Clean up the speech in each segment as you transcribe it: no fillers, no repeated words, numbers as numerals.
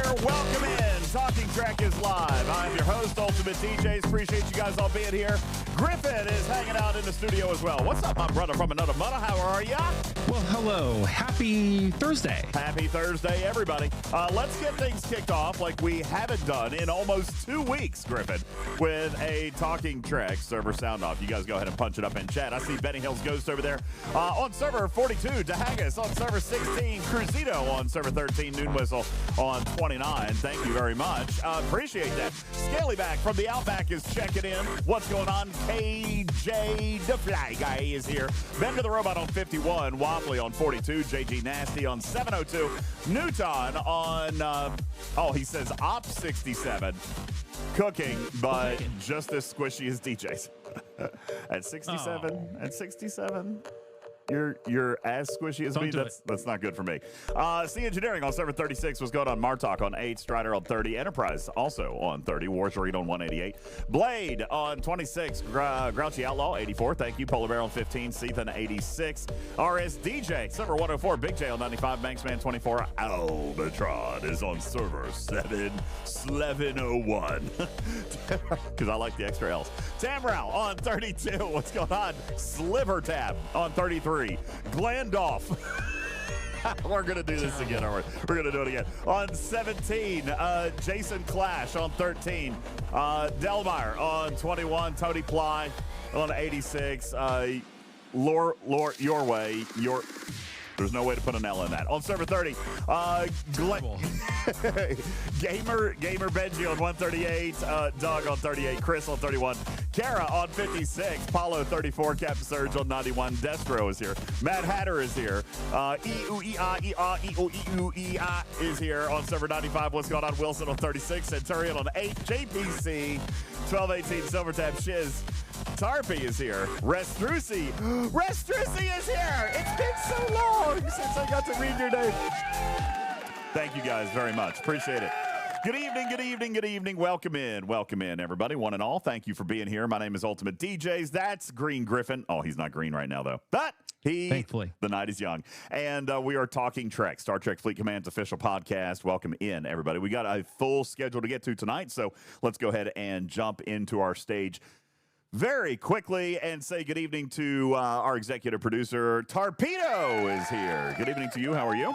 Welcome in. Talking Track is live. I'm your host, UltimatDJz. Appreciate you guys all being here. Griffin is hanging out in the studio as well. What's up, my brother from another mother? How are ya? Well, hello. Happy Thursday. Happy Thursday, everybody. Let's get things kicked off like we haven't done in almost 2 weeks, Griffin, with a Talking Track server sound off. You guys go ahead and punch it up in chat. I see Benny Hill's Ghost over there. On server 42, Dahagas on server 16, Cruzito on server 13, Noon Whistle on 29. Thank you very much. Appreciate that. Scalyback from the Outback is checking in. What's going on? KJ the Fly Guy is here. Bender the Robot on 51. Waffly on 42. JG Nasty on 702. Newton on, he says Op 67. Cooking, but just as squishy as DJz. At 67? Oh. At 67? You're as squishy as me. That's not good for me. C Engineering on server 36 was going on. Martok on 8. Strider on 30. Enterprise also on 30. Warsharine on 188. Blade on 26. Grouchy Outlaw 84. Thank you. Polar Bear on 15. Seathan 86. RSDJ server 104. Big J on 95. Banksman 24. Albatron is on server 701. Because I like the extra L's. Tamrow on 32. What's going on? Sliver Tab on 33. Glandolf. We're going to do this again, aren't we? We're going to do it again. On 17, Jason Clash on 13. Delmire on 21. Tony Ply on 86. Your way. There's no way to put an L in that. On server 30, Gamer Benji on 138, Doug on 38, Chris on 31, Kara on 56, Paulo 34, Captain Surge on 91, Destro is here, Mad Hatter is here, E-U-E-I is here on server 95. What's going on? Wilson on 36, Centurion on 8, JPC 1218, Silvertab Shiz. Tarpy is here. Restrusi is here. It's been so long since I got to read your name. Thank you guys very much. Appreciate it. Good evening. Welcome in, everybody, one and all. Thank you for being here. My name is UltimatDJz. That's Green Griffin. Oh, he's not green right now, though. But thankfully, the night is young. And we are talking Trek, Star Trek Fleet Command's official podcast. Welcome in, everybody. We got a full schedule to get to tonight, so let's go ahead and jump into our stage very quickly and say good evening to our executive producer, Torpedo is here. Good evening to you. How are you?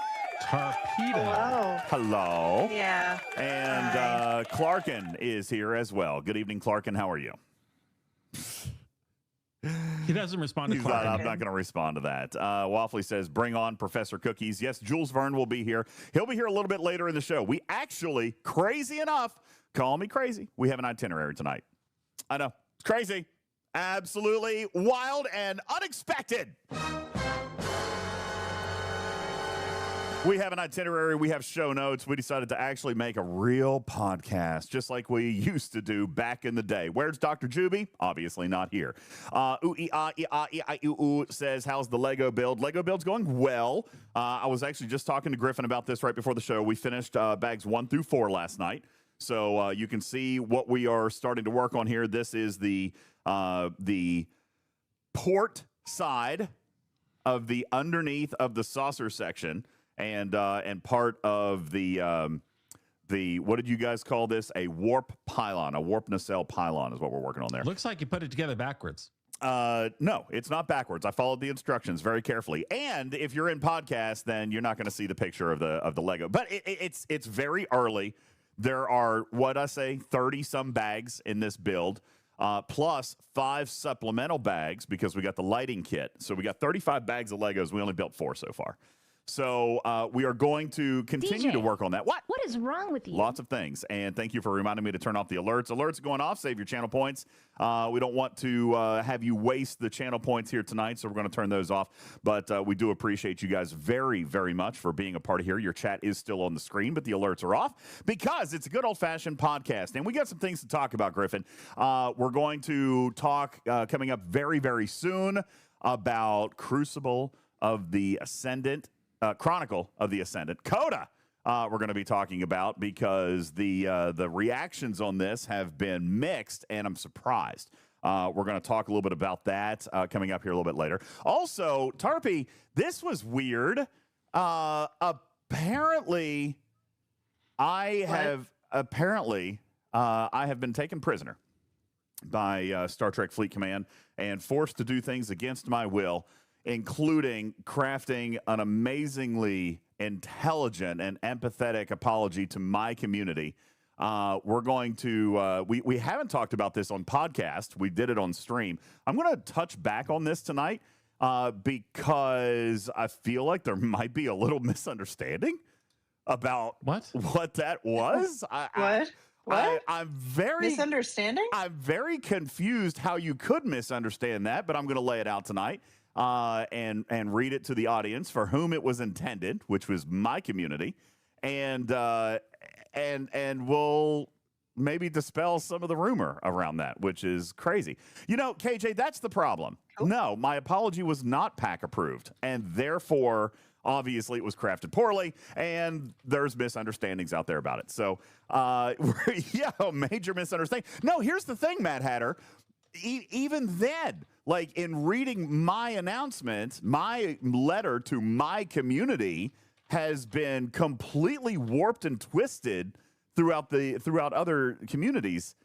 Torpedo. Hello. Yeah. And Clarkin is here as well. Good evening, Clarkin. How are you? He doesn't respond to Clarkin. I'm not going to respond to that. Waffly says, bring on Professor Cookies. Yes, Jules Vern will be here. He'll be here a little bit later in the show. We actually, crazy enough, call me crazy, we have an itinerary tonight. I know. Crazy. Absolutely wild and unexpected. We have an itinerary. We have show notes. We decided to actually make a real podcast, just like we used to do back in the day. Where's Dr. Juby? Obviously not here. Says, how's the Lego build? Lego build's going well. I was actually just talking to Griffin about this right before the show. We finished bags 1 through 4 last night. So you can see what we are starting to work on here. This is the port side of the underneath of the saucer section, and part of the what did you guys call this? A warp pylon, a warp nacelle pylon is what we're working on there. Looks like you put it together backwards. No, it's not backwards. I followed the instructions very carefully. And if you're in podcast, then you're not going to see the picture of the Lego. But it's very early. There are, 30-some bags in this build, plus 5 supplemental bags because we got the lighting kit. So we got 35 bags of Legos. We only built 4 so far. So we are going to continue to work on that. What is wrong with you? Lots of things. And thank you for reminding me to turn off the alerts. Alerts going off. Save your channel points. We don't want to have you waste the channel points here tonight, so we're going to turn those off. But we do appreciate you guys very, very much for being a part of here. Your chat is still on the screen, but the alerts are off because it's a good old-fashioned podcast. And we got some things to talk about, Griffin. We're going to talk coming up very, very soon about Crucible of the Ascendant. Chronicle of the Ascendant, CoTA, we're going to be talking about because the reactions on this have been mixed, and I'm surprised. We're going to talk a little bit about that coming up here a little bit later. Also, Tarpy, this was weird. Apparently, I have apparently I have been taken prisoner by Star Trek Fleet Command and forced to do things against my will, including crafting an amazingly intelligent and empathetic apology to my community. We're going to, we haven't talked about this on podcast. We did it on stream. I'm going to touch back on this tonight because I feel like there might be a little misunderstanding about what that was. I'm very misunderstanding. I'm very confused how you could misunderstand that, but I'm going to lay it out tonight and read it to the audience for whom it was intended, which was my community, and we'll maybe dispel some of the rumor around that, which is crazy. You know, KJ, that's the problem. Oh. No, my apology was not PAC approved, and therefore, obviously, it was crafted poorly, and there's misunderstandings out there about it. So, yeah, major misunderstanding. No, here's the thing, Mad Hatter. Even then, like in reading my announcement, my letter to my community has been completely warped and twisted throughout other communities,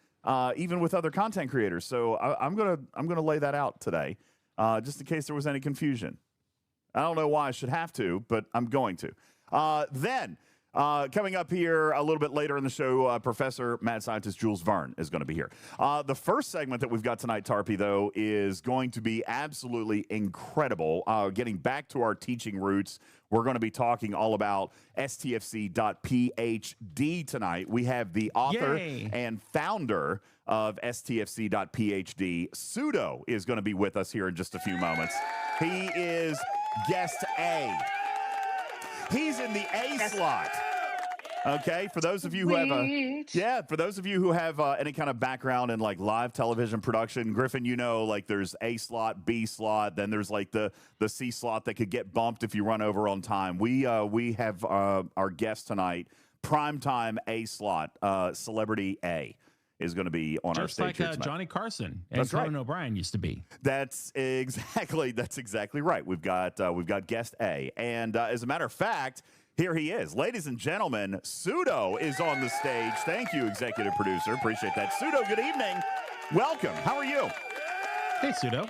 even with other content creators. So I'm gonna lay that out today, just in case there was any confusion. I don't know why I should have to, but I'm going to. Then, coming up here a little bit later in the show, Professor Mad Scientist Jules Vern is going to be here. The first segment that we've got tonight, Tarpy, though, is going to be absolutely incredible. Getting back to our teaching roots, we're going to be talking all about STFC.phd tonight. We have the author and founder of STFC.phd, Sudo, is going to be with us here in just a few moments. He is guest A. He's in the A slot. Okay, for those of you who have any kind of background in like live television production, Griffin, you know, like there's A slot, B slot, then there's like the C slot that could get bumped if you run over on time. We have our guest tonight, primetime A slot, Celebrity A, is going to be on our stage here tonight. Johnny Carson and Conan O'Brien used to be. That's exactly right. We've got guest A, and as a matter of fact, here he is, ladies and gentlemen. Sudo is on the stage. Thank you, executive producer. Appreciate that. Sudo, good evening. Welcome. How are you? Hey, Sudo.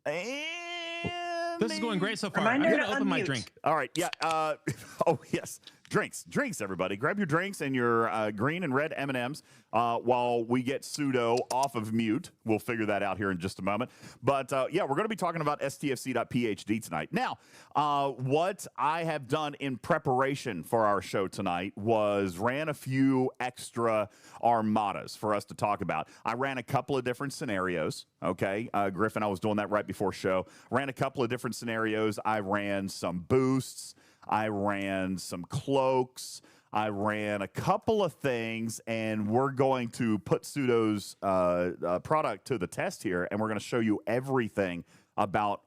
And this is going great so far. I'm going to open my drink. All right. Yeah. Oh, yes. Drinks, everybody. Grab your drinks and your green and red M&Ms while we get Sudo off of mute. We'll figure that out here in just a moment. But, yeah, we're going to be talking about STFC.phd tonight. Now, what I have done in preparation for our show tonight was ran a few extra armadas for us to talk about. I ran a couple of different scenarios, okay? Griffin, I was doing that right before show. Ran a couple of different scenarios. I ran some boosts. I ran some cloaks. I ran a couple of things, and we're going to put Sudo's product to the test here, and we're going to show you everything about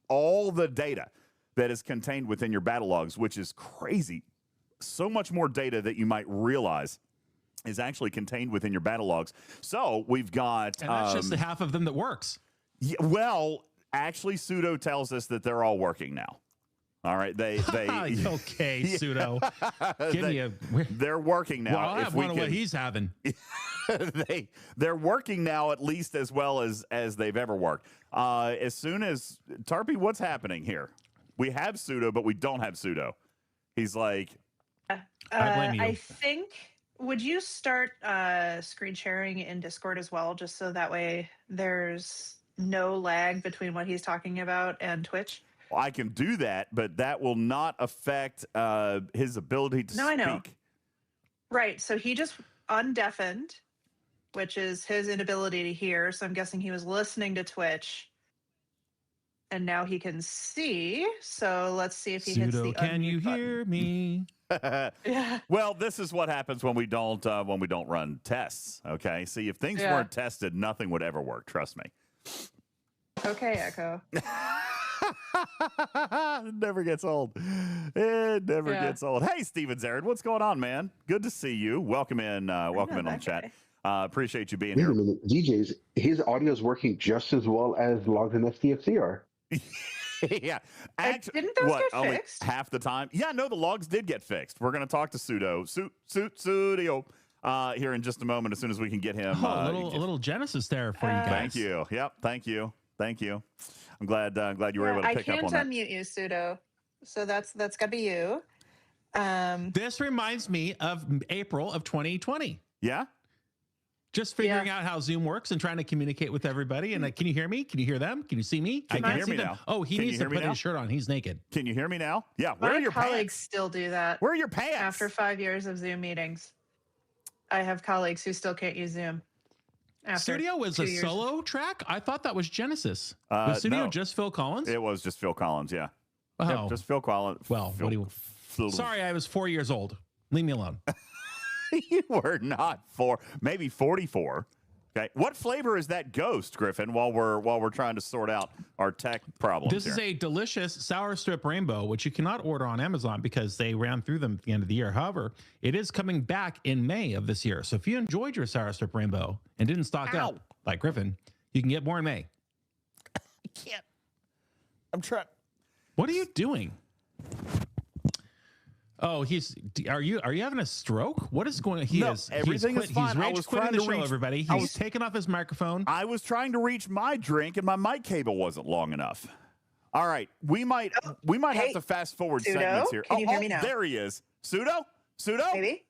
all the data that is contained within your battle logs, which is crazy. So much more data that you might realize is actually contained within your battle logs. So we've got... And that's just the half of them that works. Yeah, well, actually, Sudo tells us that they're all working now. All right, they okay, Sudo. They're working now. Well, I have one of what he's having. They're working now at least as well as they've ever worked. As soon as Tarpy, what's happening here? We have Sudo, but we don't have Sudo. He's like, I blame you. I think. Would you start screen sharing in Discord as well, just so that way there's no lag between what he's talking about and Twitch? Well, I can do that, but that will not affect his ability to speak. I know. Right. So he just undeafened, which is his inability to hear. So I'm guessing he was listening to Twitch, and now he can see. So let's see if he hits the Sudo, can you button. hear me? Yeah. Well, this is what happens when we don't run tests. Okay. See, if things weren't tested, nothing would ever work. Trust me. Okay, Echo. It never gets old. It never gets old. Hey, Steven Zared, what's going on, man? Good to see you. Welcome in on chat. Appreciate you being here. Wait a minute, DJz, his audio is working just as well as logged in STFC are. Yeah. Didn't those get only fixed? half the time? Yeah, no, the logs did get fixed. We're going to talk to Sudo here in just a moment as soon as we can get him. A little Genesis there for you guys. Thank you. Yep. Thank you. I'm glad you were able to pick up on that. I can't unmute you, Sudo. So that's got to be you. This reminds me of April of 2020. Yeah. Just figuring out how Zoom works and trying to communicate with everybody. And can you hear me? Can you hear them? Can you see me? Can you hear me now? Oh, he needs to put his shirt on. He's naked. Can you hear me now? Yeah. Where are your colleagues pants? still do that. Where are your pants? After 5 years of Zoom meetings, I have colleagues who still can't use Zoom. Studio was a solo track? I thought that was Genesis. Was Studio just Phil Collins? It was just Phil Collins, yeah. Oh. Yep, just Phil Collins. Well, sorry, I was 4 years old. Leave me alone. You were not maybe 44. Okay. What flavor is that Ghost, Griffin, while we're trying to sort out our tech problems? This is a delicious sour strip rainbow, which you cannot order on Amazon because they ran through them at the end of the year. However, it is coming back in May of this year. So if you enjoyed your sour strip rainbow and didn't stock up like Griffin, you can get more in May. I can't. I'm trying. What are you doing? Oh, are you having a stroke? What is going on? Everything is fine. He's rage quitting the show, everybody. He's taking off his microphone. I was trying to reach my drink and my mic cable wasn't long enough. All right. We might have to fast forward Sudo? segments here. Can you hear me now? There he is. Sudo? Maybe?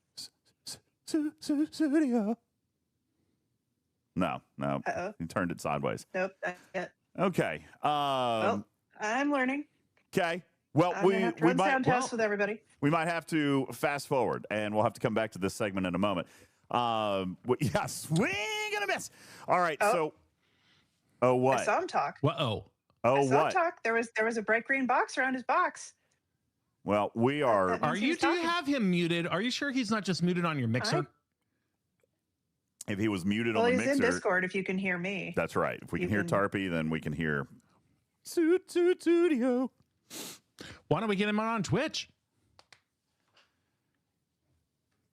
Studio. No. Uh-oh. He turned it sideways. Nope, not yet. Okay. I'm learning. Okay. Well, I'm we might sound test with everybody. We might have to fast forward, and we'll have to come back to this segment in a moment. Yeah, swing and a miss. All right. So, what? I saw him talk. What? Oh, I saw what? him talk. There was a bright green box around his box. Well, we are. Do you have him muted? Are you sure he's not just muted on your mixer? If he was muted on the mixer, he's in Discord. If you can hear me, that's right. If we can hear Tarpy, then we can hear Studio. Why don't we get him on Twitch?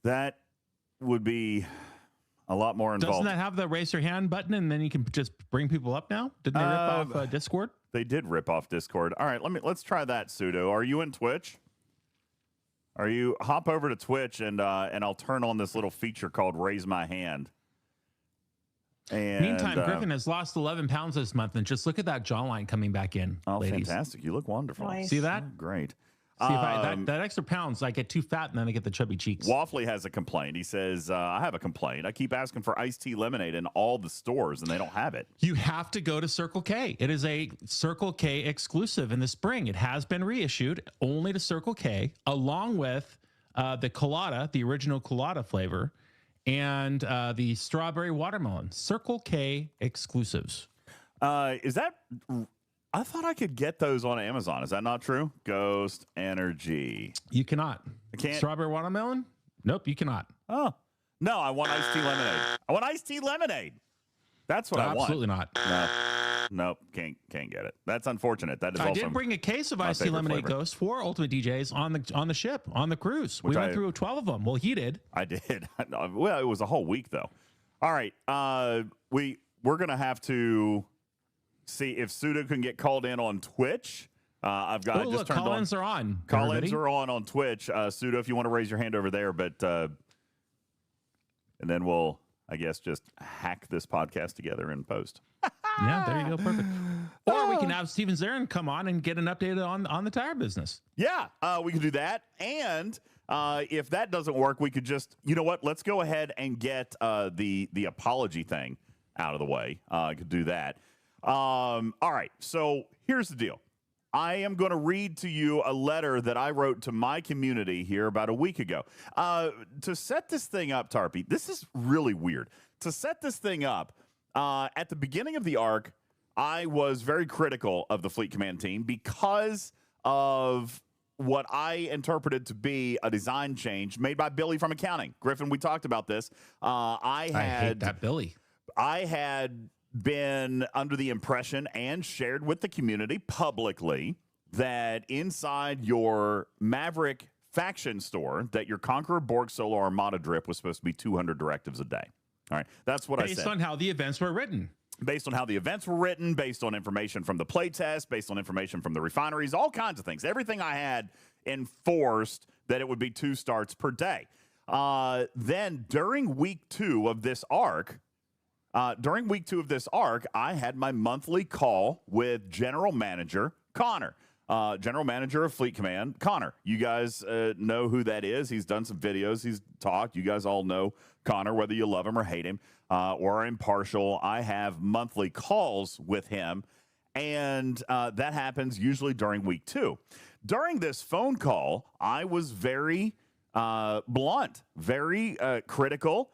That would be a lot more involved. Doesn't that have the raise your hand button and then you can just bring people up now? Didn't they rip off Discord? They did rip off Discord. All right, let's try that, Sudo. Are you in Twitch? Are you hop over to Twitch and I'll turn on this little feature called Raise My Hand. And meantime, Griffin has lost 11 pounds this month, and just look at that jawline coming back in. Oh, ladies. Fantastic! You look wonderful. Nice. See that? Oh, great. See, if that extra pounds, I get too fat, and then I get the chubby cheeks. Waffley has a complaint. He says, I have a complaint. I keep asking for iced tea lemonade in all the stores, and they don't have it. You have to go to Circle K. It is a Circle K exclusive in the spring. It has been reissued only to Circle K, along with the colada, the original colada flavor, and the strawberry watermelon. Circle K exclusives. Is that... I thought I could get those on Amazon. Is that not true? Ghost Energy. You cannot. I can't. Strawberry watermelon? Nope, you cannot. Oh. No, I want iced tea lemonade. I want iced tea lemonade. That's what I want. Absolutely not. No. Nope, can't get it. That's unfortunate. That is I also did bring a case of iced tea lemonade flavor. for UltimatDJz on the ship, on the cruise. We went through 12 of them. Well, he did. I did. Well, it was a whole week though. All right. We're gonna have to see if Sudo can get called in on Twitch. I've got. Oh, look, call-ins are on. Call-ins are on Twitch. Sudo, if you want to raise your hand over there, but and then we'll, I guess, just hack this podcast together in post. Yeah, there you go. Perfect. Or we can have Steven Zarin come on and get an update on the tire business. Yeah, we could do that. And if that doesn't work, we could just, you know what? Let's go ahead and get the apology thing out of the way. I could do that. All right. So here's the deal. I am going to read to you a letter that I wrote to my community here about a week ago. To set this thing up, Tarpy, this is really weird. To set this thing up, at the beginning of the arc, I was very critical of the Fleet Command team because of what I interpreted to be a design change made by Billy from accounting. Griffin, we talked about this. I hate that Billy. I had been under the impression and shared with the community publicly that inside your Maverick faction store, that your Conqueror Borg Solar Armada drip was supposed to be 200 directives a day. All right, that's what I said. Based on how the events were written. based on how the events were written, based on information from the playtest, based on information from the refineries, all kinds of things. Everything I had enforced that it would be 2 starts per day. Then during week 2 of this arc, I had my monthly call with General Manager Connor, General Manager of Fleet Command Connor. You guys know who that is. He's done some videos. He's talked. You guys all know Connor, whether you love him or hate him or are impartial. I have monthly calls with him, and that happens usually during week 2. During this phone call, I was very blunt, very critical,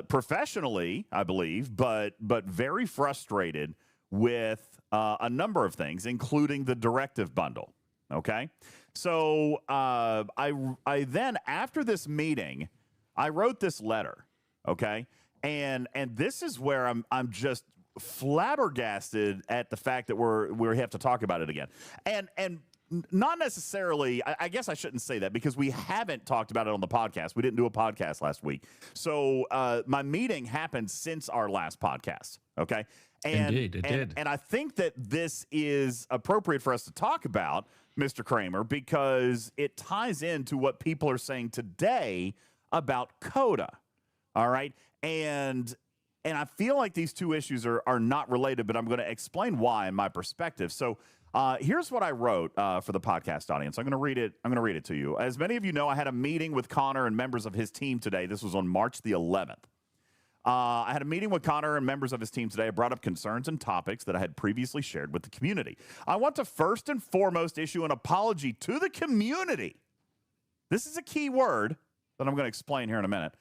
professionally, I believe, but very frustrated with a number of things, including the directive bundle. Okay, so I then, after this meeting, I wrote this letter. Okay, and this is where I'm just flabbergasted at the fact that we have to talk about it again, and not necessarily, I guess I shouldn't say that, because we haven't talked about it on the podcast. We didn't do a podcast last week. So my meeting happened since our last podcast. Okay. And, Indeed, it did. And I think that this is appropriate for us to talk about, Mr. Kramer, because it ties into what people are saying today about CoTA. All right. And I feel like these two issues are not related, but I'm going to explain why in my perspective. So here's what I wrote for the podcast audience. I'm going to read it. I'm going to read it to you. As many of you know, I had a meeting with Connor and members of his team today. This was on March the 11th. I had a meeting with Connor and members of his team today. I brought up concerns and topics that I had previously shared with the community. I want to first and foremost issue an apology to the community. This is a key word that I'm going to explain here in a minute.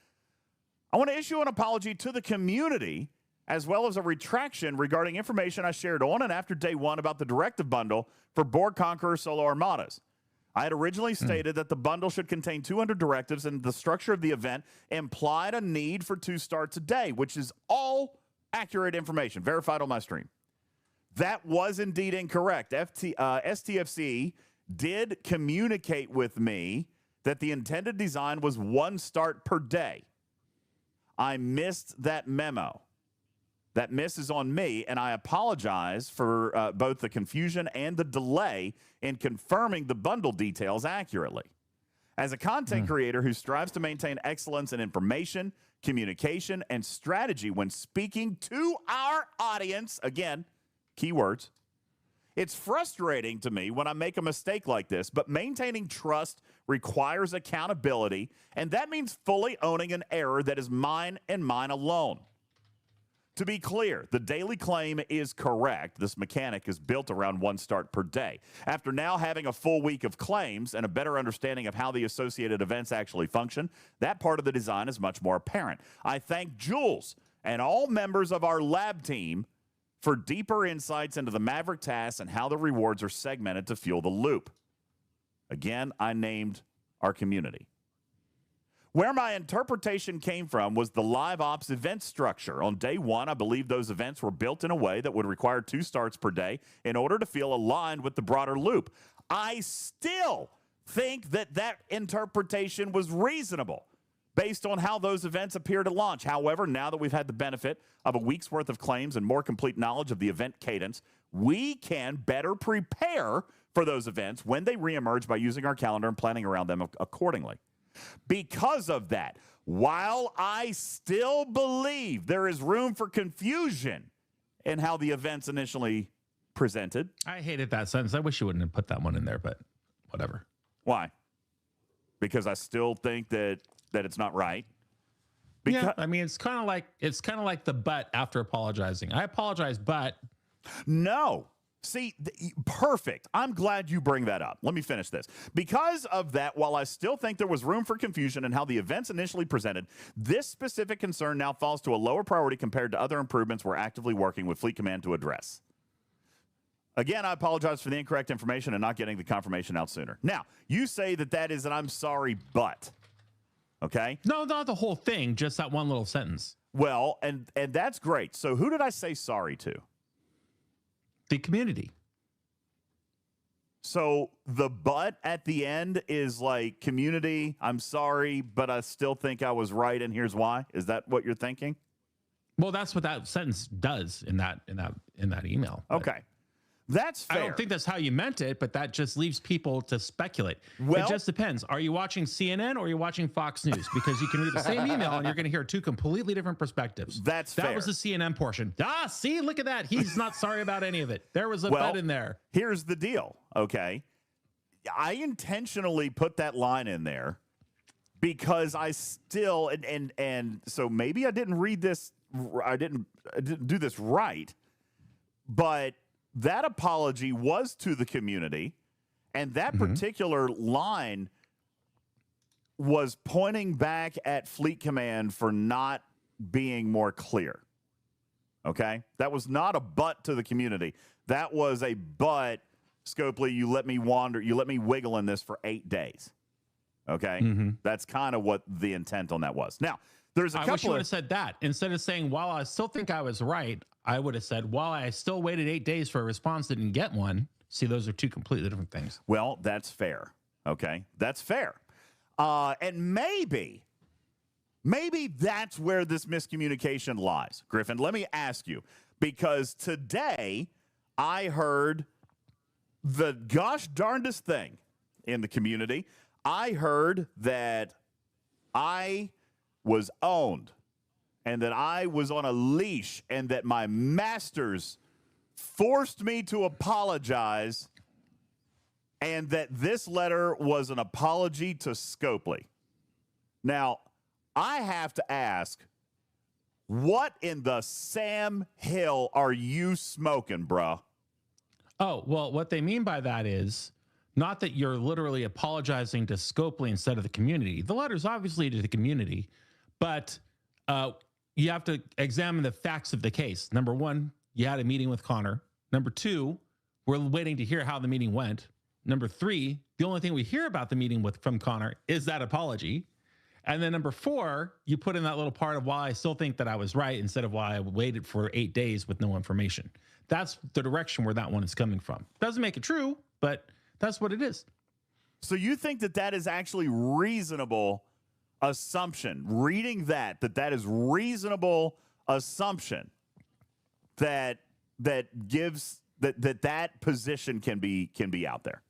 I want to issue an apology to the community, as well as a retraction regarding information I shared on and after day 1 about the directive bundle for Borg Conqueror solo armadas. I had originally stated that the bundle should contain 200 directives, and the structure of the event implied a need for 2 starts a day, which is all accurate information, verified on my stream. That was indeed incorrect. STFC did communicate with me that the intended design was 1 start per day. I missed that memo. That miss is on me, and I apologize for both the confusion and the delay in confirming the bundle details accurately. As a content creator who strives to maintain excellence in information, communication, and strategy when speaking to our audience, again, keywords, it's frustrating to me when I make a mistake like this, but maintaining trust requires accountability, and that means fully owning an error that is mine and mine alone. To be clear, the daily claim is correct. This mechanic is built around 1 start per day. After now having a full week of claims and a better understanding of how the associated events actually function, that part of the design is much more apparent. I thank Jules and all members of our lab team for deeper insights into the Maverick tasks and how the rewards are segmented to fuel the loop. Again, I named our community. Where my interpretation came from was the live ops event structure. On day 1, I believe those events were built in a way that would require 2 starts per day in order to feel aligned with the broader loop. I still think that interpretation was reasonable based on how those events appear to launch. However, now that we've had the benefit of a week's worth of claims and more complete knowledge of the event cadence, we can better prepare for those events when they reemerge by using our calendar and planning around them accordingly. Because of that, while I still believe there is room for confusion in how the events initially presented. I hated that sentence. I wish you wouldn't have put that one in there, but whatever. Why? Because I still think that it's not right. Yeah, I mean, it's kind of like the but after apologizing. I apologize, but no. See, perfect. I'm glad you bring that up. Let me finish this. Because of that, while I still think there was room for confusion in how the events initially presented, this specific concern now falls to a lower priority compared to other improvements we're actively working with Fleet Command to address. Again, I apologize for the incorrect information and not getting the confirmation out sooner. Now, you say that is an I'm sorry, but. Okay? No, not the whole thing, just that one little sentence. Well, and that's great. So who did I say sorry to? The community. So the but at the end is like, community, I'm sorry, but I still think I was right, and here's why. Is that what you're thinking? Well, that's what that sentence does in that email. Okay. That's fair. I don't think that's how you meant it, but that just leaves people to speculate. Well, it just depends. Are you watching CNN or are you watching Fox News? Because you can read the same email and you're going to hear two completely different perspectives. That fair. Was the CNN portion. See, look at that. He's not sorry about any of it. There was a bet in there. Here's the deal, okay? I intentionally put that line in there because I still, and so maybe I didn't read this, I didn't do this right, but that apology was to the community, and that particular line was pointing back at Fleet Command for not being more clear. Okay? That was not a butt to the community. That was a butt, Scopely, you let me wander, you let me wiggle in this for 8 days. Okay? That's kind of what the intent on that was. Now, there's a couple wish you would have said that. Instead of saying, while I still think I was right, I would have said, while I still waited 8 days for a response, didn't get one. See, those are two completely different things. Well, that's fair. Okay? That's fair. And maybe that's where this miscommunication lies. Griffin, let me ask you, because today I heard the gosh darndest thing in the community. I heard that I was owned and that I was on a leash and that my masters forced me to apologize and that this letter was an apology to Scopely. Now, I have to ask, what in the Sam Hill are you smoking, bruh? Oh, well, what they mean by that is not that you're literally apologizing to Scopely instead of the community. The letter's obviously to the community, but you have to examine the facts of the case. Number one, you had a meeting with Connor. Number two, we're waiting to hear how the meeting went. Number three, the only thing we hear about the meeting from Connor is that apology. And then number four, you put in that little part of why I still think that I was right instead of why I waited for 8 days with no information. That's the direction where that one is coming from. Doesn't make it true, but that's what it is. So you think that that is actually reasonable assumption, reading that is reasonable assumption that gives that position can be out there.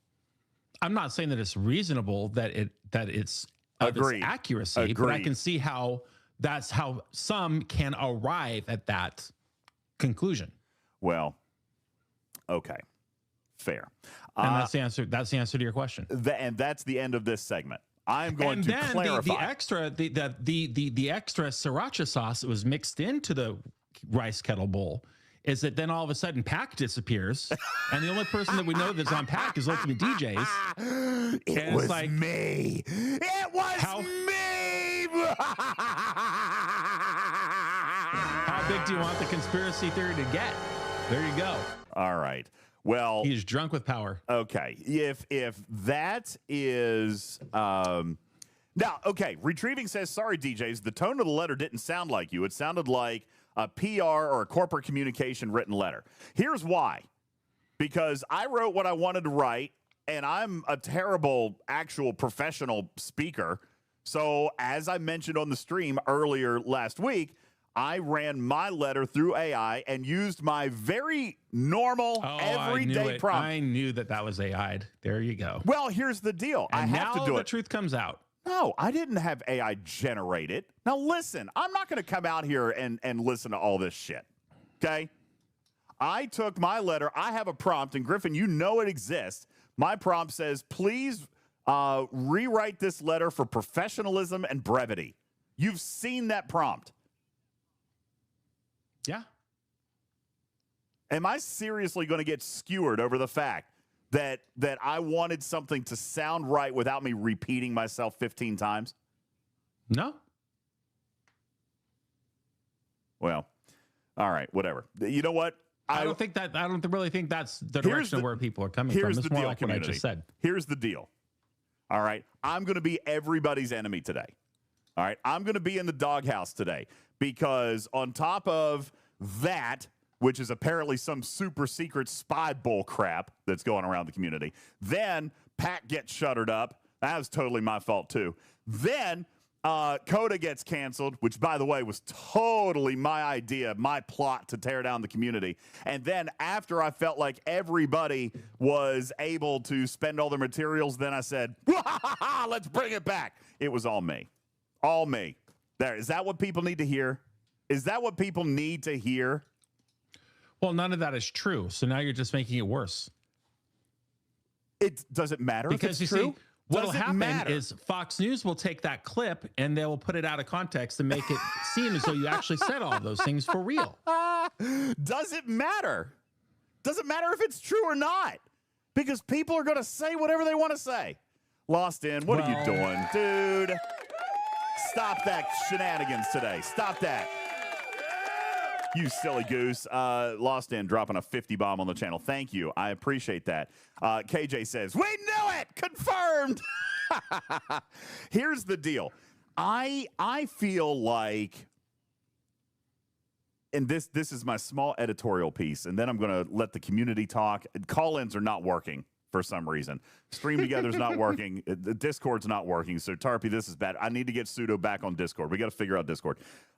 I'm not saying that it's reasonable that it's Agreed. This accuracy, Agreed. but I can see how that's how some can arrive at that conclusion. Well, okay, fair. And that's the answer. That's the answer to your question. And that's the end of this segment. I'm going to clarify. The extra sriracha sauce that was mixed into the rice kettle bowl is that then all of a sudden Pack disappears, and the only person that we know that's on Pack is UltimatDJz. It was like, me. It was me. How big do you want the conspiracy theory to get? There you go. All right. Well, he's drunk with power. Okay. If that is now, okay, Retrieving says, sorry, DJz, the tone of the letter didn't sound like you. It sounded like a PR or a corporate communication written letter. Here's why. Because I wrote what I wanted to write, and I'm a terrible actual professional speaker. So as I mentioned on the stream earlier last week, I ran my letter through AI and used my very normal everyday prompt. I knew that was AI'd. There you go. Well, here's the deal. And I have to do it. The truth comes out. No, I didn't have AI generate it. Now, listen, I'm not going to come out here and listen to all this shit, okay? I took my letter. I have a prompt, and Griffin, you know it exists. My prompt says, please rewrite this letter for professionalism and brevity. You've seen that prompt. Yeah. Am I seriously going to get skewered over the fact that I wanted something to sound right without me repeating myself 15 times? No. Well, all right, whatever. You know what? I don't really think that's the direction where people are coming from. It's more like what I just said. Here's the deal. All right. I'm going to be everybody's enemy today. All right. I'm going to be in the doghouse today because on top of that, which is apparently some super secret spy bull crap that's going around the community. Then Pat gets shuttered up. That was totally my fault too. Then CoTA gets canceled, which, by the way, was totally my idea, my plot to tear down the community. And then after I felt like everybody was able to spend all their materials, then I said, let's bring it back. It was all me. All me. There. Is that what people need to hear? Is that what people need to hear? Well, none of that is true. So now you're just making it worse. It doesn't matter because if it's you true. See, what'll happen matter. is Fox News will take that clip and they will put it out of context and make it seem as though you actually said all of those things for real. Does it matter? Does it matter if it's true or not? Because people are going to say whatever they want to say. Lost in, what are you doing, dude? Stop that shenanigans today. Stop that. You silly goose. Lost in dropping a 50 bomb on the channel. Thank you. I appreciate that. KJ says, we knew it. Confirmed. Here's the deal. I feel like, and this is my small editorial piece, and then I'm going to let the community talk. Call-ins are not working for some reason. Stream Together's not working. The Discord's not working. So, Tarpy, this is bad. I need to get Sudo back on Discord. We got to figure out Discord.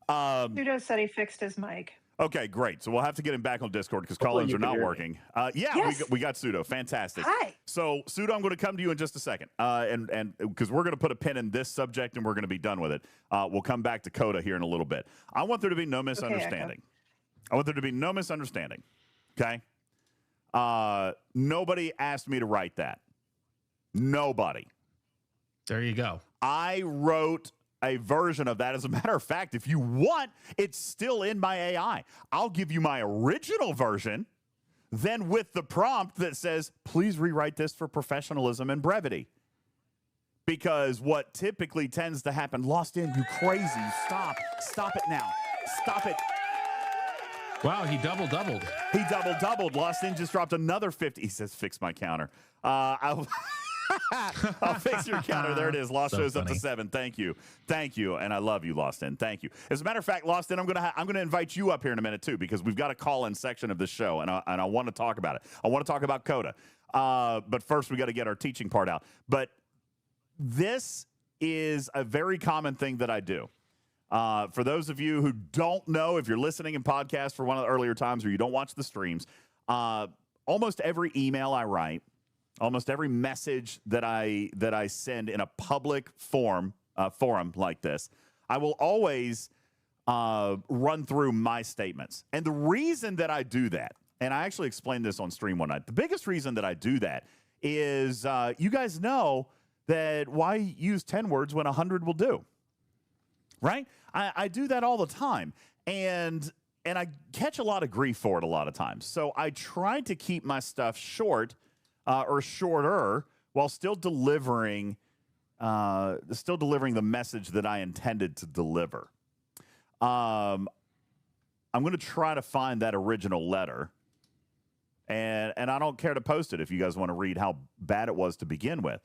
Sudo said he fixed his mic. Okay, great. So we'll have to get him back on Discord because call-ins are not working. Yes. we got Sudo. Fantastic. Hi. So, Sudo, I'm going to come to you in just a second. And because we're going to put a pin in this subject and we're going to be done with it. We'll come back to CoTA here in a little bit. I want there to be no misunderstanding. I want there to be no misunderstanding. Okay? Nobody asked me to write that. Nobody. There you go. I wrote a version of that. As a matter of fact, if you want, it's still in my AI. I'll give you my original version, then with the prompt that says, please rewrite this for professionalism and brevity. Because what typically tends to happen, Lost in, you crazy, stop it now, stop it. Wow, he doubled. He doubled. Lost in just dropped another 50. He says, fix my counter. I'll fix your counter. There it is. Lost So shows funny. up to 7. Thank you, and I love you, Lost in. Thank you. As a matter of fact, Lost in, I'm gonna invite you up here in a minute too, because we've got a call-in section of the show, and I want to talk about it. I want to talk about CoTA, but first we got to get our teaching part out. But this is a very common thing that I do. For those of you who don't know, if you're listening in podcast for one of the earlier times or you don't watch the streams, almost every email I write, almost every message that I send in a public forum like this, I will always run through my statements. And the reason that I do that, and I actually explained this on stream one night, the biggest reason that I do that is you guys know that why use 10 words when 100 will do, right? I do that all the time, and I catch a lot of grief for it a lot of times. So I try to keep my stuff short or shorter while still delivering the message that I intended to deliver. I'm going to try to find that original letter, and I don't care to post it if you guys want to read how bad it was to begin with.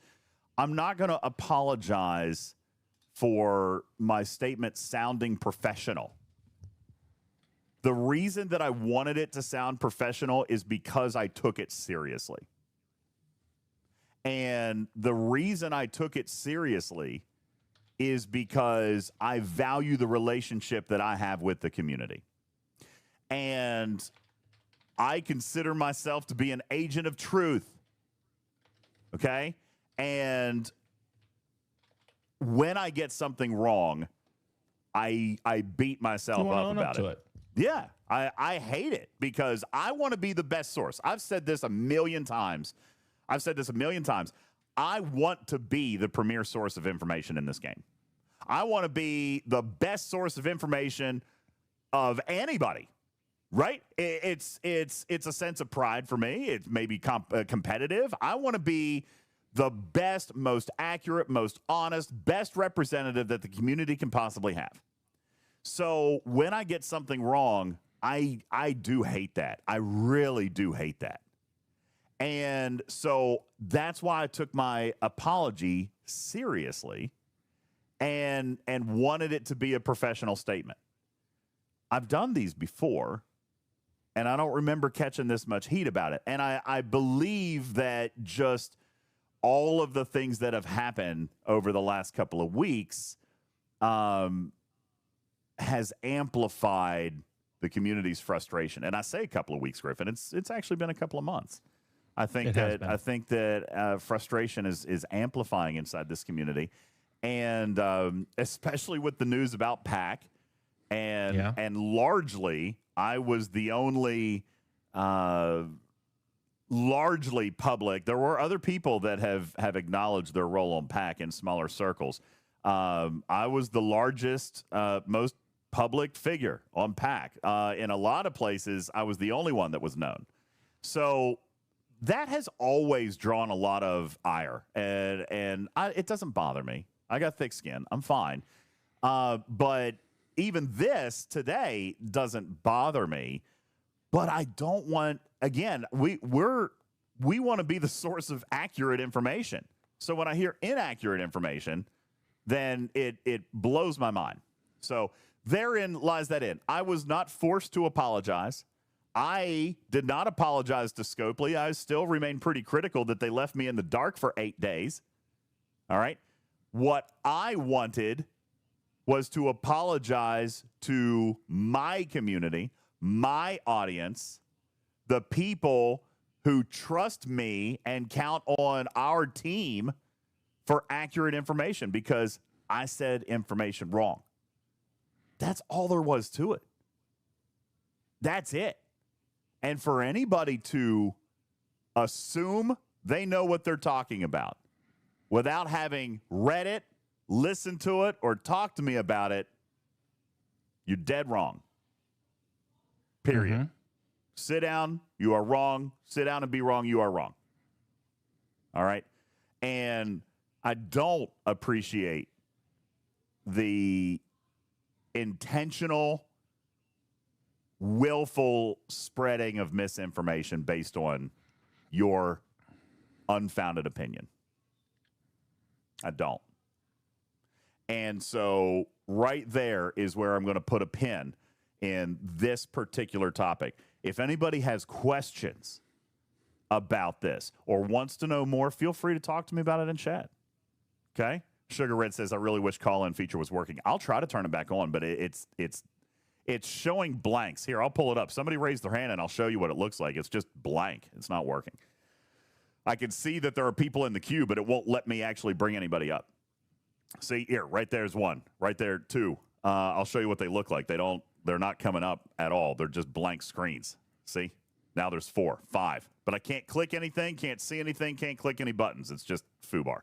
I'm not going to apologize for my statement sounding professional. The reason that I wanted it to sound professional is because I took it seriously. And the reason I took it seriously is because I value the relationship that I have with the community. And I consider myself to be an agent of truth. Okay? And when I get something wrong, I beat myself up about it. Yeah, I hate it because I want to be the best source. I've said this a million times. I want to be the premier source of information in this game. I want to be the best source of information of anybody, right? It's a sense of pride for me. It may be competitive. I want to be the best, most accurate, most honest, best representative that the community can possibly have. So when I get something wrong, I do hate that. I really do hate that. And so that's why I took my apology seriously and wanted it to be a professional statement. I've done these before, and I don't remember catching this much heat about it. And I believe that just all of the things that have happened over the last couple of weeks has amplified the community's frustration. And I say a couple of weeks, Griffin. It's actually been a couple of months. I think that frustration is amplifying inside this community, and especially with the news about PAC, and largely I was the only largely public. There were other people that have acknowledged their role on PAC in smaller circles. I was the largest, most public figure on PAC. In a lot of places, I was the only one that was known. So that has always drawn a lot of ire, and it doesn't bother me. I got thick skin. I'm fine. But even this today doesn't bother me. But I don't want, again, we want to be the source of accurate information. So when I hear inaccurate information, then it blows my mind. So therein lies that in. I was not forced to apologize. I did not apologize to Scopely. I still remain pretty critical that they left me in the dark for 8 days. All right. What I wanted was to apologize to my community, my audience, the people who trust me and count on our team for accurate information, because I said information wrong. That's all there was to it. That's it. And for anybody to assume they know what they're talking about without having read it, listened to it, or talked to me about it, you're dead wrong. Period. Mm-hmm. Sit down. You are wrong. Sit down and be wrong. You are wrong. All right. And I don't appreciate the intentional, willful spreading of misinformation based on your unfounded opinion. I don't. And so right there is where I'm going to put a pin in this particular topic. If anybody has questions about this or wants to know more, feel free to talk to me about it in chat. Okay? Sugar Red says, I really wish call-in feature was working. I'll try to turn it back on, but it's showing blanks. Here, I'll pull it up. Somebody raise their hand and I'll show you what it looks like. It's just blank. It's not working. I can see that there are people in the queue, but it won't let me actually bring anybody up. See, here, right there's one. Right there, two. I'll show you what they look like. They're not coming up at all. They're just blank screens. See? Now there's 4, 5. But I can't click anything, can't see anything, can't click any buttons. It's just foobar.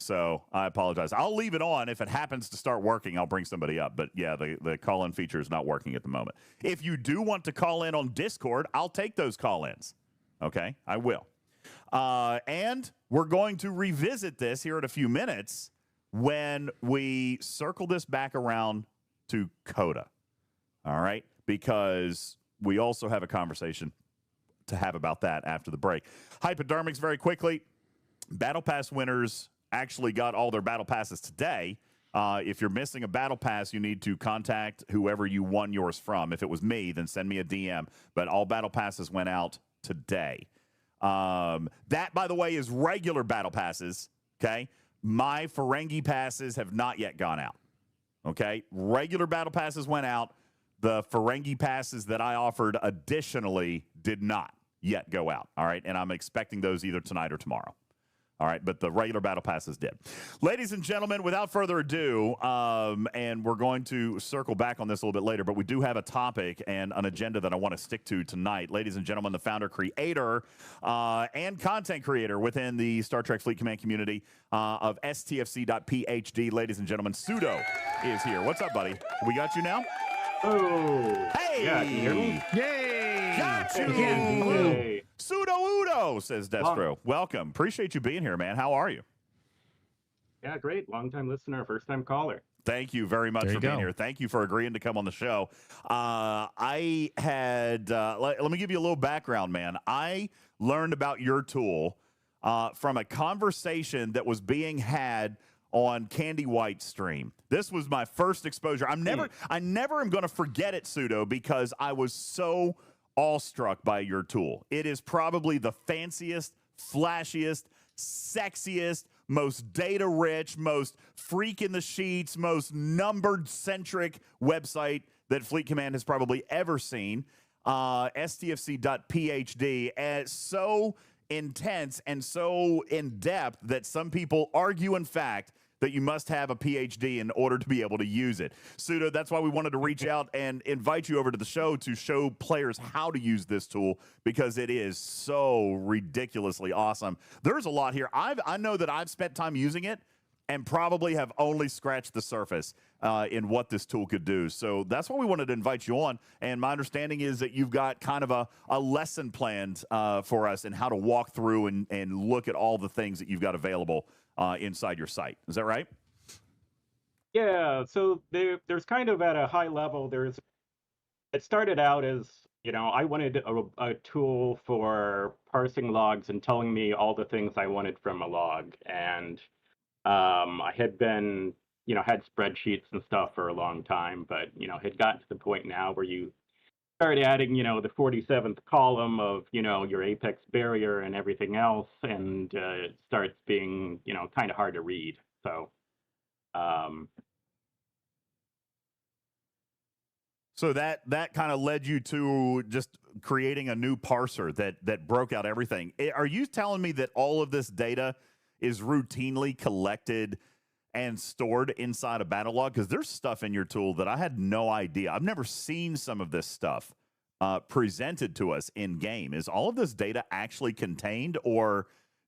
So I apologize. I'll leave it on. If it happens to start working, I'll bring somebody up. But yeah, the call-in feature is not working at the moment. If you do want to call in on Discord, I'll take those call-ins. Okay? I will. And we're going to revisit this here in a few minutes when we circle this back around to CoTA. All right? Because we also have a conversation to have about that after the break. Hypodermics, very quickly. Battle Pass winners actually got all their Battle Passes today. If you're missing a Battle Pass, you need to contact whoever you won yours from. If it was me, then send me a DM. But all Battle Passes went out today. That, by the way, is regular Battle Passes, okay? My Ferengi passes have not yet gone out, okay? Regular Battle Passes went out. The Ferengi passes that I offered additionally did not yet go out, all right? And I'm expecting those either tonight or tomorrow. All right, but the regular Battle Passes did. Ladies and gentlemen, without further ado, and we're going to circle back on this a little bit later, but we do have a topic and an agenda that I want to stick to tonight. Ladies and gentlemen, the founder, creator, and content creator within the Star Trek Fleet Command community of STFC.phd, ladies and gentlemen, Sudo is here. What's up, buddy? We got you now? Oh. Hey! Yeah, can you hear me? Yay! Got you! Hey. Sudo Udo, says Destro. Welcome. Appreciate you being here, man. How are you? Yeah, great. Long-time listener, first-time caller. Thank you very much for being here. Thank you for agreeing to come on the show. I had, let me give you a little background, man. I learned about your tool from a conversation that was being had on Candy White's stream. This was my first exposure. I never am going to forget it, Sudo, because I was so awestruck by your tool. It is probably the fanciest, flashiest, sexiest, most data rich, most freak in the sheets, most numbered centric website that Fleet Command has probably ever seen. STFC.phd, as so intense and so in depth that some people argue, in fact, that you must have a PhD in order to be able to use it. Sudo, that's why we wanted to reach out and invite you over to the show to show players how to use this tool, because it is so ridiculously awesome. There's a lot here. I know that I've spent time using it and probably have only scratched the surface in what this tool could do. So that's why we wanted to invite you on. And my understanding is that you've got kind of a lesson planned for us in how to walk through and look at all the things that you've got available inside your site. Is that right? Yeah, so there's kind of at a high level, it started out as, I wanted a tool for parsing logs and telling me all the things I wanted from a log. And I had been, had spreadsheets and stuff for a long time, but, had gotten to the point now where you start adding, the 47th column of, your apex barrier and everything else, and it starts being, kind of hard to read. So, so that kind of led you to just creating a new parser that broke out everything. Are you telling me that all of this data is routinely collected and stored inside a battle log? Because there's stuff in your tool that I had no idea. I've never seen some of this stuff presented to us in game. Is all of this data actually contained, or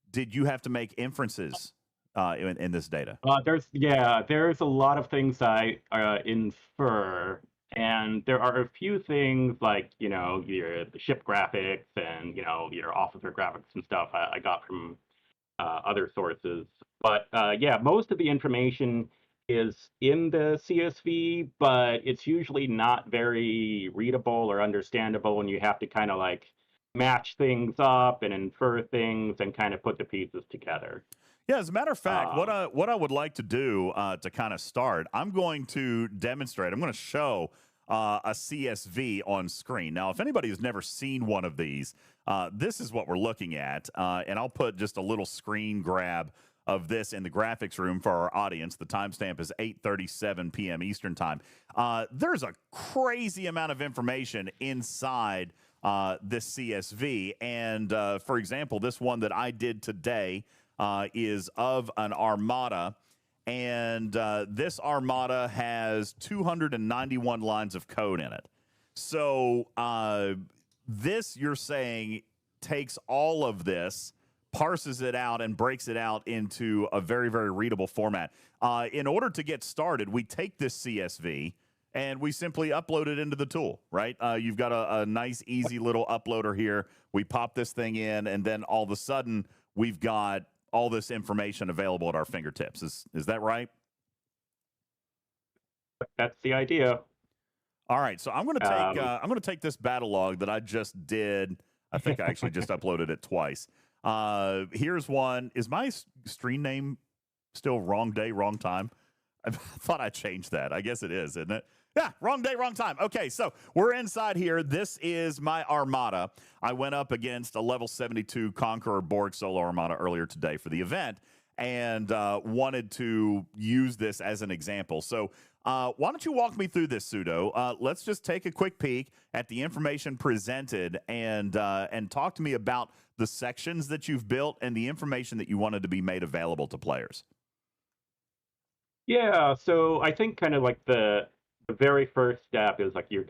did you have to make inferences in this data? There's a lot of things I infer, and there are a few things like the ship graphics and your officer graphics and stuff I got from other sources. But most of the information is in the CSV, but it's usually not very readable or understandable, and you have to kind of like match things up and infer things and kind of put the pieces together. Yeah, as a matter of fact, what I would like to do to kind of start, I'm going to demonstrate. I'm going to show a CSV on screen. Now, if anybody has never seen one of these, this is what we're looking at, and I'll put just a little screen grab of this in the graphics room for our audience. The timestamp is 8:37 p.m. Eastern time. There's a crazy amount of information inside this CSV, and for example, this one that I did today is of an armada, and this armada has 291 lines of code in it. So this, you're saying, takes all of this, parses it out, and breaks it out into a very, very readable format. In order to get started, we take this CSV and we simply upload it into the tool, right? You've got a nice, easy little uploader here. We pop this thing in, and then all of a sudden, we've got all this information available at our fingertips. Is that right? That's the idea. All right, so I'm going to take this battle log that I just did. I think I actually just uploaded it twice. Here's one. Is my stream name still Wrong Day, Wrong Time? I thought I changed that. I guess it is, isn't it? Yeah, wrong day, wrong time. Okay, so we're inside here. This is my armada. I went up against a level 72 Conqueror Borg solo armada earlier today for the event, and wanted to use this as an example. So why don't you walk me through this, Sudo? Let's just take a quick peek at the information presented and talk to me about the sections that you've built and the information that you wanted to be made available to players. Yeah, so I think kind of like the very first step is like your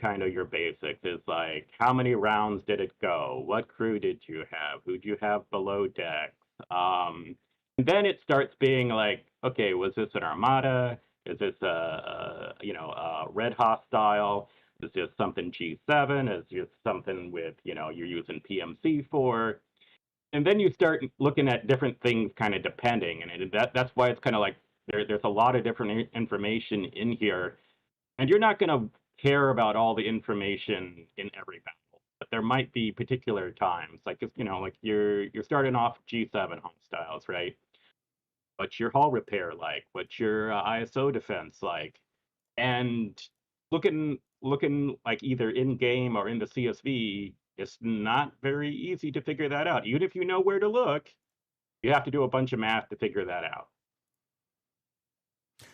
basics, is like how many rounds did it go? What crew did you have? Who'd you have below decks? And then it starts being like, okay, was this an armada? Is this a red hostile? Is this something G7? Is this something with you're using PMC for? And then you start looking at different things kind of depending, and that's why it's kind of like there's a lot of different information in here. And you're not going to care about all the information in every battle, but there might be particular times, like like you're starting off G7 hostiles, right? What's your hull repair like? What's your ISO defense like? And looking like either in game or in the CSV, it's not very easy to figure that out. Even if you know where to look, You have to do a bunch of math to figure that out.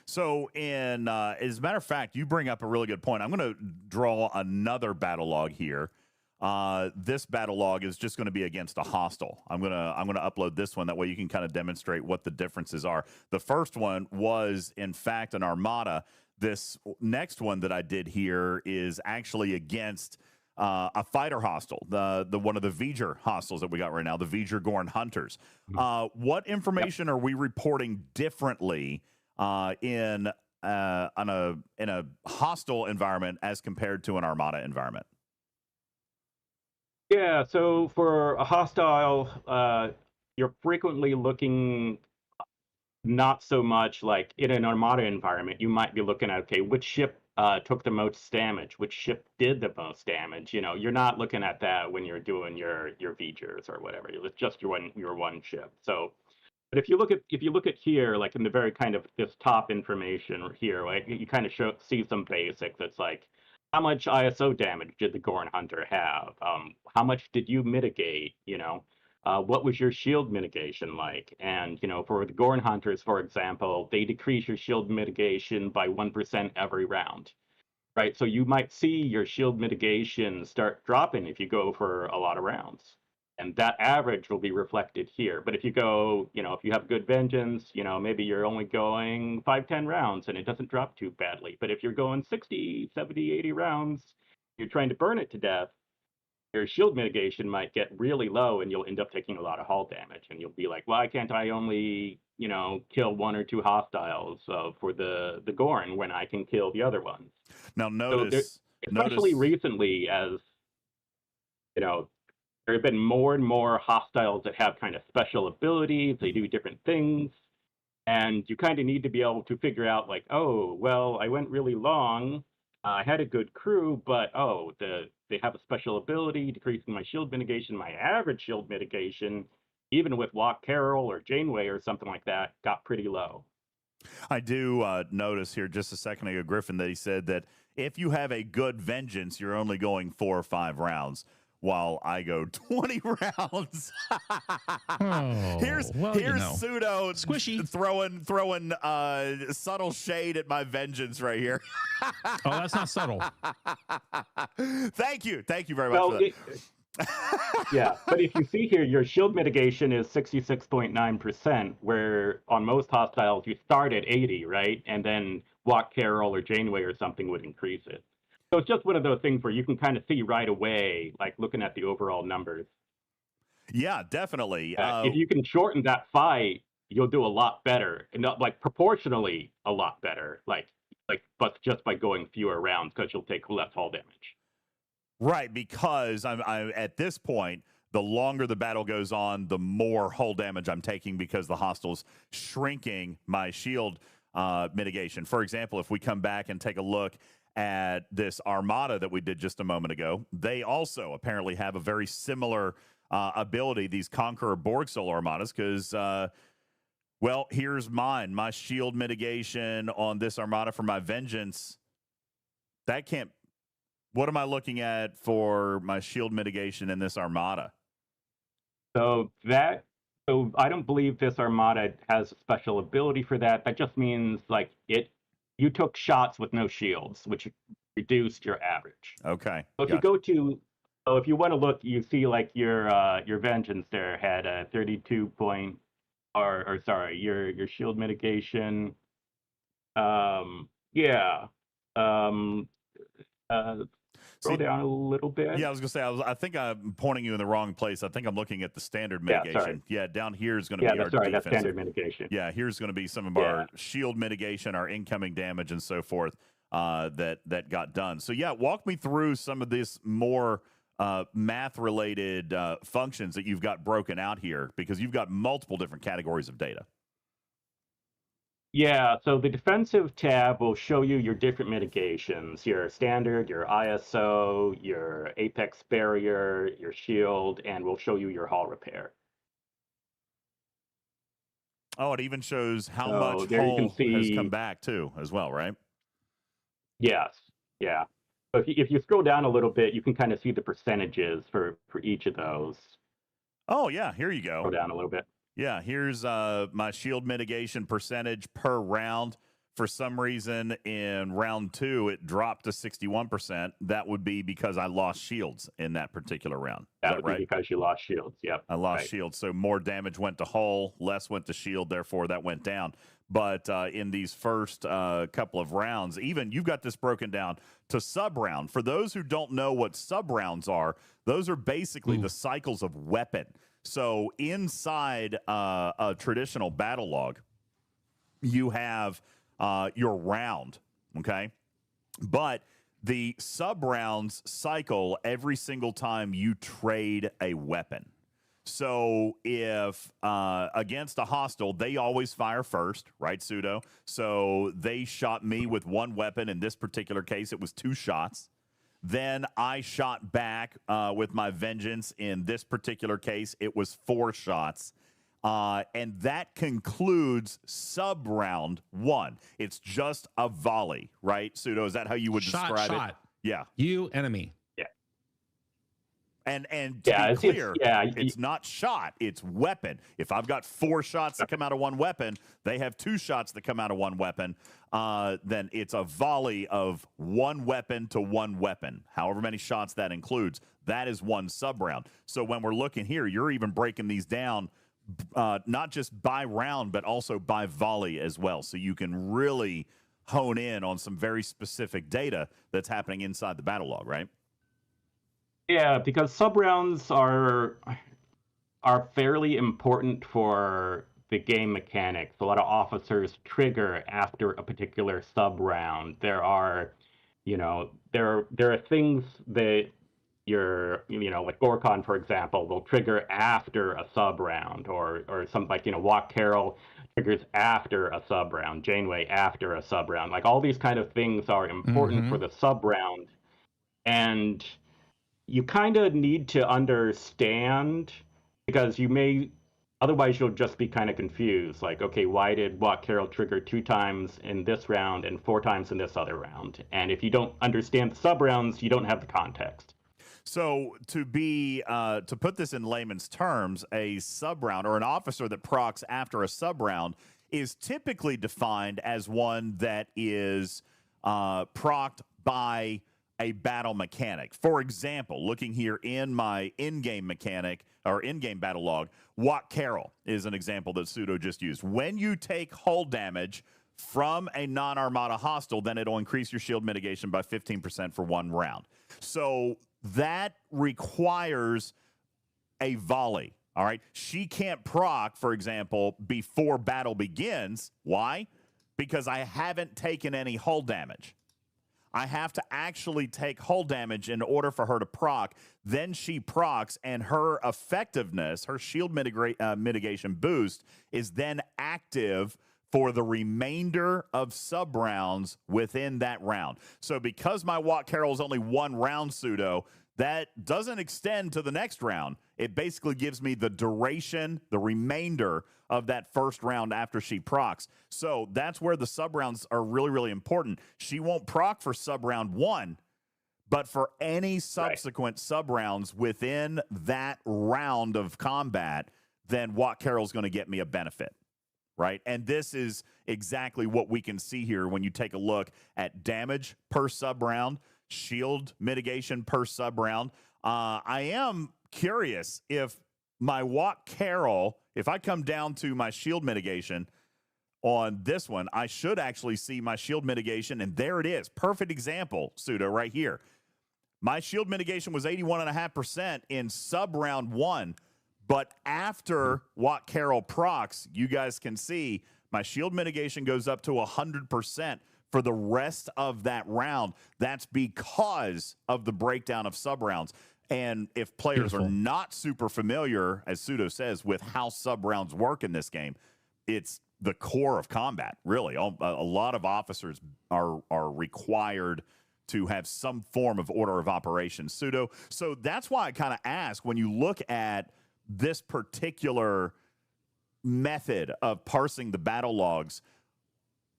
So, as a matter of fact, you bring up a really good point. I'm going to draw another battle log here. This battle log is just going to be against a hostile. I'm gonna upload this one. That way you can kind of demonstrate what the differences are. The first one was, in fact, an armada. This next one that I did here is actually against a fighter hostile, the one of the V'ger hostiles that we got right now, the V'ger Gorn Hunters. What information are we reporting differently in a hostile environment as compared to an armada environment? Yeah, so for a hostile, you're frequently looking not so much like in an armada environment. You might be looking at, okay, which ship took the most damage, which ship did the most damage. You know, you're not looking at that when you're doing your V'gers or whatever. It's just your one ship. So, but if you look at here, like in the very kind of this top information here, like you kind of see some basics. It's like, how much ISO damage did the Gorn Hunter have? How much did you mitigate? You know, what was your shield mitigation like? And you know, for the Gorn Hunters, for example, they decrease your shield mitigation by 1% every round, right? So you might see your shield mitigation start dropping if you go for a lot of rounds. And that average will be reflected here. But if you go, you know, if you have good vengeance, you know, maybe you're only going 5, 10 rounds and it doesn't drop too badly. But if you're going 60, 70, 80 rounds, you're trying to burn it to death, your shield mitigation might get really low and you'll end up taking a lot of hull damage. And you'll be like, why can't I only, you know, kill 1 or 2 hostiles for the Gorn when I can kill the other ones? Now notice, especially recently, as you know, there have been more and more hostiles that have kind of special abilities. They do different things. And you kind of need to be able to figure out, like, oh, well, I went really long. I had a good crew, but, oh, they have a special ability, decreasing my shield mitigation. My average shield mitigation, even with Walk Carroll or Janeway or something like that, got pretty low. I do notice here just a second ago, Griffin, that he said that if you have a good vengeance, you're only going 4 or 5 rounds, while I go 20 rounds. Here's Sudo squishy throwing subtle shade at my vengeance right here. Oh, that's not subtle. Thank you very much for that. Yeah, but if you see here, your shield mitigation is 66.9%, where on most hostiles you start at 80, right? And then Walk Carroll or Janeway or something would increase it. So it's just one of those things where you can kind of see right away, like looking at the overall numbers. Yeah, definitely. If you can shorten that fight, you'll do a lot better, and not like proportionally a lot better, but just by going fewer rounds, because you'll take less hull damage. Right, because I'm at this point, the longer the battle goes on, the more hull damage I'm taking because the hostile's shrinking my shield mitigation. For example, if we come back and take a look at this armada that we did just a moment ago, they also apparently have a very similar ability, these Conqueror Borg Solar Armadas, because, well, here's mine. My shield mitigation on this armada for my vengeance, that can't... What am I looking at for my shield mitigation in this armada? So I don't believe this armada has a special ability for that. That just means like you took shots with no shields, which reduced your average. Okay. So if you go to, so if you want to look, you see like your vengeance there had a 32 point, or sorry, your shield mitigation. Scroll down a little bit. Yeah, I was gonna say I think I'm pointing you in the wrong place. I think I'm looking at the standard mitigation. Yeah, down here is going to be our defensive. That's standard mitigation. Yeah, here's going to be some of our shield mitigation, our incoming damage, and so forth that got done. So yeah, walk me through some of this more math-related functions that you've got broken out here, because you've got multiple different categories of data. Yeah, so the defensive tab will show you your different mitigations, your standard, your ISO, your apex barrier, your shield, and we'll show you your hull repair. Oh, it even shows how much hull has come back too, as well, right? Yes, yeah. So if you scroll down a little bit, you can kind of see the percentages for each of those. Oh, yeah, here you go. Scroll down a little bit. Yeah, here's my shield mitigation percentage per round. For some reason, in round 2, it dropped to 61%. That would be because I lost shields in that particular round. That Is would that right? be because you lost shields. Yep. I lost shields, so more damage went to hull, less went to shield, therefore that went down. But in these first couple of rounds, even you've got this broken down to sub-round. For those who don't know what sub-rounds are, those are basically the cycles of weapon. So inside a traditional battle log, you have your round, okay? But the sub-rounds cycle every single time you trade a weapon. So if against a hostile, they always fire first, right, Sudo? So they shot me with one weapon. In this particular case, it was 2 shots. Then I shot back with my vengeance. In this particular case, it was 4 shots. And that concludes sub-round 1. It's just a volley, right, Sudo? Is that how you would describe it? Yeah. You, enemy. And to be clear, it's not shot, it's weapon. If I've got 4 shots that come out of one weapon, they have 2 shots that come out of one weapon, then it's a volley of 1 weapon to 1 weapon. However many shots that includes, that is 1 sub-round. So when we're looking here, you're even breaking these down not just by round, but also by volley as well. So you can really hone in on some very specific data that's happening inside the battle log, right? Yeah, because sub-rounds are fairly important for the game mechanics. A lot of officers trigger after a particular sub-round. There are, there are things that like Gorkon, for example, will trigger after a sub-round, or something like, Walk Carroll triggers after a sub-round, Janeway after a sub-round. Like, all these kind of things are important for the sub-round, and you kind of need to understand, because otherwise you'll just be kind of confused. Like, okay, why did Walk Carroll trigger 2 times in this round and 4 times in this other round? And if you don't understand the sub-rounds, you don't have the context. So to put this in layman's terms, a sub-round or an officer that procs after a sub-round is typically defined as one that is procced by a battle mechanic. For example, looking here in my in-game mechanic or in-game battle log, Walk Carroll is an example that Sudo just used. When you take hull damage from a non-armada hostile, then it'll increase your shield mitigation by 15% for 1 round. So that requires a volley. All right. She can't proc, for example, before battle begins. Why? Because I haven't taken any hull damage. I have to actually take hull damage in order for her to proc. Then she procs, and her effectiveness, her shield mitigation boost, is then active for the remainder of sub-rounds within that round. So because my Walk Carroll is only 1 round, Sudo, that doesn't extend to the next round. It basically gives me the duration, the remainder of that first round after she procs. So that's where the sub-rounds are really, really important. She won't proc for sub-round 1, but for any subsequent sub-rounds within that round of combat, then Walk Carroll's going to get me a benefit, right? And this is exactly what we can see here when you take a look at damage per sub-round, shield mitigation per sub-round. I am curious if my Walk Carroll, if I come down to my shield mitigation on this one, I should actually see my shield mitigation, and there it is. Perfect example, Sudo, right here. My shield mitigation was 81.5% in sub-round 1, but after Walk Carroll procs, you guys can see my shield mitigation goes up to 100% for the rest of that round. That's because of the breakdown of sub-rounds. And if players are not super familiar, as Sudo says, with how sub-rounds work in this game, it's the core of combat, really. A lot of officers are required to have some form of order of operations. Sudo. So that's why I kind of ask, when you look at this particular method of parsing the battle logs,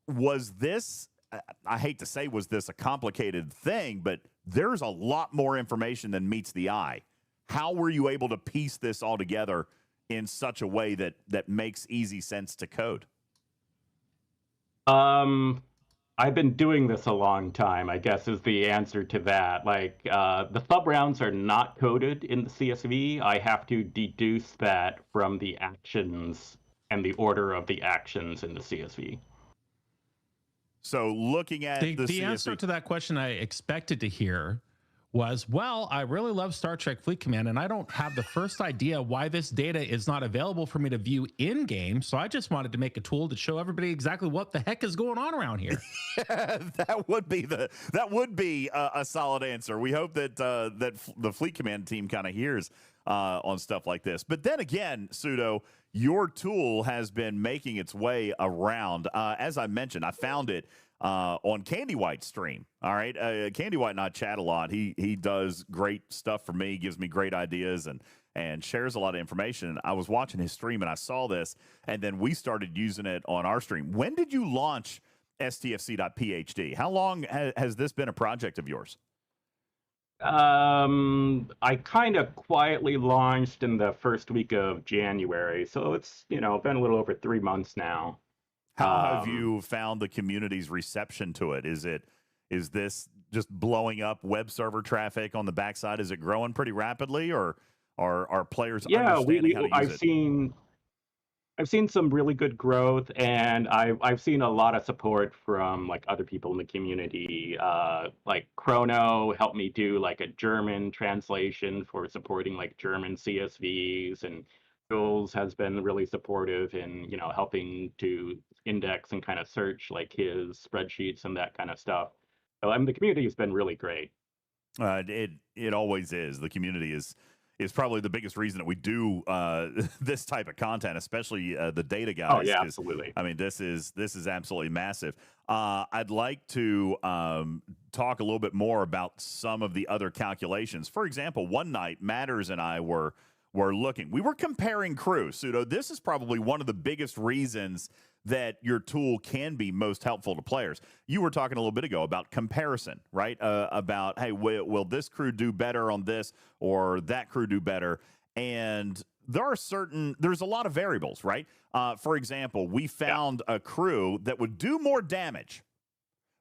was this, I hate to say, was this a complicated thing, but there's a lot more information than meets the eye. How were you able to piece this all together in such a way that makes easy sense to code? I've been doing this a long time, I guess, is the answer to that. Like, the sub-rounds are not coded in the CSV. I have to deduce that from the actions and the order of the actions in the CSV. So looking at the CSV... answer to that question I expected to hear was, well, I really love Star Trek Fleet Command, and I don't have the first idea why this data is not available for me to view in game. So I just wanted to make a tool to show everybody exactly what the heck is going on around here. That would be a solid answer. We hope that that the Fleet Command team kind of hears on stuff like this. But then again, Sudo, your tool has been making its way around. As I mentioned, I found it on Candy White's stream. All right. Candy White and I chat a lot. He does great stuff for me, gives me great ideas and shares a lot of information. I was watching his stream and I saw this, and then we started using it on our stream. When did you launch STFC.phd? How long has this been a project of yours? I kind of quietly launched in the first week of January. So it's, been a little over 3 months now. How have you found the community's reception to it? Is this just blowing up web server traffic on the backside? Is it growing pretty rapidly, or are players understanding how to use it? I've seen some really good growth, and I've seen a lot of support from like other people in the community. Like Chrono helped me do like a German translation for supporting like German CSVs, and Jules has been really supportive in helping to index and kind of search like his spreadsheets and that kind of stuff. So the community has been really great. It always is. The community is probably the biggest reason that we do this type of content, especially the data guys. Oh yeah, absolutely. I mean, this is absolutely massive. I'd like to talk a little bit more about some of the other calculations. For example, one night, Matters and I were looking. We were comparing crew. Sudo, this is probably one of the biggest reasons that your tool can be most helpful to players. You were talking a little bit ago about comparison, right? About, hey, will this crew do better on this, or that crew do better? And there's a lot of variables, right? For example, we found a crew that would do more damage,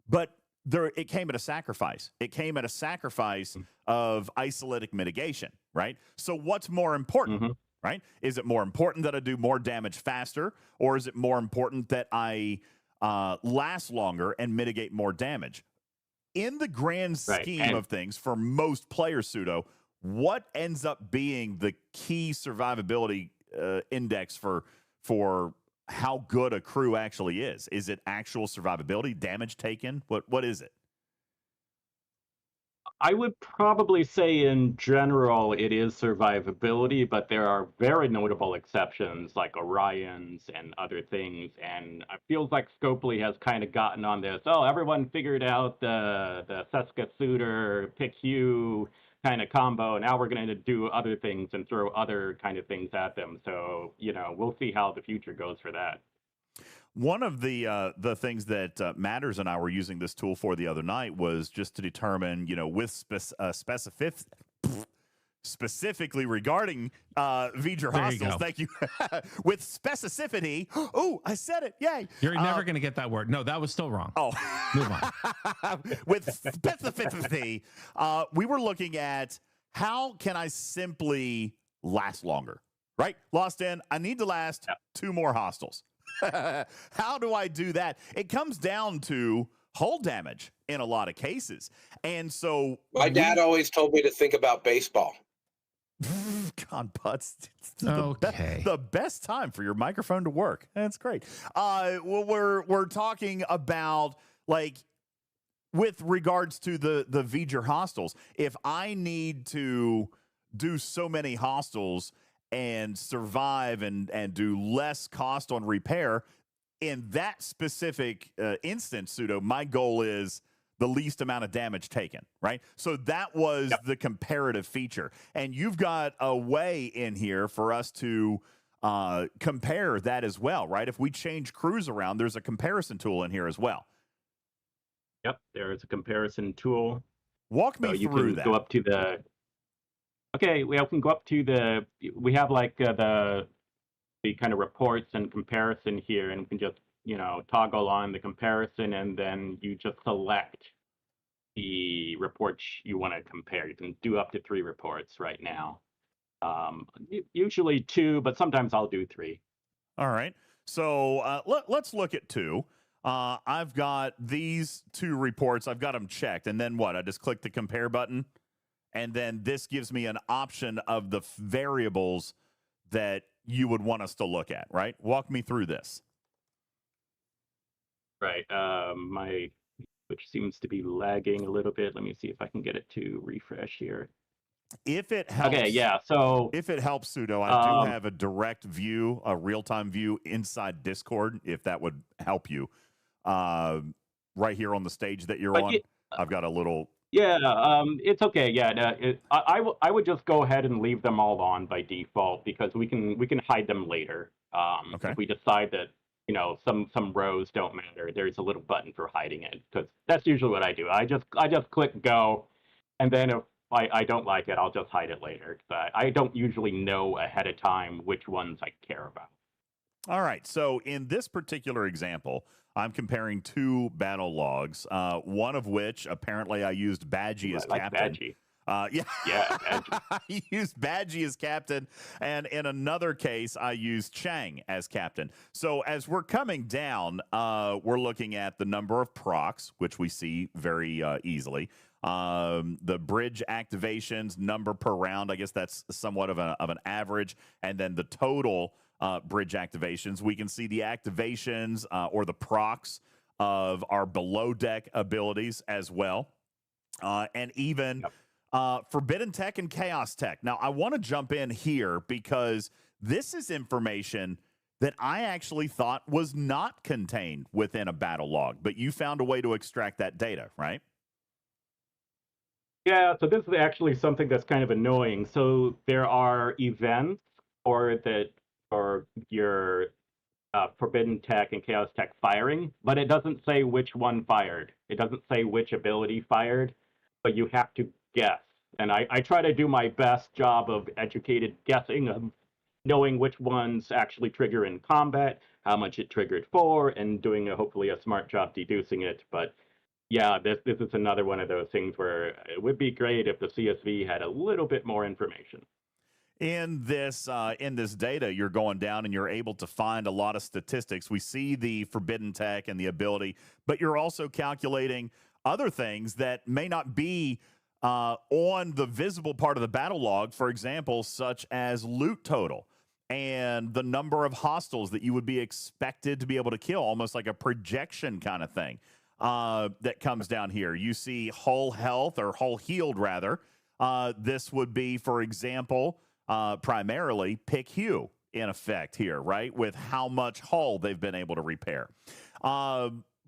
but it came at a sacrifice. It came at a sacrifice of isolytic mitigation, right? So what's more important, right? Is it more important that I do more damage faster, or is it more important that I last longer and mitigate more damage? In the grand scheme of things, for most players, Sudo, what ends up being the key survivability index for how good a crew actually is? Is it actual survivability, damage taken? What is it? I would probably say in general it is survivability, but there are very notable exceptions like Orions and other things. And it feels like Scopely has kind of gotten on this. Oh, everyone figured out the Seska Suitor, pick Hugh kind of combo. Now we're going to do other things and throw other kind of things at them. So, we'll see how the future goes for that. One of the things that Matters and I were using this tool for the other night was just to determine, with specifically regarding V'ger hostiles. Thank you. With specificity. Oh, I said it. Yay. You're never going to get that word. No, that was still wrong. Oh, move on. With specificity, we were looking at how can I simply last longer, right? Lost in, I need to last 2 more hostiles. How do I do that? It comes down to hull damage in a lot of cases. And so my dad always told me to think about baseball. God, Butts. The best time for your microphone to work. That's great. Well, we're talking about, like, with regards to the V'ger hostiles, if I need to do so many hostiles and survive and do less cost on repair, in that specific instance, Sudo, my goal is the least amount of damage taken, right? So that was the comparative feature. And you've got a way in here for us to compare that as well, right? If we change crews around, there's a comparison tool in here as well. Yep, there is a comparison tool. Walk me through that. Go up to the... Okay, we can go up to we have like the the kind of reports and comparison here, and we can just, toggle on the comparison, and then you just select the reports you want to compare. You can do up to 3 reports right now. Usually 2, but sometimes I'll do 3. All right. So let's look at 2. I've got these 2 reports. I've got them checked. And then what? I just click the compare button. And then this gives me an option of the variables that you would want us to look at, right? Walk me through this. Right. Which seems to be lagging a little bit. Let me see if I can get it to refresh here. If it helps, okay, yeah. So if it helps, Sudo, I do have a direct view, a real-time view inside Discord. If that would help you, right here on the stage that you're on, I've got a little. Yeah, it's okay. Yeah, I would just go ahead and leave them all on by default, because we can hide them later. Okay. If we decide that some rows don't matter, there's a little button for hiding it, because that's usually what I do. I just click go, and then if I don't like it, I'll just hide it later. I don't usually know ahead of time which ones I care about. All right. So in this particular example, I'm comparing 2 battle logs, one of which apparently I used Badgie as captain. Badgie. Yeah, Badgie. I used Badgie as captain, and in another case, I used Chang as captain. So as we're coming down, we're looking at the number of procs, which we see very easily. The bridge activations, number per round, I guess that's somewhat of an average, and then the total bridge activations. We can see the activations or the procs of our below deck abilities as well, and even Forbidden Tech and Chaos Tech. Now, I want to jump in here because this is information that I actually thought was not contained within a battle log, but you found a way to extract that data, right? Yeah, so this is actually something that's kind of annoying. So there are events or your Forbidden Tech and Chaos Tech firing, but it doesn't say which one fired. It doesn't say which ability fired, but you have to guess. And I try to do my best job of educated guessing, of knowing which ones actually trigger in combat, how much it triggered for, and doing hopefully a smart job deducing it. But yeah, this is another one of those things where it would be great if the CSV had a little bit more information. In this data, you're going down and you're able to find a lot of statistics. We see the Forbidden Tech and the ability, but you're also calculating other things that may not be on the visible part of the battle log, for example, such as loot total and the number of hostiles that you would be expected to be able to kill, almost like a projection kind of thing that comes down here. You see hull health, or hull healed rather. This would be, for example, primarily pick hue in effect here, right? With how much hull they've been able to repair.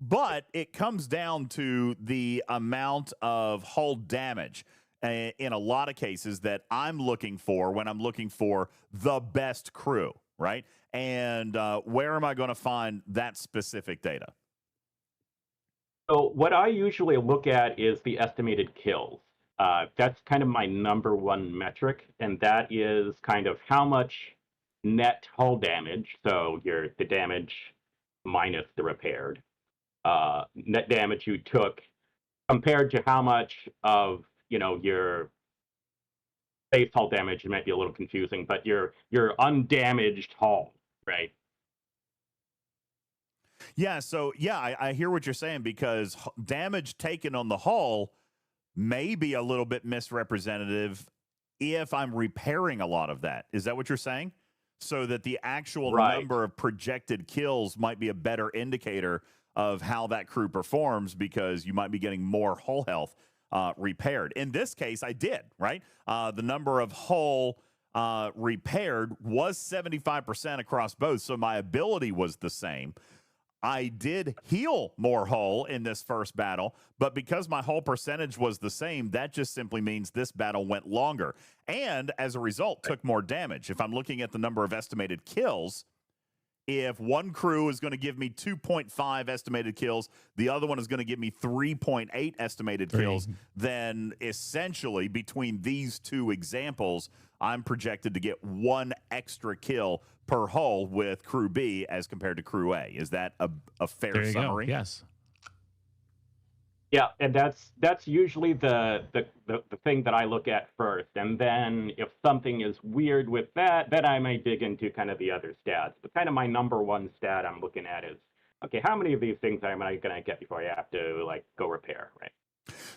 But it comes down to the amount of hull damage in a lot of cases that I'm looking for when I'm looking for the best crew, right? And where am I going to find that specific data? So what I usually look at is the estimated kills. That's kind of my #1 metric, and that is kind of how much net hull damage, so the damage minus the repaired, net damage you took, compared to how much of your base hull damage. It might be a little confusing, but your undamaged hull, right? Yeah, so yeah, I hear what you're saying, because damage taken on the hull may be a little bit misrepresentative if I'm repairing a lot of that. Is that what you're saying? So that the actual number of projected kills might be a better indicator of how that crew performs, because you might be getting more hull health repaired. In this case, I did, right? The number of hull repaired was 75% across both, so my ability was the same. I did heal more hull in this first battle, but because my hull percentage was the same, that just simply means this battle went longer, and as a result, took more damage. If I'm looking at the number of estimated kills, if one crew is going to give me 2.5 estimated kills, the other one is going to give me 3.8 estimated kills, then essentially between these two examples, I'm projected to get 1 extra kill per hull with crew B as compared to crew A. Is that a fair summary? Go. Yes. Yeah, and that's usually the thing that I look at first, and then if something is weird with that, then I may dig into kind of the other stats. But kind of my number one stat I'm looking at is, okay, how many of these things am I going to get before I have to like go repair, right?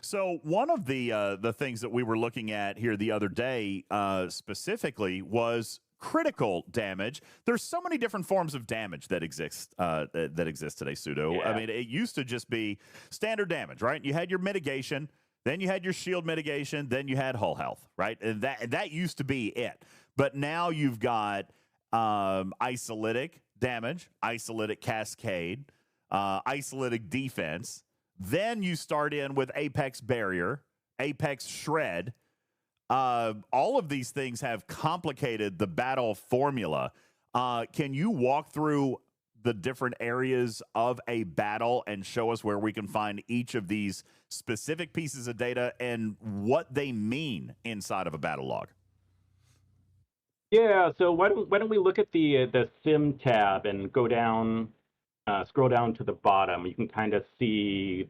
So one of the things that we were looking at here the other day specifically was critical damage. There's so many different forms of damage that exist today, Sudo. Yeah. I mean, it used to just be standard damage, right? You had your mitigation, then you had your shield mitigation, then you had hull health, right? And that used to be it. But now you've got isolytic damage, isolytic cascade, isolytic defense. Then you start in with apex barrier, apex shred. All of these things have complicated the battle formula. Can you walk through the different areas of a battle and show us where we can find each of these specific pieces of data and what they mean inside of a battle log? Yeah, so why don't we look at the sim tab and go down, scroll down to the bottom. You can kind of see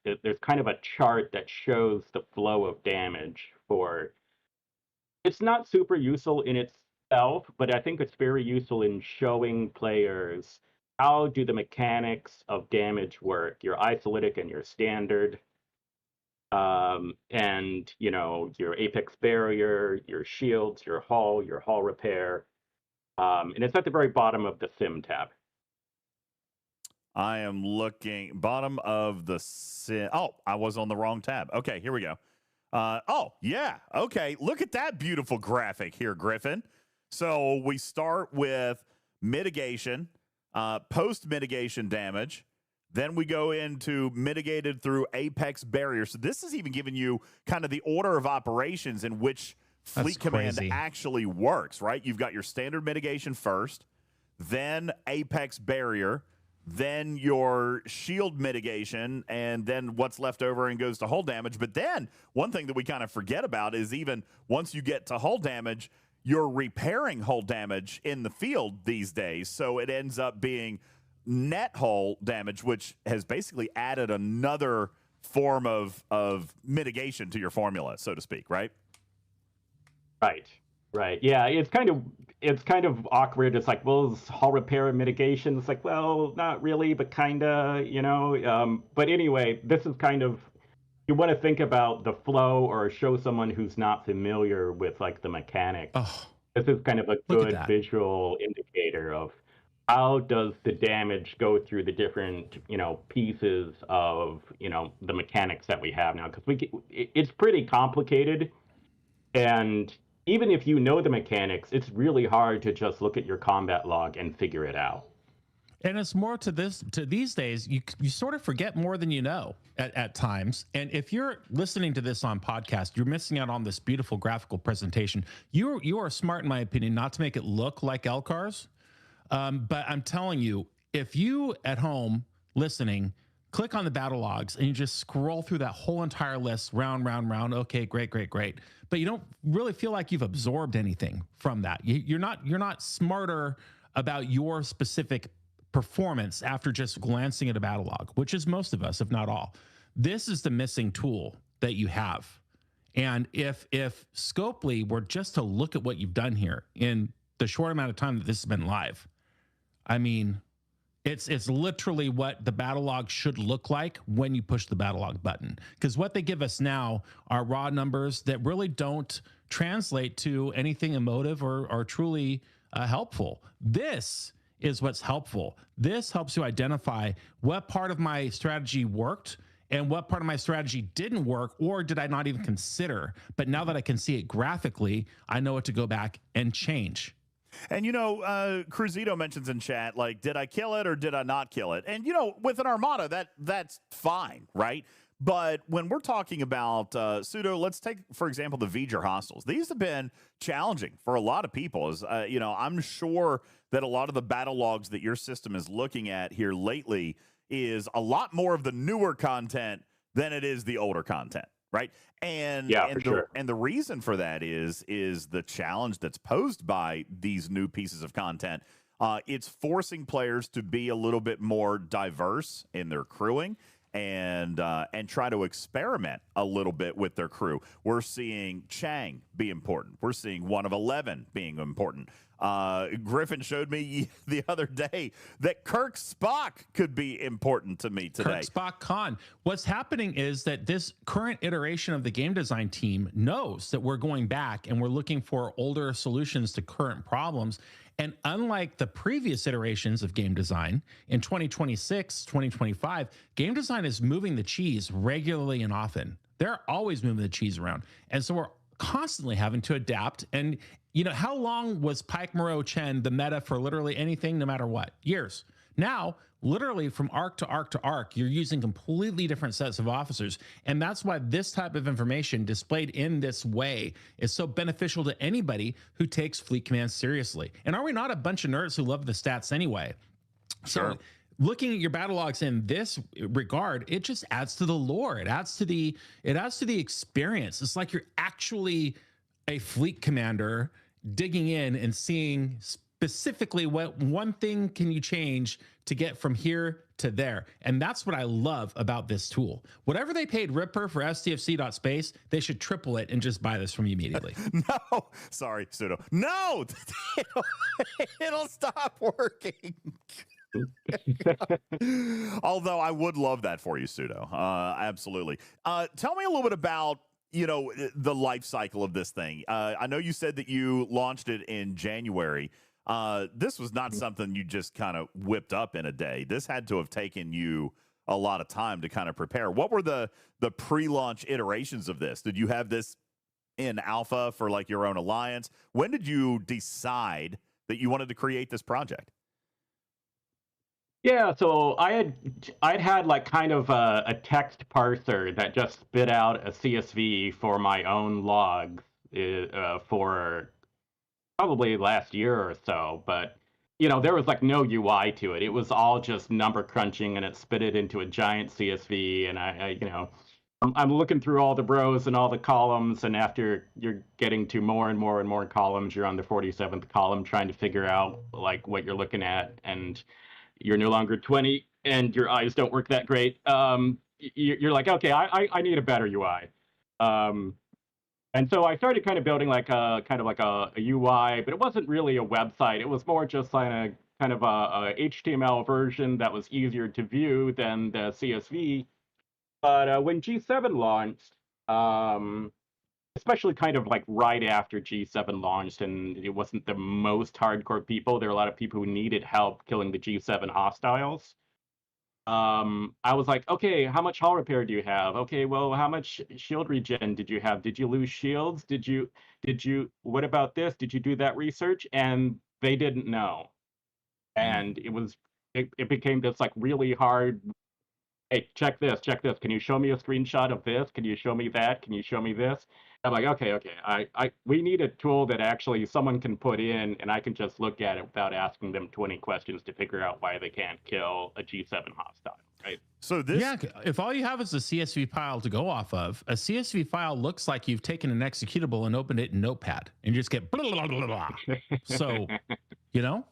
there's kind of a chart that shows the flow of damage for. It's not super useful in itself, but I think it's very useful in showing players how do the mechanics of damage work, your isolytic and your standard. And you know, your apex barrier, your shields, your hull repair, and it's at the very bottom of the sim tab. I am looking bottom of the sim. Oh, I was on the wrong tab. Okay, here we go. Oh yeah, okay. Look at that beautiful graphic here, Griffin. So we start with mitigation, post mitigation damage. Then we go into mitigated through apex barrier. So this is even giving you kind of the order of operations in which Fleet Command actually works, right? You've got your standard mitigation first, then apex barrier, then your shield mitigation, and then what's left over and goes to hull damage. But then one thing that we kind of forget about is even once you get to hull damage, you're repairing hull damage in the field these days. So it ends up being net hull damage, which has basically added another form of mitigation to your formula, so to speak, right? Right. Yeah, it's kind of awkward. It's like, well, is hull repair and mitigation? It's like, well, not really, but kinda, you know. But anyway, this is kind of, you want to think about the flow or show someone who's not familiar with like the mechanics. Oh, this is kind of a good visual indicator of how does the damage go through the different, you know, pieces of, you know, the mechanics that we have now? Because it's pretty complicated, and even if you know the mechanics, it's really hard to just look at your combat log and figure it out. And it's more to these days, you sort of forget more than you know at times. And if you're listening to this on podcast, you're missing out on this beautiful graphical presentation. You are smart, in my opinion, not to make it look like LCARs. But I'm telling you, if you at home listening, click on the battle logs and you just scroll through that whole entire list, round. Okay, great. But you don't really feel like you've absorbed anything from that. You're not smarter about your specific performance after just glancing at a battle log, which is most of us, if not all. This is the missing tool that you have. And if Scopely were just to look at what you've done here in the short amount of time that this has been live, I mean, it's literally what the battle log should look like when you push the battle log button. Because what they give us now are raw numbers that really don't translate to anything emotive or truly helpful. This is what's helpful. This helps you identify what part of my strategy worked and what part of my strategy didn't work, or did I not even consider. But now that I can see it graphically, I know what to go back and change. And, you know, Cruzito mentions in chat, like, did I kill it or did I not kill it? And, you know, with an Armada, that's fine, right? But when we're talking about Sudo, let's take, for example, the V'ger hostiles. These have been challenging for a lot of people. As you know, I'm sure that a lot of the battle logs that your system is looking at here lately is a lot more of the newer content than it is the older content. right? And Yeah, and for the sure. and the reason for that is the challenge that's posed by these new pieces of content. It's forcing players to be a little bit more diverse in their crewing and try to experiment a little bit with their crew. We're seeing Chang be important. We're seeing 1 of 11 being important. Griffin showed me the other day that Kirk Spock could be important to me today. Kirk Spock Khan. What's happening is that this current iteration of the game design team knows that we're going back and we're looking for older solutions to current problems. And unlike the previous iterations of game design, in 2026, 2025, game design is moving the cheese regularly and often. They're always moving the cheese around. And so we're constantly having to adapt. And, you know, how long was Pike Moreau Chen the meta for literally anything, no matter what? Years. Now, literally from arc to arc to arc, you're using completely different sets of officers. And that's why this type of information displayed in this way is so beneficial to anybody who takes fleet command seriously. And are we not a bunch of nerds who love the stats anyway? Sure. So looking at your battle logs in this regard, it just adds to the lore. It adds to the experience. It's like you're actually a fleet commander digging in and seeing specifically what one thing can you change to get from here to there. And that's what I love about this tool. Whatever they paid Ripper for STFC.space, they should triple it and just buy this from you immediately. No, sorry, Sudo. No, it'll stop working. Although I would love that for you, Sudo. Absolutely. Tell me a little bit about, you know, the life cycle of this thing. I know you said that you launched it in January. This was not something you just kind of whipped up in a day. This had to have taken you a lot of time to kind of prepare. What were the pre-launch iterations of this? Did you have this in alpha for like your own alliance? When did you decide that you wanted to create this project? Yeah, so I'd had like kind of a text parser that just spit out a CSV for my own logs for probably last year or so, but you know, there was like no UI to it. It was all just number crunching, and it spit it into a giant CSV. And I you know, I'm looking through all the rows and all the columns, and after you're getting to more and more and more columns, you're on the 47th column trying to figure out like what you're looking at, and you're no longer 20, and your eyes don't work that great. You're like, okay, I need a better UI. And so I started kind of building like a UI, but it wasn't really a website. It was more just like a kind of a HTML version that was easier to view than the CSV. But when G7 launched, especially kind of like right after G7 launched, and it wasn't the most hardcore people, there were a lot of people who needed help killing the G7 hostiles. I was like, okay, how much hull repair do you have? Okay, well, how much shield regen did you have? Did you lose shields? What about this? Did you do that research? And they didn't know. And it became this like really hard, hey, check this. Can you show me a screenshot of this? Can you show me that? Can you show me this? I'm like, okay. We need a tool that actually someone can put in, and I can just look at it without asking them 20 questions to figure out why they can't kill a G7 hostile, right? So this, Yeah, if all you have is a CSV file to go off of, a CSV file looks like you've taken an executable and opened it in Notepad, and you just get blah, blah, blah, blah. So, you know?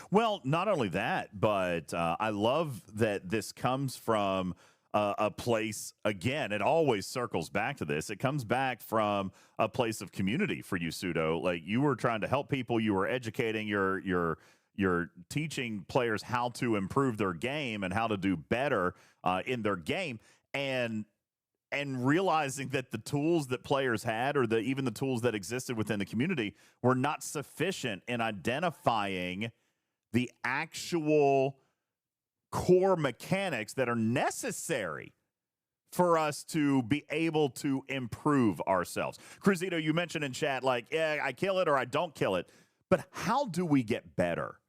well, not only that, but I love that this comes from a place, again, it always circles back to this. It comes back from a place of community for you, Sudo. Like, you were trying to help people, you were educating, you're teaching players how to improve their game and how to do better in their game, and realizing that the tools that players had, or even the tools that existed within the community, were not sufficient in identifying the actual core mechanics that are necessary for us to be able to improve ourselves. Cruzito, you mentioned in chat, like, yeah, I kill it or I don't kill it, but how do we get better,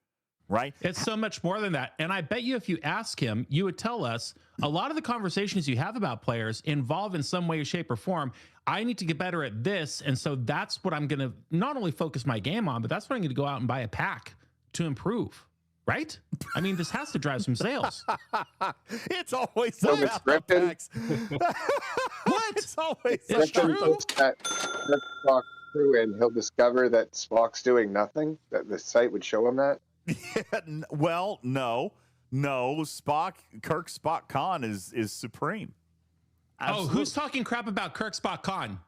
right? It's so much more than that. And I bet you if you ask him, you would tell us a lot of the conversations you have about players involve in some way, shape, or form, I need to get better at this. And so that's what I'm going to not only focus my game on, but that's what I'm going to go out and buy a pack to improve. right? I mean, this has to drive some sales. It's always Well, Miss about the Griffin. facts. What? It's always It's about true. Puts that Spock through, and he'll discover that Spock's doing nothing. That the site would show him that. Well, no. Kirk Spock Khan is supreme. Oh, who's talking crap about Kirk Spock Khan?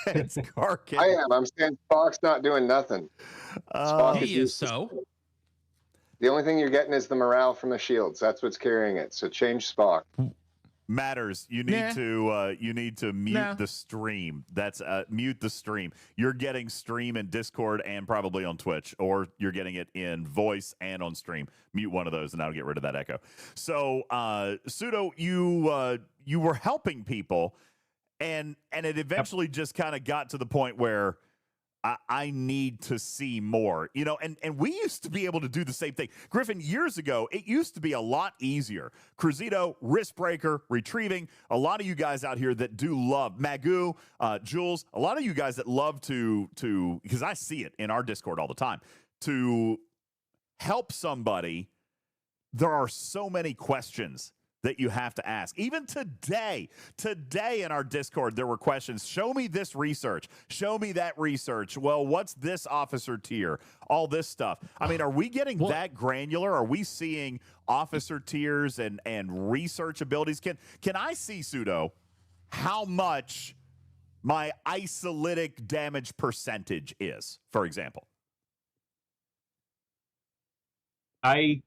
It's Kirk. I am. I'm saying Spock's not doing nothing. Spock He is so. The only thing you're getting is the morale from the shields. That's what's carrying it. So change Spock. Matters. You need to mute the stream. That's mute the stream. You're getting stream in Discord and probably on Twitch, or you're getting it in voice and on stream. Mute one of those, and that'll get rid of that echo. So, Sudo, you were helping people, and it eventually just kind of got to the point where I need to see more, and we used to be able to do the same thing. Griffin, years ago, it used to be a lot easier. Cruzito, Riskbreaker, Retrieving, a lot of you guys out here that do love, Magoo, Jules, a lot of you guys that love to, because I see it in our Discord all the time, to help somebody. There are so many questions that you have to ask. Even today in our Discord, there were questions. Show me this research. Show me that research. Well, what's this officer tier? All this stuff. I mean, are we getting that granular? Are we seeing officer tiers and research abilities? Can I see, Sudo, how much my isolytic damage percentage is, for example? I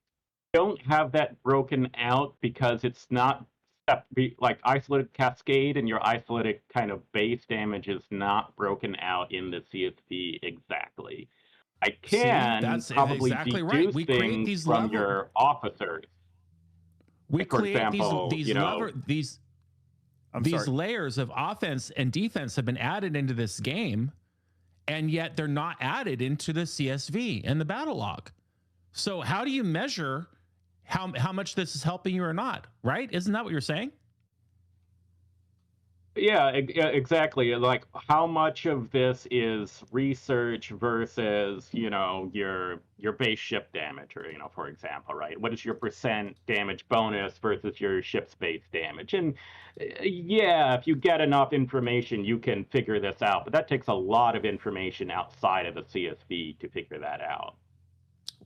don't have that broken out because it's not like isolytic cascade, and your isolytic kind of base damage is not broken out in the CSV exactly. I can probably exactly deduce right. We create things these from your officers. We like, for create example, these layers of offense and defense have been added into this game, and yet they're not added into the CSV and the battle log. So how do you measure how much this is helping you or not, right? Isn't that what you're saying? Yeah, exactly. Like, how much of this is research versus, your base ship damage, or, for example, right? What is your percent damage bonus versus your ship's base damage? And yeah, if you get enough information, you can figure this out. But that takes a lot of information outside of the CSV to figure that out.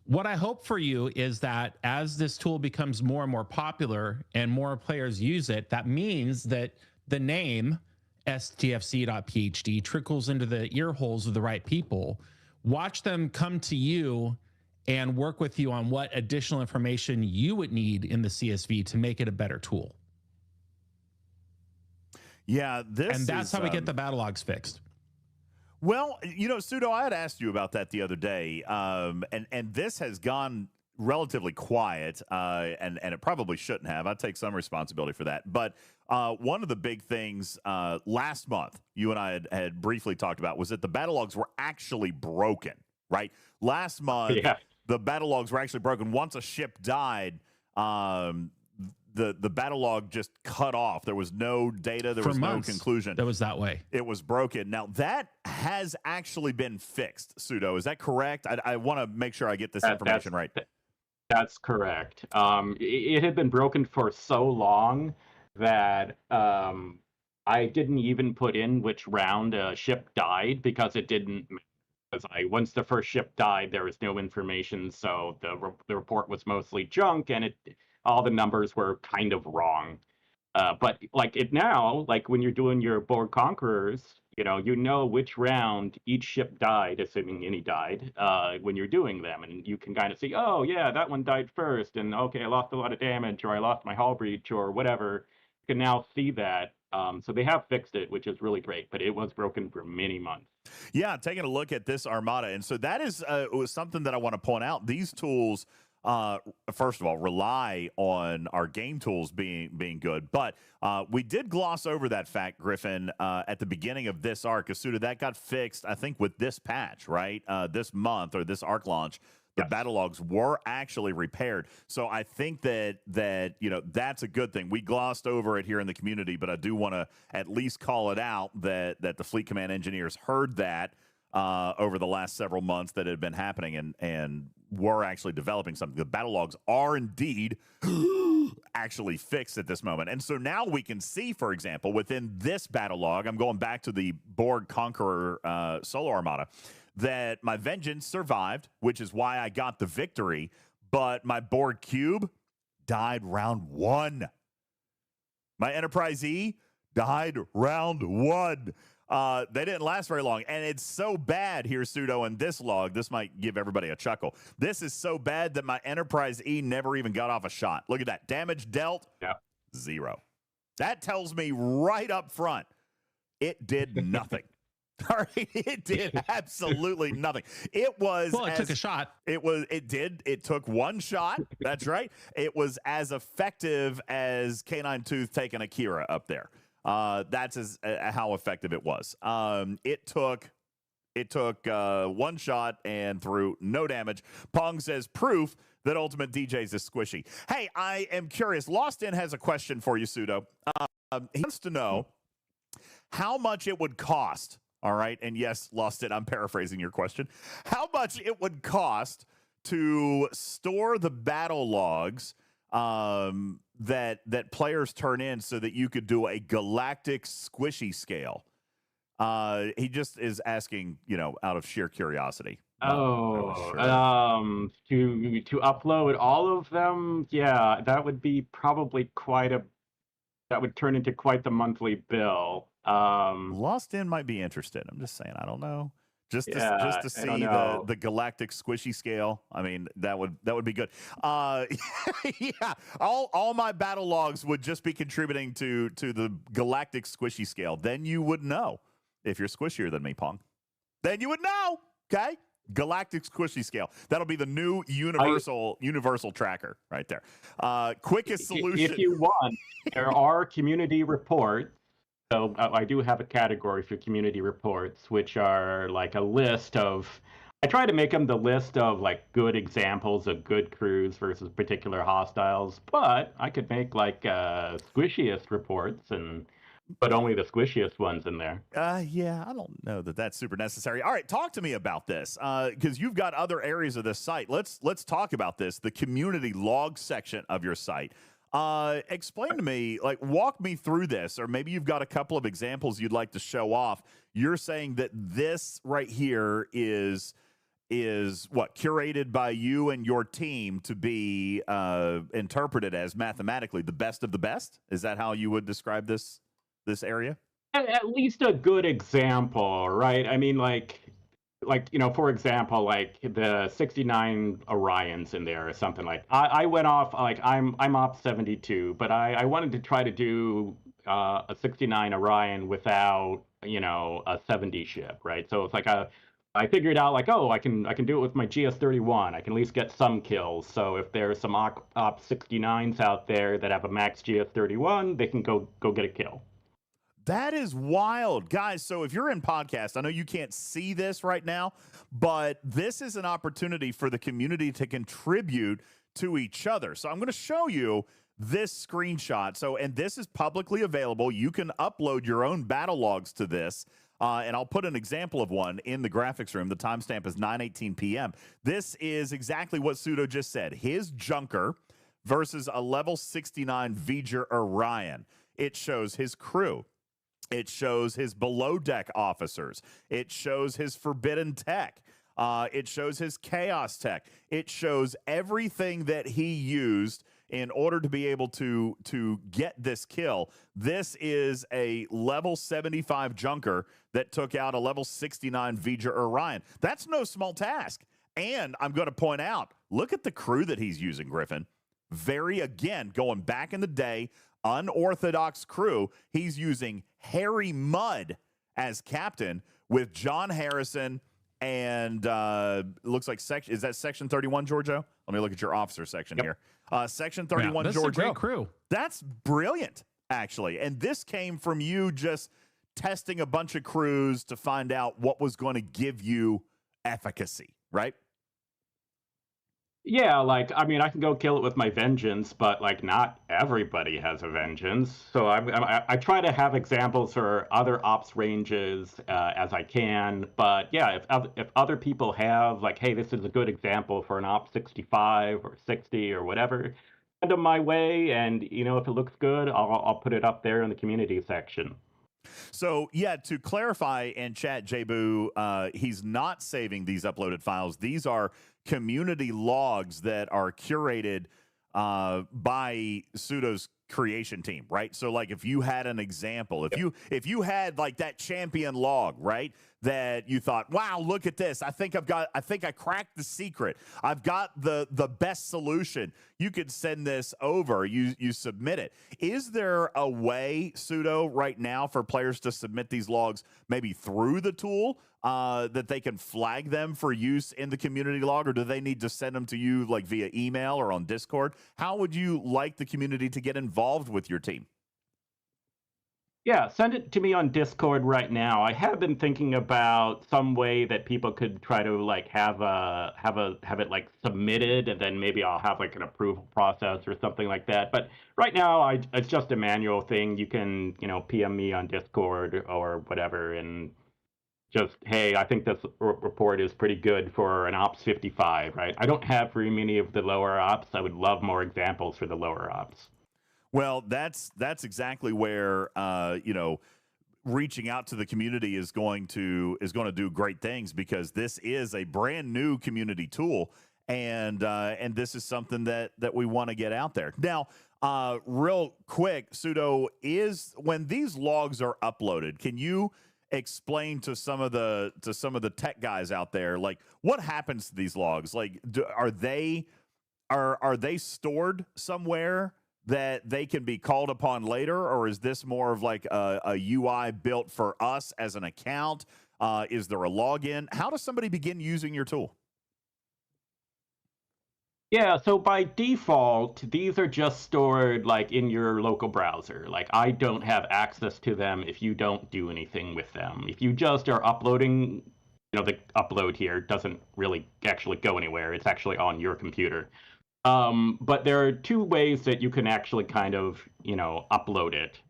What I hope for you is that as this tool becomes more and more popular and more players use it, that means that the name STFC.phd trickles into the ear holes of the right people. Watch them come to you and work with you on what additional information you would need in the CSV to make it a better tool. Yeah, that's how we get the battle logs fixed. Well, Sudo, I had asked you about that the other day, and this has gone relatively quiet, and it probably shouldn't have. I take some responsibility for that. But one of the big things last month you and I had briefly talked about was that the battle logs were actually broken, right? Last month, the battle logs were actually broken. Once a ship died, the battle log just cut off. There was no data. There was no conclusion. That was that way. It was broken. Now, that has actually been fixed, Sudo. Is that correct? I want to make sure I get this information right. That's correct. It had been broken for so long that I didn't even put in which round a ship died because it didn't. Once the first ship died, there was no information, so the report was mostly junk, and all the numbers were kind of wrong. But now, when you're doing your board conquerors, you know which round each ship died, assuming any died, when you're doing them, and you can kind of see, oh yeah, that one died first, and okay, I lost a lot of damage, or I lost my hull breach, or whatever. You can now see that. So they have fixed it, which is really great, but it was broken for many months. Yeah, taking a look at this Armada, and so that is was something that I want to point out. These tools, first of all, rely on our game tools being good, but we did gloss over that fact, Griffin, at the beginning of this arc. Suda, that got fixed, I think, with this patch, right? This month, or this arc launch. The battle logs were actually repaired. So I think that that's a good thing. We glossed over it here in the community, but I do want to at least call it out that the Fleet Command engineers heard that over the last several months that had been happening and were actually developing something. The battle logs are indeed actually fixed at this moment. And so now we can see, for example, within this battle log, I'm going back to the Borg Conqueror Solar Armada, that my Vengeance survived, which is why I got the victory, but my Borg Cube died round 1. My Enterprise E died round 1. They didn't last very long, and it's so bad here, Sudo, in this log. This might give everybody a chuckle. This is so bad that my Enterprise E never even got off a shot. Look at that. Damage dealt, 0. That tells me right up front, it did nothing. All right, it did absolutely nothing. It was it took a shot. It took one shot. That's right. It was as effective as Canine Tooth taking Akira up there. That's how effective it was. It took one shot and threw no damage. Pong says proof that UltimatDJz is squishy. Hey, I am curious. Lost In has a question for you, Sudo. He wants to know how much it would cost. All right. And yes, Lost It, I'm paraphrasing your question. How much it would cost to store the battle logs that players turn in so that you could do a galactic squishy scale? He just is asking, out of sheer curiosity. To upload all of them, yeah, that would be probably that would turn into quite the monthly bill. Lost In might be interested. I'm just saying, I don't know. Just to see the galactic squishy scale. I mean, that would be good. Yeah, all my battle logs would just be contributing to the galactic squishy scale. Then you would know if you're squishier than me, Pong. Then you would know. Okay, galactic squishy scale. That'll be the new universal tracker right there. Quickest solution. If you want, there are community reports. So I do have a category for community reports, which are like a list of, I try to make them the list of like good examples of good crews versus particular hostiles, but I could make like squishiest reports and put only the squishiest ones in there. Yeah, I don't know that that's super necessary. All right, talk to me about this, because you've got other areas of this site. Let's talk about this, the community log section of your site. Explain to me, walk me through this, or maybe you've got a couple of examples you'd like to show off. You're saying that this right here is what, curated by you and your team to be interpreted as mathematically the best of the best? Is that how you would describe this area? At least a good example, right? I mean, for example, like the 69 Orions in there or something. Like I went off, I'm op 72, but I wanted to try to do a 69 Orion without, a 70 ship, right? So it's like I figured out I can do it with my GS31. I can at least get some kills. So if there's some op 69s out there that have a max GS31, they can go get a kill. That is wild, guys. So if you're in podcast, I know you can't see this right now, but this is an opportunity for the community to contribute to each other. So I'm going to show you this screenshot. And this is publicly available. You can upload your own battle logs to this. And I'll put an example of one in the graphics room. The timestamp is 9:18 p.m. This is exactly what Sudo just said. His Junker versus a level 69 V'ger Orion. It shows his crew. It shows his below deck officers. It shows his forbidden tech. It shows his chaos tech. It shows everything that he used in order to be able to get this kill. This is a level 75 Junker that took out a level 69 V'ger Orion. That's no small task. And I'm going to point out, look at the crew that he's using, Griffin. Again, going back in the day, unorthodox crew. He's using Harry Mudd as captain with John Harrison and looks like is that section 31, Giorgio? Let me look at your officer section here. Section 31, that's Giorgio. A great crew. That's brilliant, actually. And this came from you just testing a bunch of crews to find out what was going to give you efficacy, right? Yeah, like, I mean, I can go kill it with my vengeance, but like, not everybody has a vengeance. So I try to have examples for other ops ranges as I can. But yeah, if other people have like, hey, this is a good example for an op 65 or 60 or whatever, send them my way, and if it looks good, I'll put it up there in the community section. So, yeah, to clarify in chat, Jboo, he's not saving these uploaded files. These are community logs that are curated by Sudo's creation team, right? So, like, if you had an example, if you had like that champion log, right, that you thought, wow, look at this, I think I cracked the secret, I've got the best solution, you could send this over, you submit it. Is there a way, Sudo, right now for players to submit these logs maybe through the tool that they can flag them for use in the community log, or do they need to send them to you like via email or on Discord? How would you like the community to get involved with your team? Yeah, send it to me on Discord right now. I have been thinking about some way that people could try to like have it like submitted, and then maybe I'll have like an approval process or something like that. But right now, it's just a manual thing. You can PM me on Discord or whatever, and just, hey, I think this report is pretty good for an Ops 55, right? I don't have very many of the lower ops. I would love more examples for the lower ops. Well, that's exactly where reaching out to the community is going to do great things, because this is a brand new community tool, and this is something that we want to get out there. Now, real quick, Sudo, is when these logs are uploaded, can you explain to some of the tech guys out there, like, what happens to these logs? Like, are they stored somewhere that they can be called upon later, or is this more of like a UI built for us as an account? Is there a login? How does somebody begin using your tool? Yeah, so by default, these are just stored like in your local browser. Like, I don't have access to them if you don't do anything with them. If you just are uploading, the upload here doesn't really actually go anywhere. It's actually on your computer. But there are two ways that you can actually kind of, upload it.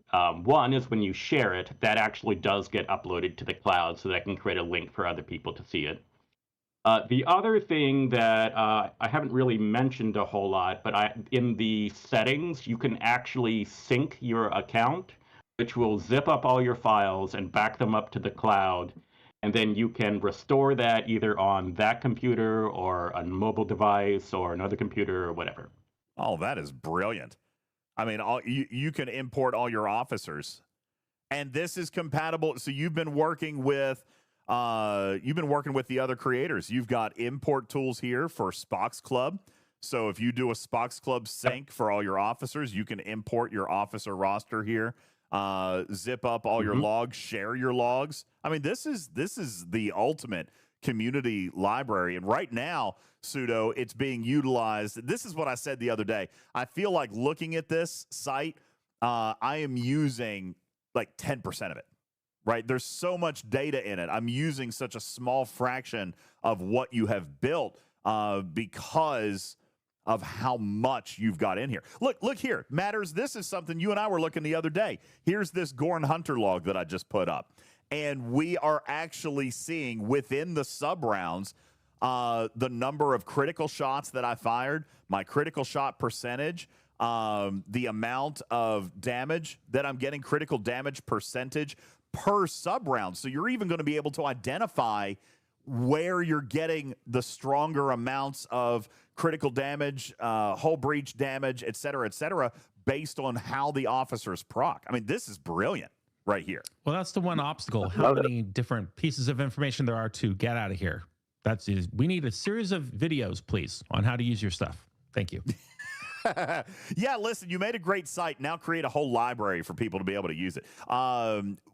One is when you share it, that actually does get uploaded to the cloud, so that can create a link for other people to see it. The other thing that I haven't really mentioned a whole lot, but in the settings, you can actually sync your account, which will zip up all your files and back them up to the cloud. And then you can restore that either on that computer or a mobile device or another computer or whatever. Oh, that is brilliant. I mean, you can import all your officers, and this is compatible. So you've been working with the other creators. You've got import tools here for Spock's Club. So if you do a Spock's Club sync for all your officers, you can import your officer roster here, zip up all your logs, share your logs. I mean, this is the ultimate community library. And right now, Sudo, it's being utilized. This is what I said the other day. I feel like looking at this site, I am using like 10% of it. Right? There's so much data in it. I'm using such a small fraction of what you have built because of how much you've got in here. Look here. Matters, this is something you and I were looking the other day. Here's this Gorn Hunter log that I just put up. And we are actually seeing within the sub rounds the number of critical shots that I fired, my critical shot percentage, the amount of damage that I'm getting, critical damage percentage per sub round. So you're even going to be able to identify where you're getting the stronger amounts of critical damage, hull breach damage, et cetera, based on how the officers proc. I mean, this is brilliant right here. Well, that's the one obstacle. How many different pieces of information there are to get out of here. We need a series of videos, please, on how to use your stuff. Thank you. Yeah, listen, you made a great site. Now create a whole library for people to be able to use it.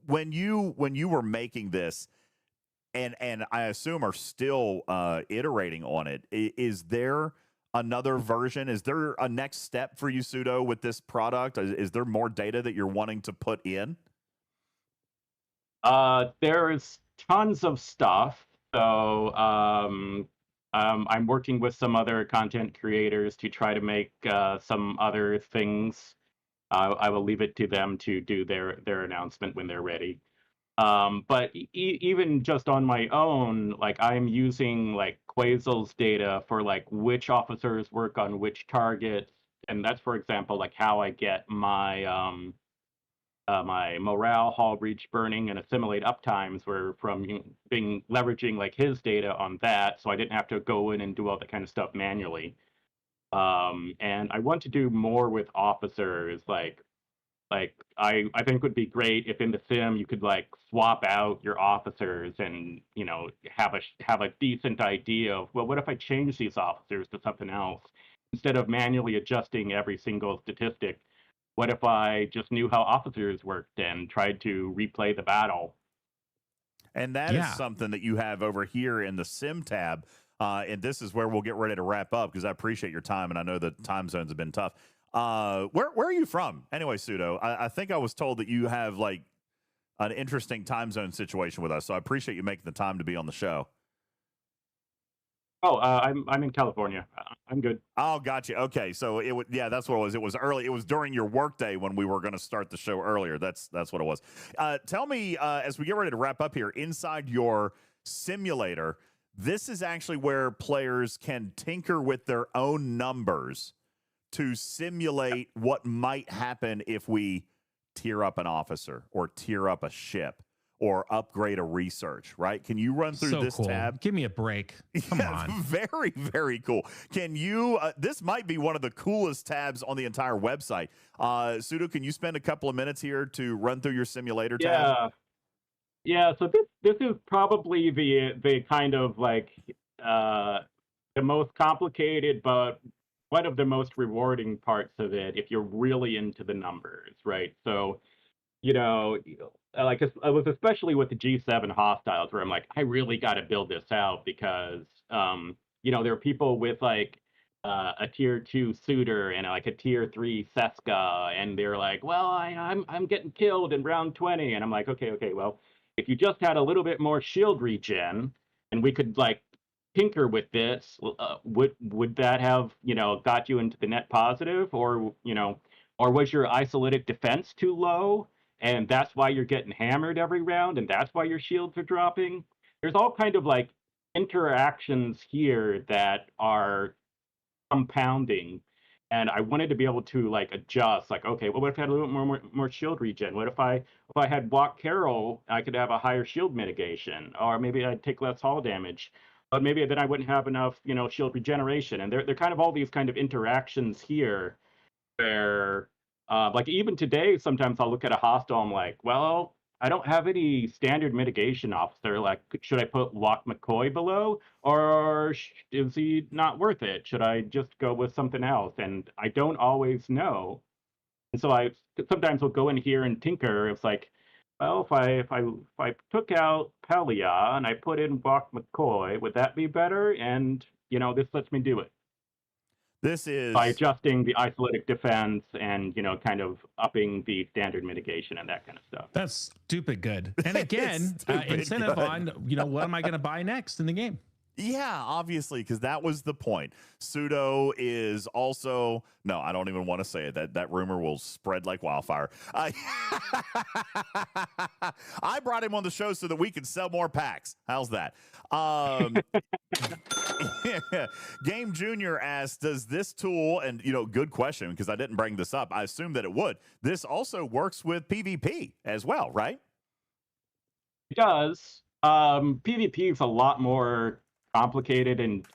When you were making this, and I assume are still iterating on it, is there another version? Is there a next step for you, Sudo, with this product? Is there more data that you're wanting to put in? There's tons of stuff. So I'm working with some other content creators to try to make some other things. I will leave it to them to do their announcement when they're ready. But even just on my own, like I'm using like Quasil's data for like which officers work on which targets, and that's for example like how I get my my morale, haul, reach, burning, and assimilate uptimes were from being leveraging like his data on that, so I didn't have to go in and do all that kind of stuff manually. And I want to do more with officers, like I think would be great if in the sim you could like swap out your officers and have a decent idea of, well, what if I change these officers to something else instead of manually adjusting every single statistic. What if I just knew how officers worked and tried to replay the battle? And that is something that you have over here in the sim tab. And this is where we'll get ready to wrap up because I appreciate your time and I know the time zones have been tough. Where are you from? Anyway, Sudo, I think I was told that you have like an interesting time zone situation with us. So I appreciate you making the time to be on the show. Oh, I'm in California. I'm good. Oh, gotcha. Okay, so it would, yeah, that's what it was. It was early. It was during your workday when we were going to start the show earlier. That's what it was. Tell me, as we get ready to wrap up here, inside your simulator, this is actually where players can tinker with their own numbers to simulate what might happen if we tier up an officer or tier up a ship or upgrade a research, right? Can you run through this tab? Give me a break. Come on. Very, very cool. Can you, this might be one of the coolest tabs on the entire website. Sudo, can you spend a couple of minutes here to run through your simulator tab? Yeah, so this is probably the kind of like the most complicated, but one of the most rewarding parts of it if you're really into the numbers, right? So, like I was especially with the G7 hostiles where I'm like, I really got to build this out because, there are people with like a tier 2 suitor and like a tier 3 Seska, and they're like, well, I'm getting killed in round 20, and I'm like, okay, well, if you just had a little bit more shield regen, and we could like tinker with this, would that have got you into the net positive, or was your isolytic defense too low? And that's why you're getting hammered every round, and that's why your shields are dropping. There's all kind of like interactions here that are compounding, and I wanted to be able to like adjust. Like, okay, well, what if I had a little bit more shield regen? What if I had Walk Carol, I could have a higher shield mitigation, or maybe I'd take less hull damage, but maybe then I wouldn't have enough, shield regeneration. And they're kind of all these kind of interactions here where like even today, sometimes I'll look at a hostile, I'm like, well, I don't have any standard mitigation officer. Like, should I put Lock McCoy below, or is he not worth it? Should I just go with something else? And I don't always know. And so I sometimes will go in here and tinker. It's like, well, if I took out Pelia and I put in Lock McCoy, would that be better? And this lets me do it. This is by adjusting the isolytic defense and kind of upping the standard mitigation and that kind of stuff. That's stupid good. And again, incentive good. On what am I going to buy next in the game? Yeah, obviously, because that was the point. Sudo is also no, I don't even want to say it. That rumor will spread like wildfire. I brought him on the show so that we could sell more packs. How's that? Game Junior asked, does this tool, and good question because I didn't bring this up. I assume that it would. This also works with PvP as well, right? It does. PvP is a lot more complicated, and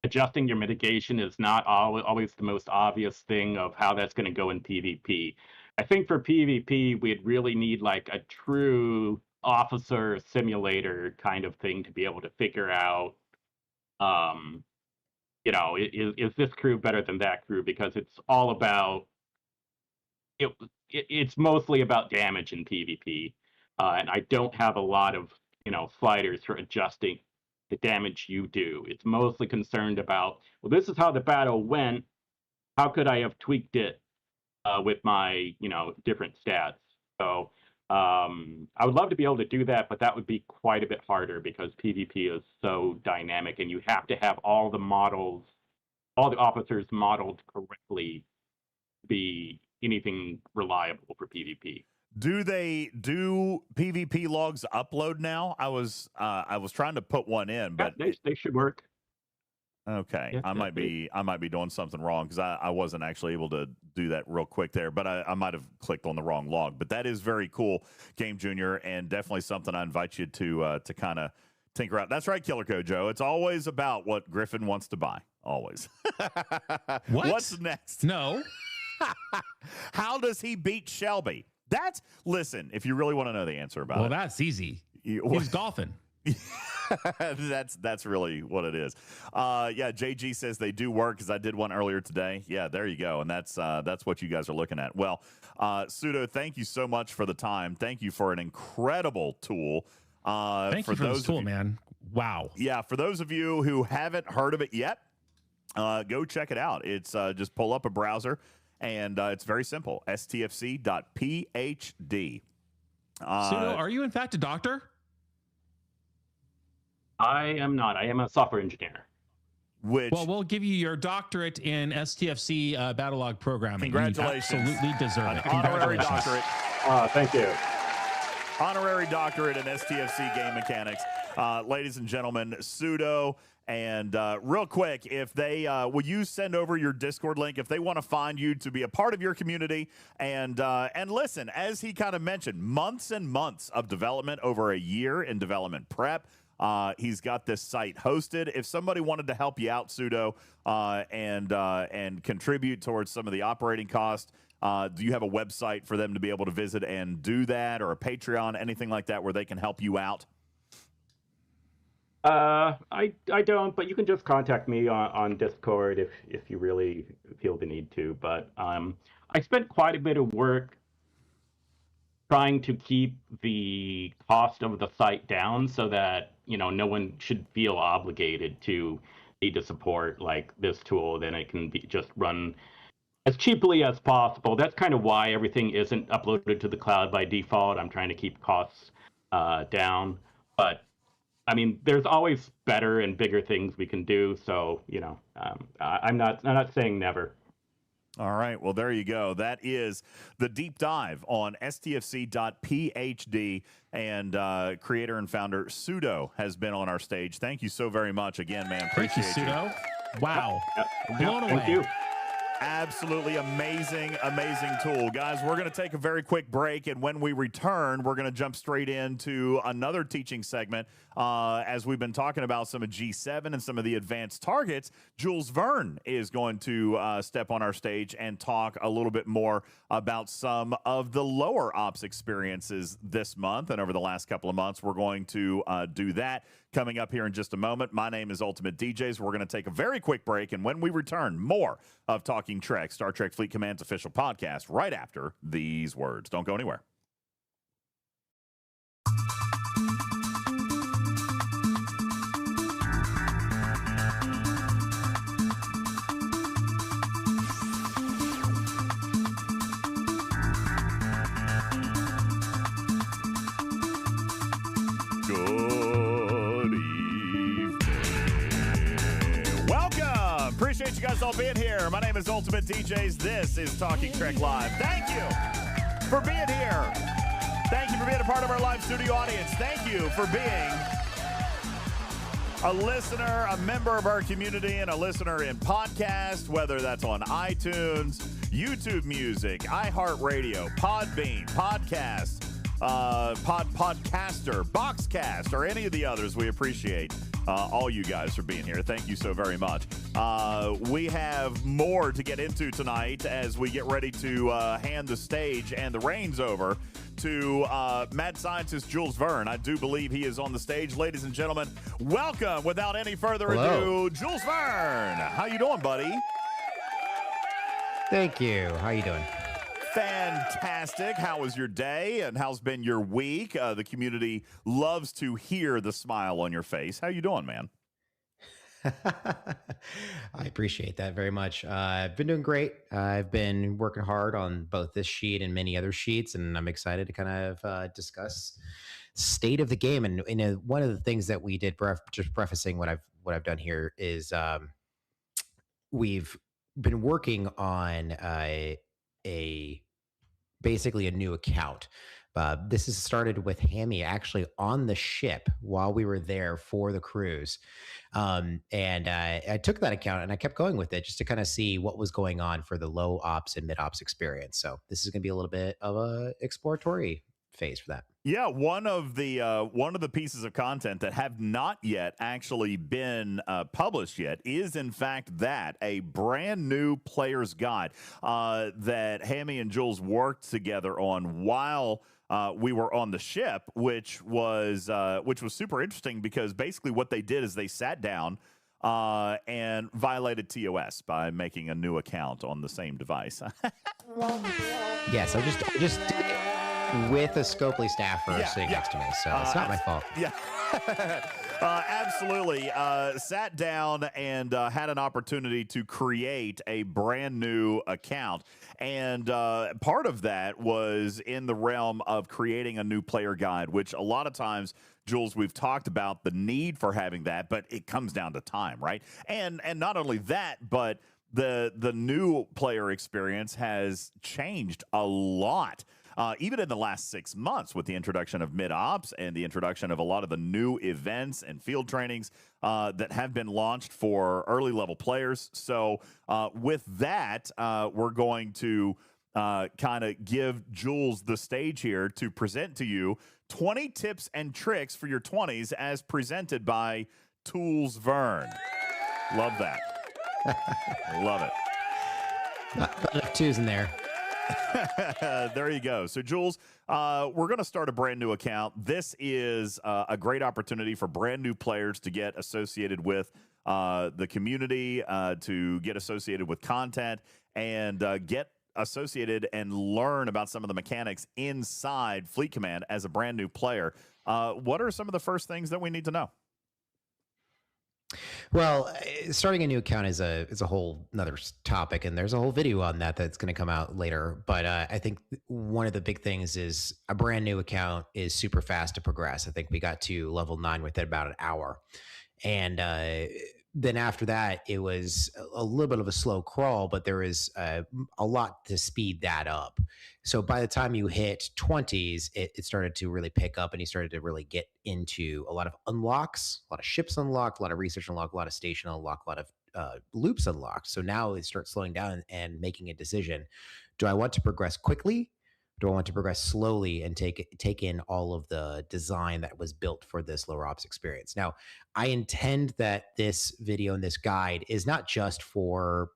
adjusting your mitigation is not always the most obvious thing of how that's going to go in PvP. I think for PvP, we'd really need like a true officer simulator kind of thing to be able to figure out, is this crew better than that crew? Because it's all about, it's mostly about damage in PvP. And I don't have a lot of, sliders for adjusting the damage you do. It's mostly concerned about, well, this is how the battle went. How could I have tweaked it with my, different stats? So I would love to be able to do that, but that would be quite a bit harder because PvP is so dynamic, and you have to have all the models, all the officers modeled correctly to be anything reliable for PvP. Do they do PvP logs upload now? I was trying to put one in, but they should work. Okay, Yeah, I might be doing something wrong because I wasn't actually able to do that real quick there, but I might have clicked on the wrong log. But that is very cool, Game Junior, and definitely something I invite you to kind of tinker out. That's right, Killer Code Joe. It's always about what Griffin wants to buy. Always. What? What's next? No. How does he beat Shelby? Listen. If you really want to know the answer about it, that's easy. He's golfing. That's really what it is. Yeah, JG says they do work because I did one earlier today. Yeah, there you go, and that's what you guys are looking at. Well, Sudo, thank you so much for the time. Thank you for an incredible tool. Thank you for this tool, man. Wow. Yeah, for those of you who haven't heard of it yet, go check it out. It's just pull up a browser, and it's very simple. STFC.phd. Sudo, are you in fact a doctor? I am not. I am a software engineer. Well, we'll give you your doctorate in STFC battle log programming. Congratulations. You absolutely deserve it. Honorary doctorate. Thank you. Honorary doctorate in STFC game mechanics. Ladies and gentlemen, Sudo. And real quick, if they will you send over your Discord link if they want to find you to be a part of your community and listen, as he kind of mentioned, months and months of development, over a year in development prep. He's got this site hosted. If somebody wanted to help you out, Sudo, and contribute towards some of the operating costs, do you have a website for them to be able to visit and do that, or a Patreon, anything like that, where they can help you out? I don't, but you can just contact me on Discord if you really feel the need to. But I spent quite a bit of work trying to keep the cost of the site down so that, no one should feel obligated to need to support like this tool. Then it can be just run as cheaply as possible. That's kind of why everything isn't uploaded to the cloud by default. I'm trying to keep costs down, but I mean, there's always better and bigger things we can do. So, I'm not saying never. All right. Well, there you go. That is the deep dive on STFC.phd, and creator and founder Sudo has been on our stage. Thank you so very much again, man. Appreciate Thank you, Sudo. Wow. Blown away. Thank you. Absolutely amazing tool. Guys, we're going to take a very quick break, and when we return, we're going to jump straight into another teaching segment. As we've been talking about some of G7 and some of the advanced targets, Jules Vern is going to step on our stage and talk a little bit more about some of the lower ops experiences this month and over the last couple of months. We're going to do that coming up here in just a moment. My name is UltimatDJz. We're going to take a very quick break, and when we return, more of Talking Trek, Star Trek Fleet Command's official podcast, right after these words. Don't go anywhere. Appreciate you guys all being here. My name is UltimatDJz. This is Talking Trek Live. Thank you for being here. Thank you for being a part of our live studio audience. Thank you for being a listener, a member of our community, and a listener in podcast, whether that's on iTunes, YouTube Music, iHeartRadio, Podbean, Podcast, Podcaster, Boxcast, or any of the others. We appreciate all you guys for being here. Thank you so very much. We have more to get into tonight as we get ready to hand the stage and the reins over to mad scientist Jules Vern. I do believe he is on the stage. Ladies and gentlemen, welcome, without any further ado, Jules Vern. How you doing, buddy? Thank you. How you doing? Fantastic. How was your day, and how's been your week? The community loves to hear the smile on your face. How you doing, man? I appreciate that very much. I've been doing great. I've been working hard on both this sheet and many other sheets, and I'm excited to kind of discuss state of the game. And one of the things that we did, just prefacing what I've done here, is we've been working on a basically a new account. This has started with Hammy actually on the ship while we were there for the cruise. And I took that account and I kept going with it just to kind of see what was going on for the low ops and mid ops experience. So this is going to be a little bit of a exploratory phase for that. Yeah, one of the pieces of content that have not yet actually been published yet is, in fact, a brand new player's guide that Hammy and Jules worked together on while we were on the ship, which was super interesting because basically what they did is they sat down and violated TOS by making a new account on the same device. Yes, I just did it with a Scopely staffer sitting next to me, so it's not my fault. Yeah, absolutely. Sat down and had an opportunity to create a brand new account. And part of that was in the realm of creating a new player guide, which a lot of times, Jules, we've talked about the need for having that, but it comes down to time, right? And not only that, but the new player experience has changed a lot. Even in the last 6 months with the introduction of mid-ops and the introduction of a lot of the new events and field trainings that have been launched for early-level players. So with that, we're going to kind of give Jules the stage here to present to you 20 tips and tricks for your 20s as presented by Jules Vern. Love that. Love it. Not enough twos in there. There you go. So, Jules, we're going to start a brand new account. This is a great opportunity for brand new players to get associated with the community, to get associated with content, and get associated and learn about some of the mechanics inside Fleet Command as a brand new player. What are some of the first things that we need to know? Well, starting a new account is a whole another topic, and there's a whole video on that's going to come out later. But I think one of the big things is a brand new account is super fast to progress. I think we got to level 9 within about an hour, and then after that, it was a little bit of a slow crawl, but there is a lot to speed that up. So by the time you hit 20s, it started to really pick up, and you started to really get into a lot of unlocks, a lot of ships unlocked, a lot of research unlocked, a lot of station unlocked, a lot of loops unlocked. So now it starts slowing down and making a decision. Do I want to progress quickly? Do I want to progress slowly and take in all of the design that was built for this lower ops experience? Now, I intend that this video and this guide is not just for,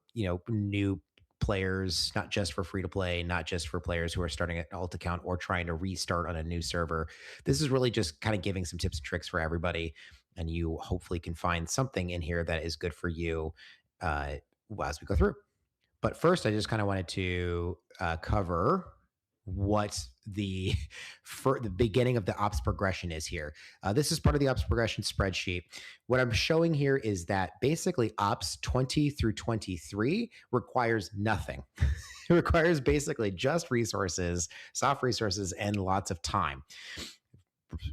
new players, not just for free to play, not just for players who are starting an alt account or trying to restart on a new server. This is really just kind of giving some tips and tricks for everybody, and you hopefully can find something in here that is good for you as we go through. But first, I just kind of wanted to cover what the beginning of the ops progression is here. This is part of the ops progression spreadsheet. What I'm showing here is that basically ops 20 through 23 requires nothing. It requires basically just resources, soft resources, and lots of time.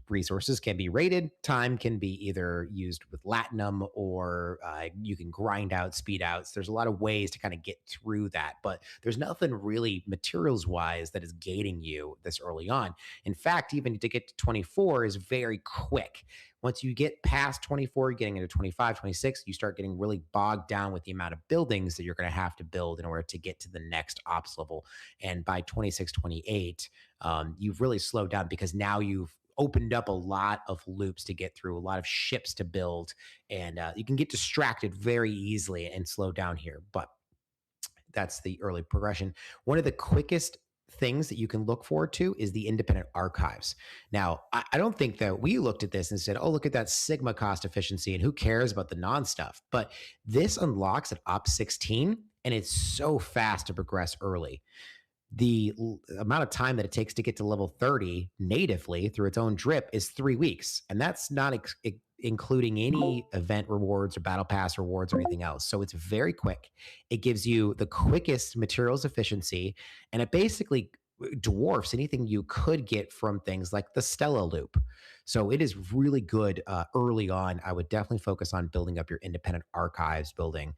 Resources can be rated. Time can be either used with Latinum or you can grind out, speed outs. There's a lot of ways to kind of get through that, but there's nothing really materials wise that is gating you this early on. In fact, even to get to 24 is very quick. Once you get past 24, getting into 25, 26, you start getting really bogged down with the amount of buildings that you're going to have to build in order to get to the next ops level. And by 26, 28, you've really slowed down because now you've opened up a lot of loops to get through, a lot of ships to build, and you can get distracted very easily and slow down here. But that's the early progression. One of the quickest things that you can look forward to is the independent archives. Now, I don't think that we looked at this and said, oh, look at that Sigma cost efficiency and who cares about the non-stuff. But this unlocks at Ops 16, and it's so fast to progress early. The amount of time that it takes to get to level 30 natively through its own drip is 3 weeks. And that's not including any event rewards or battle pass rewards or anything else. So it's very quick. It gives you the quickest materials efficiency, and it basically dwarfs anything you could get from things like the Stella loop. So it is really good early on. I would definitely focus on building up your independent archives building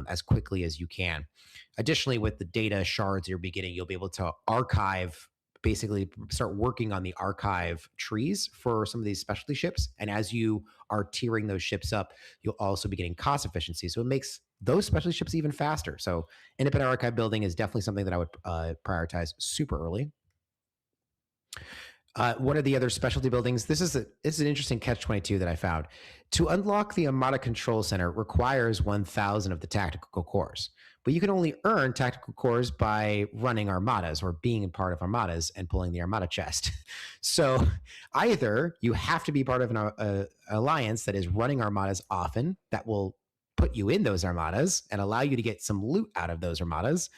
as quickly as you can. Additionally, with the data shards you're beginning, you'll be able to archive, basically start working on the archive trees for some of these specialty ships. And as you are tiering those ships up, you'll also be getting cost efficiency. So it makes those specialty ships even faster. So independent archive building is definitely something that I would prioritize super early. One of the other specialty buildings, this is an interesting catch-22 that I found. To unlock the Armada Control Center requires 1,000 of the tactical cores, but you can only earn tactical cores by running armadas or being a part of armadas and pulling the armada chest. So either you have to be part of an alliance that is running armadas often, that will put you in those armadas and allow you to get some loot out of those armadas,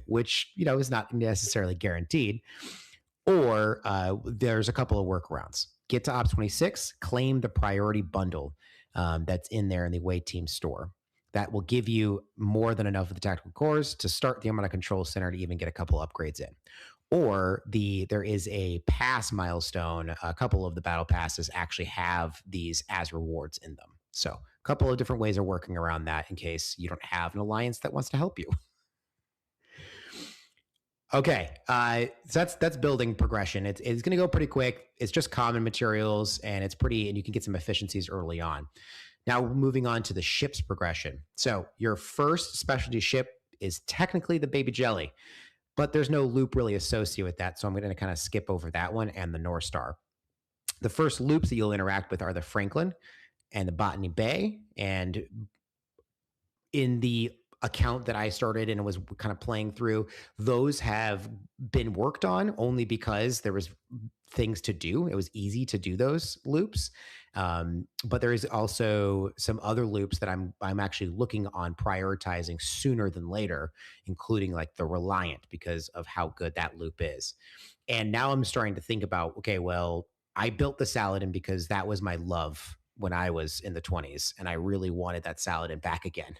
which, you know, is not necessarily guaranteed. Or there's a couple of workarounds. Get to Ops 26, claim the priority bundle that's in there in the away team store. That will give you more than enough of the tactical cores to start the Armada Control Center to even get a couple upgrades in. Or there is a pass milestone. A couple of the battle passes actually have these as rewards in them. So a couple of different ways of working around that in case you don't have an alliance that wants to help you. Okay, so that's building progression. It's going to go pretty quick. It's just common materials, and it's pretty, and you can get some efficiencies early on. Now, moving on to the ship's progression. So your first specialty ship is technically the Baby Jelly, but there's no loop really associated with that, so I'm going to kind of skip over that one and the North Star. The first loops that you'll interact with are the Franklin and the Botany Bay, and in the account that I started and was kind of playing through, those have been worked on only because there was things to do. It was easy to do those loops. But there is also some other loops that I'm actually looking on prioritizing sooner than later, including like the Reliant, because of how good that loop is. And now I'm starting to think about, okay, well, I built the Saladin because that was my love when I was in the 20s, and I really wanted that Saladin back again.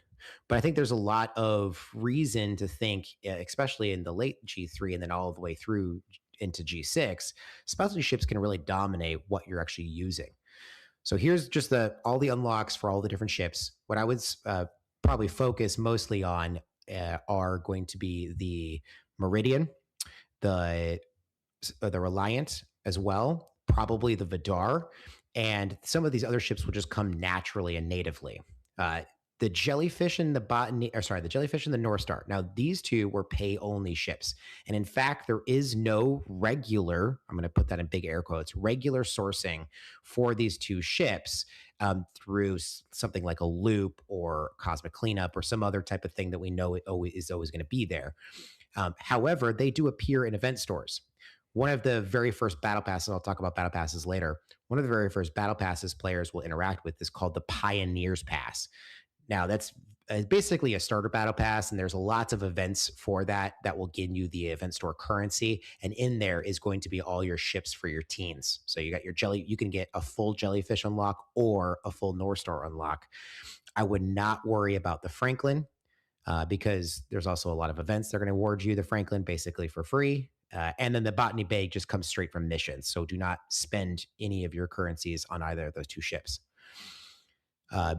But I think there's a lot of reason to think, especially in the late G3 and then all the way through into G6, specialty ships can really dominate what you're actually using. So here's just all the unlocks for all the different ships. What I would probably focus mostly on are going to be the Meridian, the Reliant as well, probably the Vidar, and some of these other ships will just come naturally and natively. The Jellyfish and the Jellyfish and the North Star. Now, these two were pay-only ships. And in fact, there is no regular, I'm going to put that in big air quotes, regular sourcing for these two ships through something like a loop or cosmic cleanup or some other type of thing that we know is always going to be there. However, they do appear in event stores. One of the very first battle passes, I'll talk about battle passes later, one of the very first battle passes players will interact with is called the Pioneers Pass. Now, that's basically a starter battle pass, and there's lots of events for that will give you the event store currency, and in there is going to be all your ships for your teens. So you got your you can get a full Jellyfish unlock or a full North Star unlock. I would not worry about the Franklin because there's also a lot of events they're going to award you the Franklin basically for free. And then the Botany Bay just comes straight from missions. So do not spend any of your currencies on either of those two ships.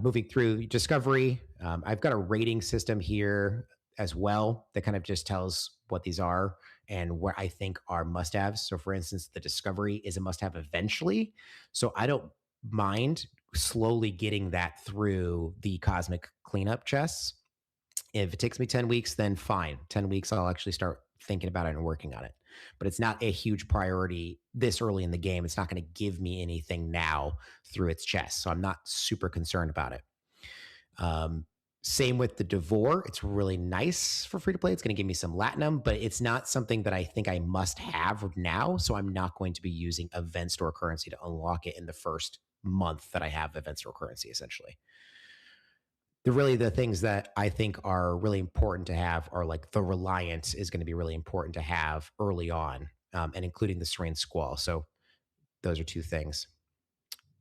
Moving through Discovery, I've got a rating system here as well that kind of just tells what these are and what I think are must-haves. So for instance, the Discovery is a must-have eventually. So I don't mind slowly getting that through the cosmic cleanup chests. If it takes me 10 weeks, then fine. 10 weeks, I'll actually start thinking about it and working on it. But it's not a huge priority this early in the game. It's not going to give me anything now through its chest. So I'm not super concerned about it. Same with the Devore. It's really nice for free to play. It's going to give me some Latinum, but it's not something that I think I must have now. So I'm not going to be using event store currency to unlock it in the first month that I have event store currency, essentially. The things that I think are really important to have are like the Reliance is going to be really important to have early on, and including the Serene Squall. So those are two things.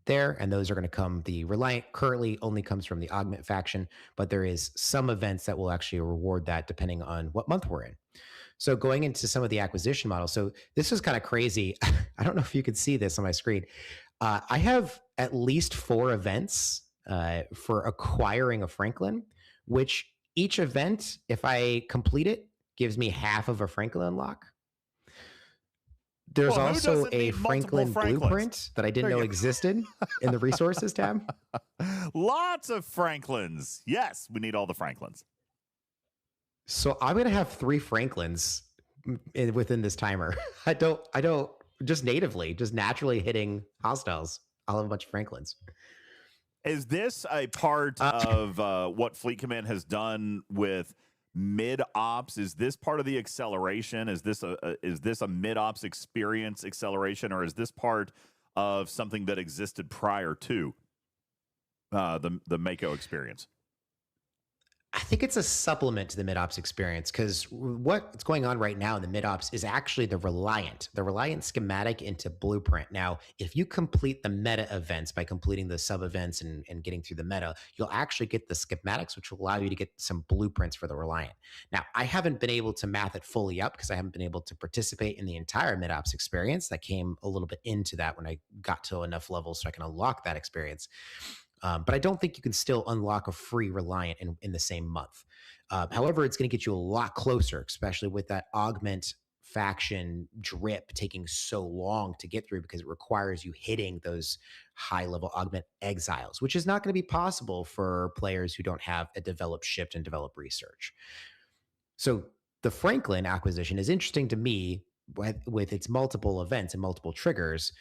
there, and those are going to come. The Reliant currently only comes from the Augment faction, but there is some events that will actually reward that depending on what month we're in. So going into some of the acquisition models, so this is kind of crazy. I don't know if you can see this on my screen. I have at least 4 events for acquiring a Franklin, which each event, if I complete it, gives me half of a Franklin unlock. There's also a Franklin blueprint that I didn't know existed in the resources tab. Lots of Franklins. Yes, we need all the Franklins. So I'm going to have 3 Franklins within this timer. I don't just natively, just naturally hitting hostiles. I'll have a bunch of Franklins. Is this a part of what Fleet Command has done with mid ops? Is this part of the acceleration? Is this a mid ops experience acceleration, or is this part of something that existed prior to the Mako experience? I think it's a supplement to the mid-ops experience, because what's going on right now in the mid-ops is actually the Reliant schematic into Blueprint. Now, if you complete the meta events by completing the sub-events and getting through the meta, you'll actually get the schematics, which will allow you to get some blueprints for the Reliant. Now, I haven't been able to math it fully up because I haven't been able to participate in the entire mid-ops experience. That came a little bit into that when I got to enough levels so I can unlock that experience. But I don't think you can still unlock a free Reliant in the same month. However, it's going to get you a lot closer, especially with that Augment faction drip taking so long to get through, because it requires you hitting those high-level Augment exiles, which is not going to be possible for players who don't have a developed shift and develop research. So the Franklin acquisition is interesting to me with its multiple events and multiple triggers,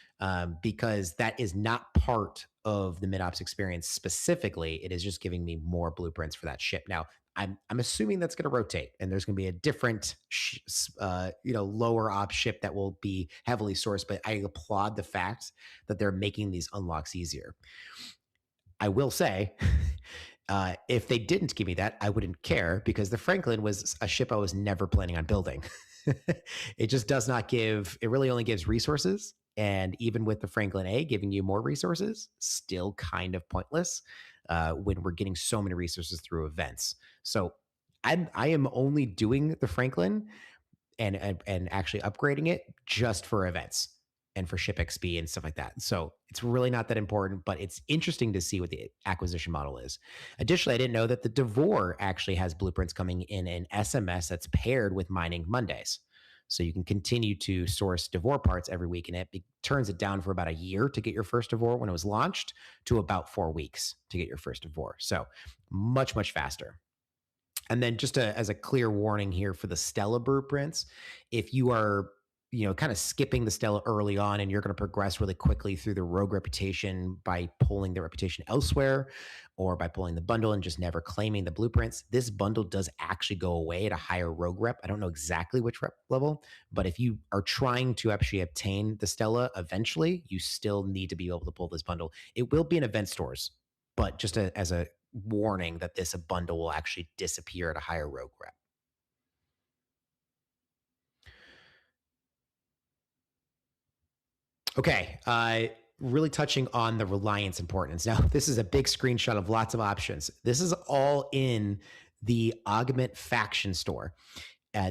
because that is not part of the mid-ops experience specifically. It is just giving me more blueprints for that ship. Now, I'm assuming that's going to rotate, and there's going to be a different, lower ops ship that will be heavily sourced. But I applaud the fact that they're making these unlocks easier. I will say, if they didn't give me that, I wouldn't care, because the Franklin was a ship I was never planning on building. It just does not give, it really only gives resources. And even with the Franklin A giving you more resources, still kind of pointless when we're getting so many resources through events. So I am only doing the Franklin and actually upgrading it just for events and for ship XP and stuff like that. So it's really not that important, but it's interesting to see what the acquisition model is. Additionally, I didn't know that the DeVore actually has blueprints coming in an SMS that's paired with Mining Mondays. So you can continue to source DeVore parts every week, and it turns it down for about a year to get your first DeVore when it was launched to about 4 weeks to get your first DeVore. So much, much faster. And then just as a clear warning here for the Stella blueprints, if you are kind of skipping the Stella early on, and you're going to progress really quickly through the rogue reputation by pulling the reputation elsewhere, or by pulling the bundle and just never claiming the blueprints, this bundle does actually go away at a higher rogue rep. I don't know exactly which rep level, but if you are trying to actually obtain the Stella eventually, you still need to be able to pull this bundle. It will be in event stores, but just as a warning that this bundle will actually disappear at a higher rogue rep. Okay, really touching on the Reliance importance. Now, this is a big screenshot of lots of options. This is all in the Augment faction store.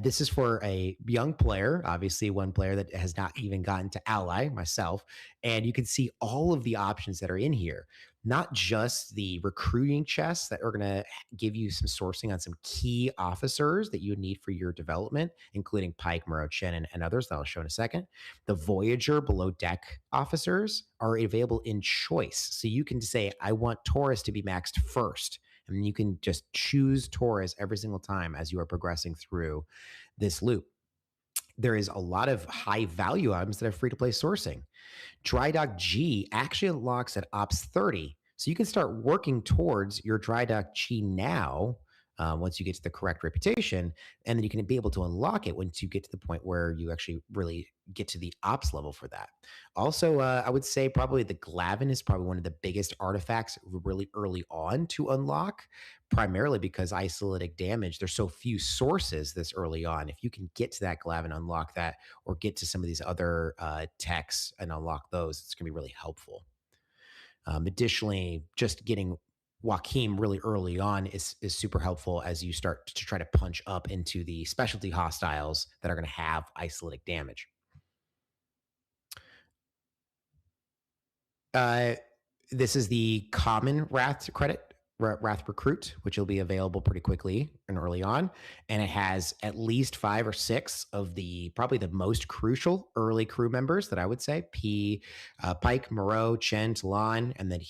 This is for a young player, obviously one player that has not even gotten to Ally, myself, and you can see all of the options that are in here. Not just the recruiting chests that are going to give you some sourcing on some key officers that you need for your development, including Pike, Muro, Chen, and others that I'll show in a second. The Voyager below deck officers are available in choice. So you can say, I want Taurus to be maxed first. And you can just choose Taurus every single time as you are progressing through this loop. There is a lot of high value items that are free to play sourcing. Dry Dock G actually unlocks at Ops 30. So you can start working towards your Dry Dock G now, once you get to the correct reputation, and then you can be able to unlock it once you get to the point where you actually really get to the ops level for that. Also, I would say probably the Glavin is probably one of the biggest artifacts really early on to unlock, primarily because isolated damage, there's so few sources this early on. If you can get to that Glavin, unlock that, or get to some of these other techs and unlock those, it's going to be really helpful. Additionally, just getting Joachim really early on is super helpful as you start to try to punch up into the specialty hostiles that are going to have isolatic damage. This is the common Wrath credit, Wrath Recruit, which will be available pretty quickly and early on. And it has at least 5 or 6 of the probably the most crucial early crew members that I would say. Pike, Moreau, Chen, Talon, and then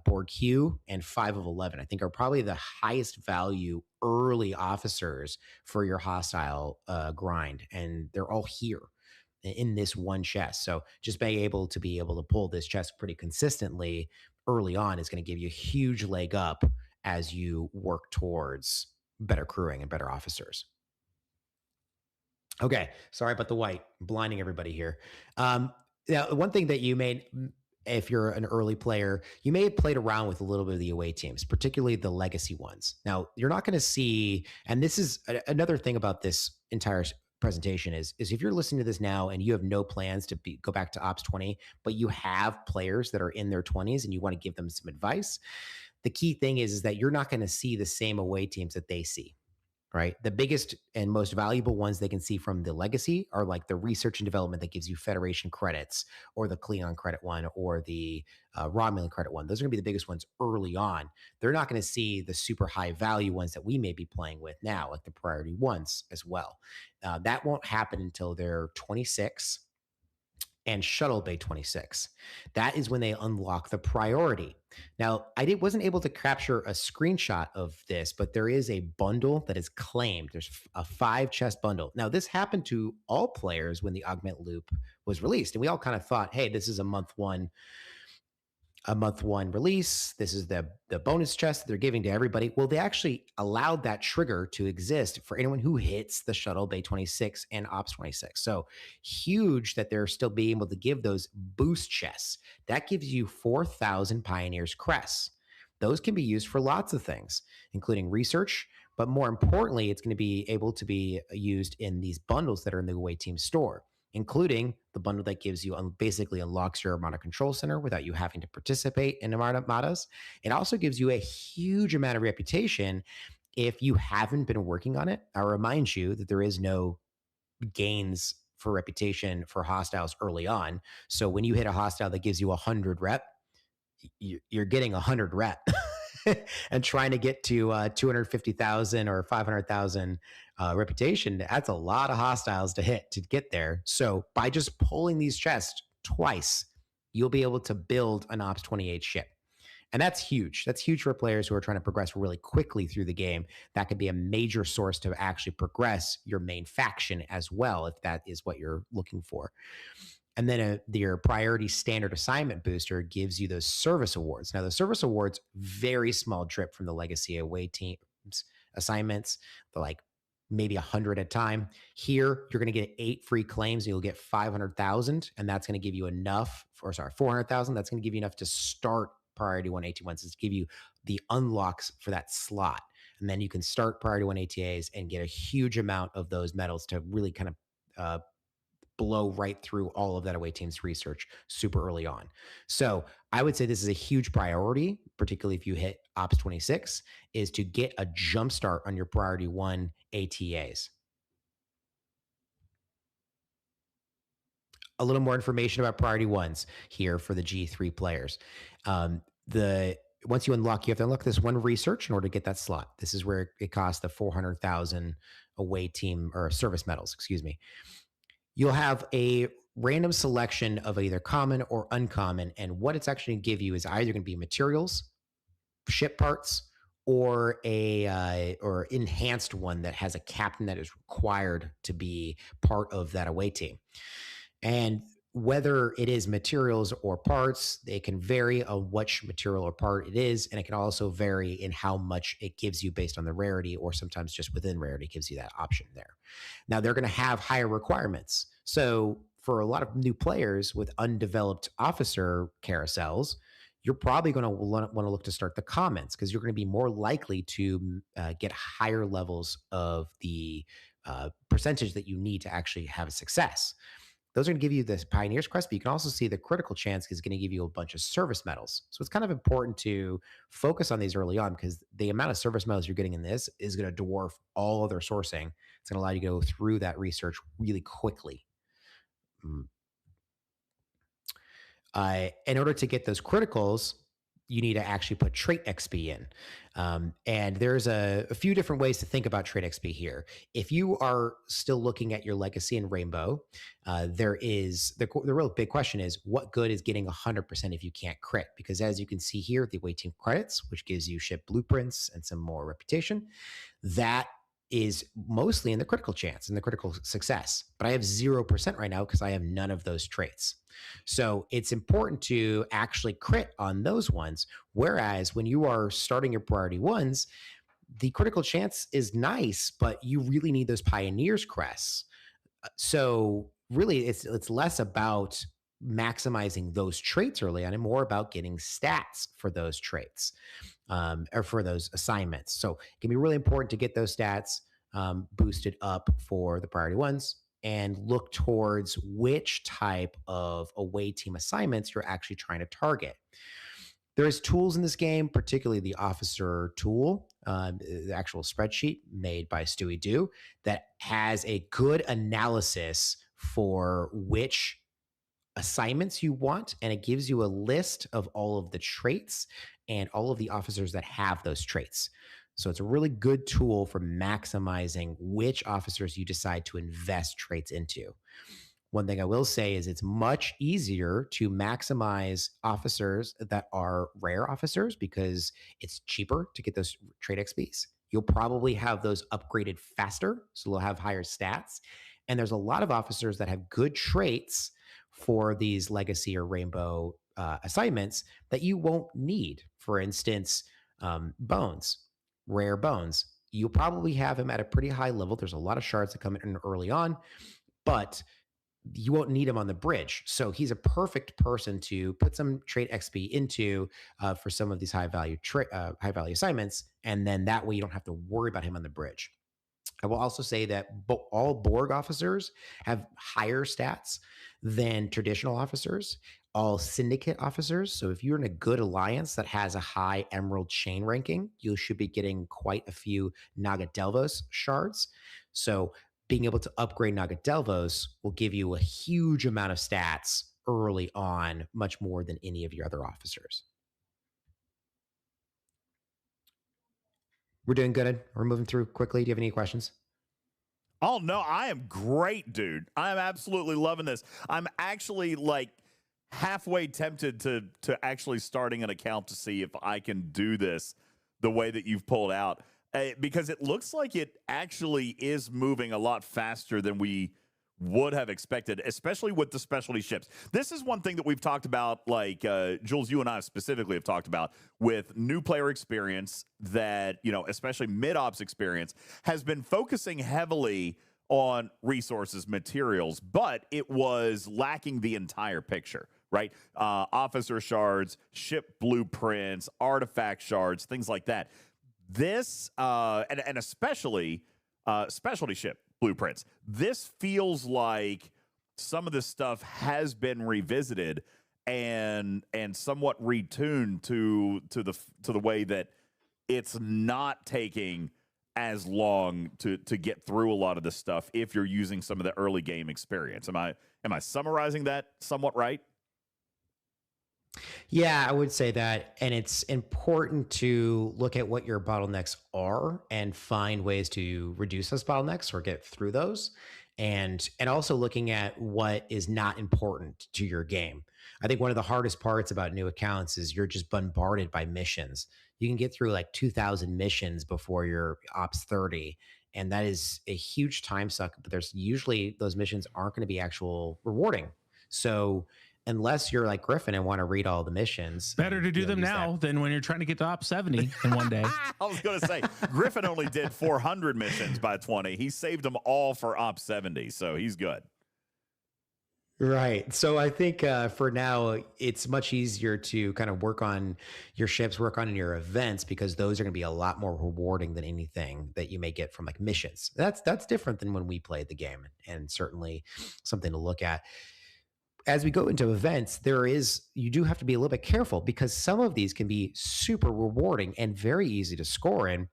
Borg Q, and 5 of 11, I think, are probably the highest value early officers for your hostile grind. And they're all here in this one chest. So just being able to pull this chest pretty consistently early on is going to give you a huge leg up as you work towards better crewing and better officers. Okay, sorry about the white, I'm blinding everybody here. Now, one thing that you may, if you're an early player, you may have played around with a little bit of the away teams, particularly the legacy ones. Now, you're not going to see, and this is another thing about this entire presentation is if you're listening to this now and you have no plans to go back to Ops 20, but you have players that are in their 20s and you want to give them some advice, the key thing is that you're not going to see the same away teams that they see, right? The biggest and most valuable ones they can see from the legacy are like the research and development that gives you Federation credits, or the Cleon credit one, or the Romulan credit one. Those are going to be the biggest ones early on. They're not going to see the super high value ones that we may be playing with now, like the priority ones as well. That won't happen until they're 26 and Shuttle Bay 26. That is when they unlock the priority. Now, I wasn't able to capture a screenshot of this, but there is a bundle that is claimed. There's a 5 chest bundle. Now, this happened to all players when the Augment Loop was released, and we all kind of thought, hey, this is a month one release. This is the bonus chest that they're giving to everybody. Well, they actually allowed that trigger to exist for anyone who hits the Shuttle Bay 26 and Ops 26. So huge that they're still being able to give those boost chests. That gives you 4,000 Pioneers crests. Those can be used for lots of things, including research, but more importantly, it's going to be able to be used in these bundles that are in the away team store, including the bundle that gives you basically unlocks your Armada Control Center without you having to participate in Armadas. It also gives you a huge amount of reputation if you haven't been working on it. I'll remind you that there is no gains for reputation for hostiles early on. So when you hit a hostile that gives you 100 rep, you're getting 100 rep. And trying to get to 250,000 or 500,000 reputation, that's a lot of hostiles to hit to get there. So by just pulling these chests twice, you'll be able to build an Ops 28 ship. And that's huge. That's huge for players who are trying to progress really quickly through the game. That could be a major source to actually progress your main faction as well, if that is what you're looking for. And then your priority standard assignment booster gives you those service awards. Now, the service awards, very small drip from the legacy away teams assignments. They're like maybe 100 at a time. Here, you're going to get 8 free claims. And you'll get 500,000, and that's going to give you enough. 400,000. That's going to give you enough to start priority 1 AT1s. It's give you the unlocks for that slot, and then you can start priority 1 ATAs and get a huge amount of those medals to really kind of blow right through all of that away team's research super early on. So I would say this is a huge priority, particularly if you hit Ops 26, is to get a jump start on your priority 1 ATAs. A little more information about priority 1s here for the G3 players. Once you have to unlock this 1 research in order to get that slot. This is where it costs the 400,000 away team or service medals, excuse me. You'll have a random selection of either common or uncommon, and what it's actually going to give you is either going to be materials, ship parts, or or enhanced one that has a captain that is required to be part of that away team. And whether it is materials or parts, they can vary on which material or part it is, and it can also vary in how much it gives you based on the rarity, or sometimes just within rarity gives you that option there. Now, they're going to have higher requirements. So for a lot of new players with undeveloped officer carousels, you're probably going to want to look to start the commons, because you're going to be more likely to get higher levels of the percentage that you need to actually have a success. those are going to give you this Pioneer's Crest, but you can also see the critical chance is going to give you a bunch of service medals. So it's kind of important to focus on these early on, because the amount of service medals you're getting in this is going to dwarf all other sourcing. It's going to allow you to go through that research really quickly. In order to get those criticals, you need to actually put trait XP in. And there's a few different ways to think about trait XP here. If you are still looking at your legacy and rainbow, there is the real big question is, what good is getting 100% if you can't crit? Because as you can see here, the away team credits, which gives you ship blueprints and some more reputation, that is mostly in the critical chance and the critical success. But I have 0% right now because I have none of those traits. So it's important to actually crit on those ones. Whereas when you are starting your priority ones, the critical chance is nice, but you really need those Pioneer's Crests. So really it's less about maximizing those traits early on and more about getting stats for those traits, or for those assignments. So it can be really important to get those stats boosted up for the priority ones, and look towards which type of away team assignments you're actually trying to target. There's tools in this game, particularly the officer tool, the actual spreadsheet made by Stewie Do, that has a good analysis for which assignments you want, and it gives you a list of all of the traits and all of the officers that have those traits. So it's a really good tool for maximizing which officers you decide to invest traits into. One thing I will say is it's much easier to maximize officers that are rare officers because it's cheaper to get those trait XPs. You'll probably have those upgraded faster, so they'll have higher stats. And there's a lot of officers that have good traits for these legacy or rainbow assignments that you won't need. For instance, Bones. Rare Bones, you'll probably have him at a pretty high level. There's a lot of shards that come in early on, but you won't need him on the bridge. So he's a perfect person to put some trait XP into for some of these high value assignments, and then that way you don't have to worry about him on the bridge. I will also say that all Borg officers have higher stats than traditional officers. All syndicate officers. So if you're in a good alliance that has a high emerald chain ranking, you should be getting quite a few Nagadelvos shards. So being able to upgrade Nagadelvos will give you a huge amount of stats early on, much more than any of your other officers. We're doing good. We're moving through quickly. Do you have any questions? Oh, no, I am great, dude. I'm absolutely loving this. I'm actually halfway tempted to actually starting an account to see if I can do this the way that you've pulled out, because it looks like it actually is moving a lot faster than we would have expected, especially with the specialty ships. This is one thing that we've talked about, Jules, you and I specifically have talked about with new player experience that, especially mid-ops experience, has been focusing heavily on resources, materials, but it was lacking the entire picture, right? Officer shards, ship blueprints, artifact shards, things like that. This, and especially specialty ship blueprints. This feels like some of this stuff has been revisited and somewhat retuned to the way that it's not taking as long to get through a lot of this stuff if you're using some of the early game experience. Am I summarizing that somewhat right? Yeah, I would say that. And it's important to look at what your bottlenecks are and find ways to reduce those bottlenecks or get through those. And also looking at what is not important to your game. I think one of the hardest parts about new accounts is you're just bombarded by missions. You can get through 2,000 missions before you're Ops 30. And that is a huge time suck, but there's usually those missions aren't going to be actual rewarding. So unless you're like Griffin and want to read all the missions. Better to do them now than when you're trying to get to Op 70 in one day. I was going to say, Griffin only did 400 missions by 20. He saved them all for Op 70, so he's good. Right. So I think for now, it's much easier to kind of work on your ships, work on your events, because those are going to be a lot more rewarding than anything that you may get from like missions. That's different than when we played the game, and certainly something to look at. As we go into events, you do have to be a little bit careful, because some of these can be super rewarding and very easy to score in,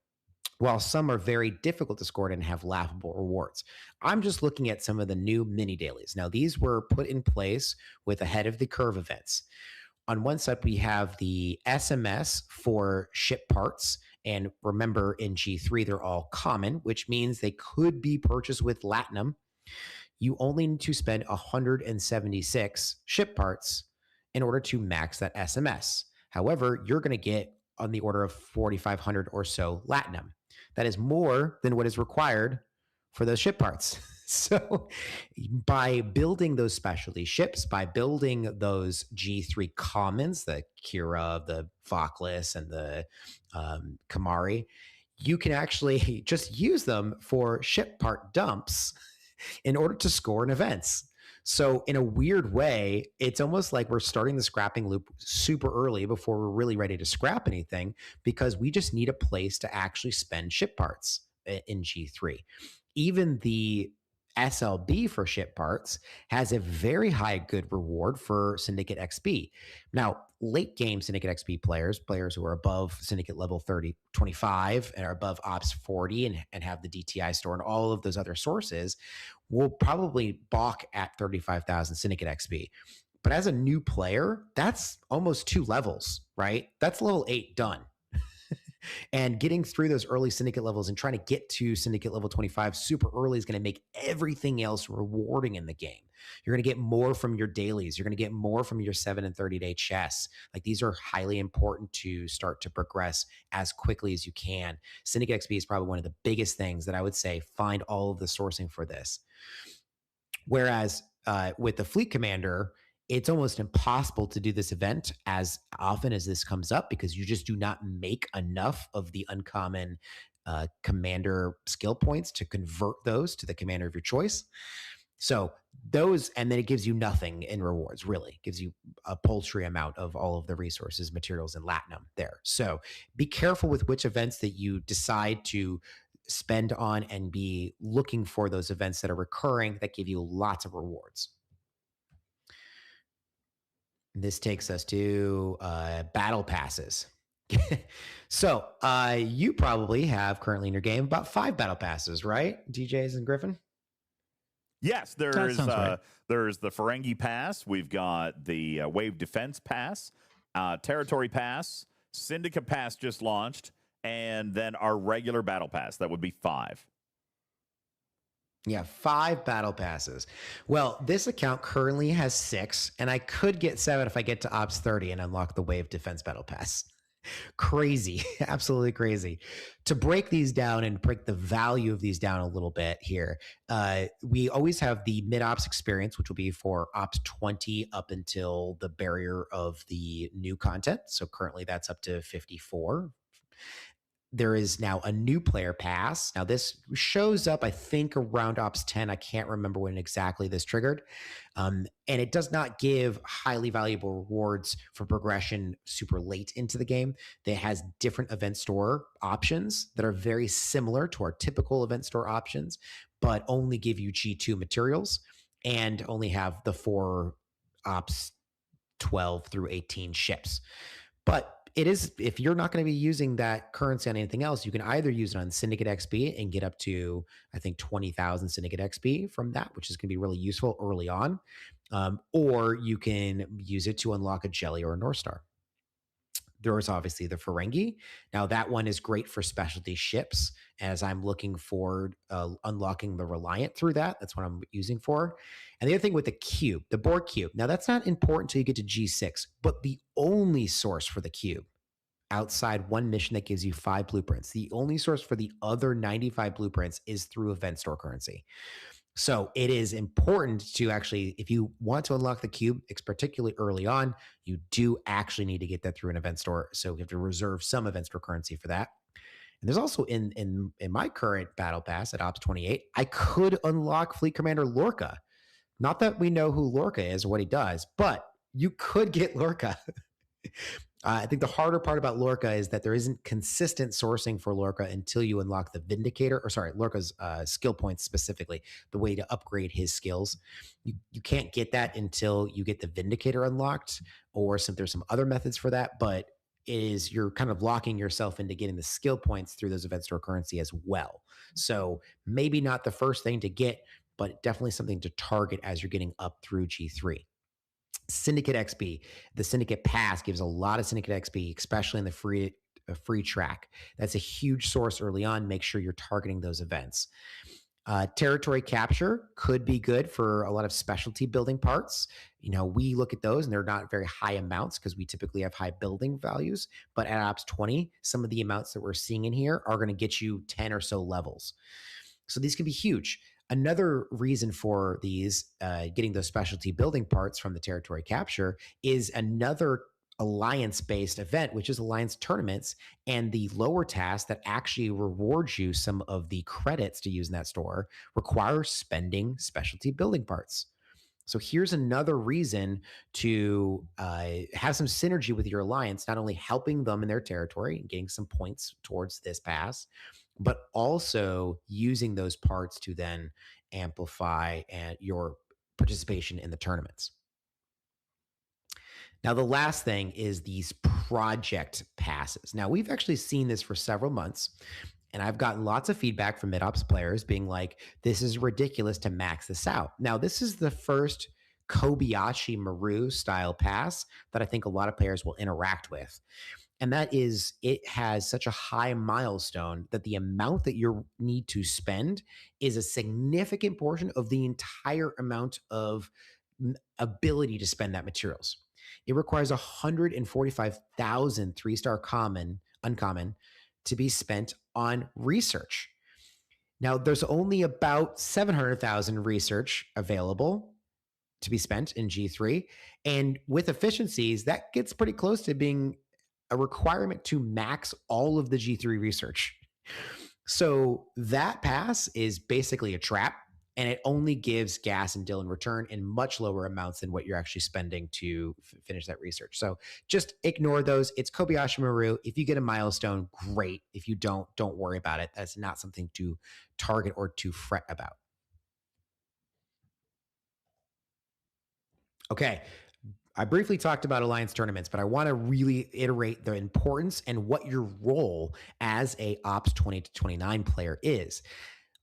while some are very difficult to score in and have laughable rewards. I'm just looking at some of the new mini dailies. Now, these were put in place with ahead of the curve events. On one side, we have the SMS for ship parts. And remember, in G3, they're all common, which means they could be purchased with Latinum. You only need to spend 176 ship parts in order to max that SMS. However, you're going to get on the order of 4,500 or so Latinum. That is more than what is required for those ship parts. So by building those specialty ships, by building those G3 commons, the Kira, the Voclus, and the Kamari, you can actually just use them for ship part dumps in order to score in events. So in a weird way, it's almost like we're starting the scrapping loop super early before we're really ready to scrap anything, because we just need a place to actually spend ship parts in G3. Even the SLB for ship parts has a very high good reward for Syndicate XP. Now, late game Syndicate XP players who are above Syndicate level 25 and are above Ops 40 and have the DTI store and all of those other sources, will probably balk at 35,000 Syndicate XP. But as a new player, that's almost 2 levels, right? That's level 8 done. And getting through those early Syndicate levels and trying to get to Syndicate level 25 super early is going to make everything else rewarding in the game. You're going to get more from your dailies. You're going to get more from your 7 and 30-day chests. Like, these are highly important to start to progress as quickly as you can. Syndicate XP is probably one of the biggest things that I would say find all of the sourcing for this. Whereas with the Fleet Commander, it's almost impossible to do this event as often as this comes up, because you just do not make enough of the uncommon commander skill points to convert those to the commander of your choice. So those, and then it gives you nothing in rewards, really. It gives you a paltry amount of all of the resources, materials, and Latinum there. So be careful with which events that you decide to spend on, and be looking for those events that are recurring that give you lots of rewards. This takes us to battle passes. So you probably have currently in your game about 5 battle passes, right? DJz and Griffin? Yes, there's right. there's the Ferengi Pass. We've got the Wave Defense Pass, Territory Pass, Syndicate Pass just launched, and then our regular Battle Pass. That would be 5. Yeah, 5 battle passes. Well, this account currently has 6, and I could get 7 if I get to Ops 30 and unlock the Wave Defense Battle Pass. Crazy, absolutely crazy. To break these down and break the value of these down a little bit here, we always have the mid-ops experience, which will be for Ops 20 up until the barrier of the new content. So currently that's up to 54. There is now a new player pass. Now this shows up, I think, around Ops 10. I can't remember when exactly this triggered. And it does not give highly valuable rewards for progression super late into the game. It has different event store options that are very similar to our typical event store options, but only give you G2 materials and only have the 4 Ops 12 through 18 ships. But it is, if you're not going to be using that currency on anything else, you can either use it on Syndicate XP and get up to, I think, 20,000 Syndicate XP from that, which is going to be really useful early on. Or you can use it to unlock a Jelly or a North Star. There is obviously the Ferengi. Now that one is great for specialty ships, as I'm looking forward unlocking the Reliant through that. That's what I'm using for. And the other thing with the cube, the Borg cube. Now that's not important until you get to G6, but the only source for the cube outside one mission that gives you 5 blueprints, the only source for the other 95 blueprints is through event store currency. So it is important to actually, if you want to unlock the cube, it's particularly early on, you do actually need to get that through an event store. So you have to reserve some event store currency for that. And there's also in my current battle pass at Ops 28, I could unlock Fleet Commander Lorca, Not that we know who Lorca is or what he does, but you could get Lorca. I think the harder part about Lorca is that there isn't consistent sourcing for Lorca until you unlock the Vindicator, or sorry, Lorca's skill points specifically, the way to upgrade his skills. You can't get that until you get the Vindicator unlocked, or there's some other methods for that, but you're kind of locking yourself into getting the skill points through those event store currency as well. So maybe not the first thing to get, but definitely something to target as you're getting up through G3. Syndicate XP, the Syndicate Pass gives a lot of Syndicate XP, especially in the free track. That's a huge source early on. Make sure you're targeting those events. Territory capture could be good for a lot of specialty building parts. We look at those and they're not very high amounts because we typically have high building values. But at Ops 20, some of the amounts that we're seeing in here are going to get you 10 or so levels. So these can be huge. Another reason for these, getting those specialty building parts from the territory capture, is another alliance-based event, which is alliance tournaments, and the lower task that actually rewards you some of the credits to use in that store requires spending specialty building parts. So here's another reason to have some synergy with your alliance, not only helping them in their territory and getting some points towards this pass, but also using those parts to then amplify your participation in the tournaments. Now, the last thing is these project passes. Now, we've actually seen this for several months, and I've gotten lots of feedback from mid-ops players being like, this is ridiculous to max this out. Now, this is the first Kobayashi-style pass that I think a lot of players will interact with. And that is, it has such a high milestone that the amount that you need to spend is a significant portion of the entire amount of ability to spend that materials. It requires 145,000 3-star uncommon to be spent on research. Now, there's only about 700,000 research available to be spent in G3. And with efficiencies, that gets pretty close to being a requirement to max all of the G3 research. So that pass is basically a trap, and it only gives gas and dill in return in much lower amounts than what you're actually spending to finish that research. So just ignore those. It's Kobayashi Maru. If you get a milestone, great. If you don't worry about it. That's not something to target or to fret about. Okay. I briefly talked about alliance tournaments, but I want to really iterate the importance and what your role as a Ops 20 to 29 player is.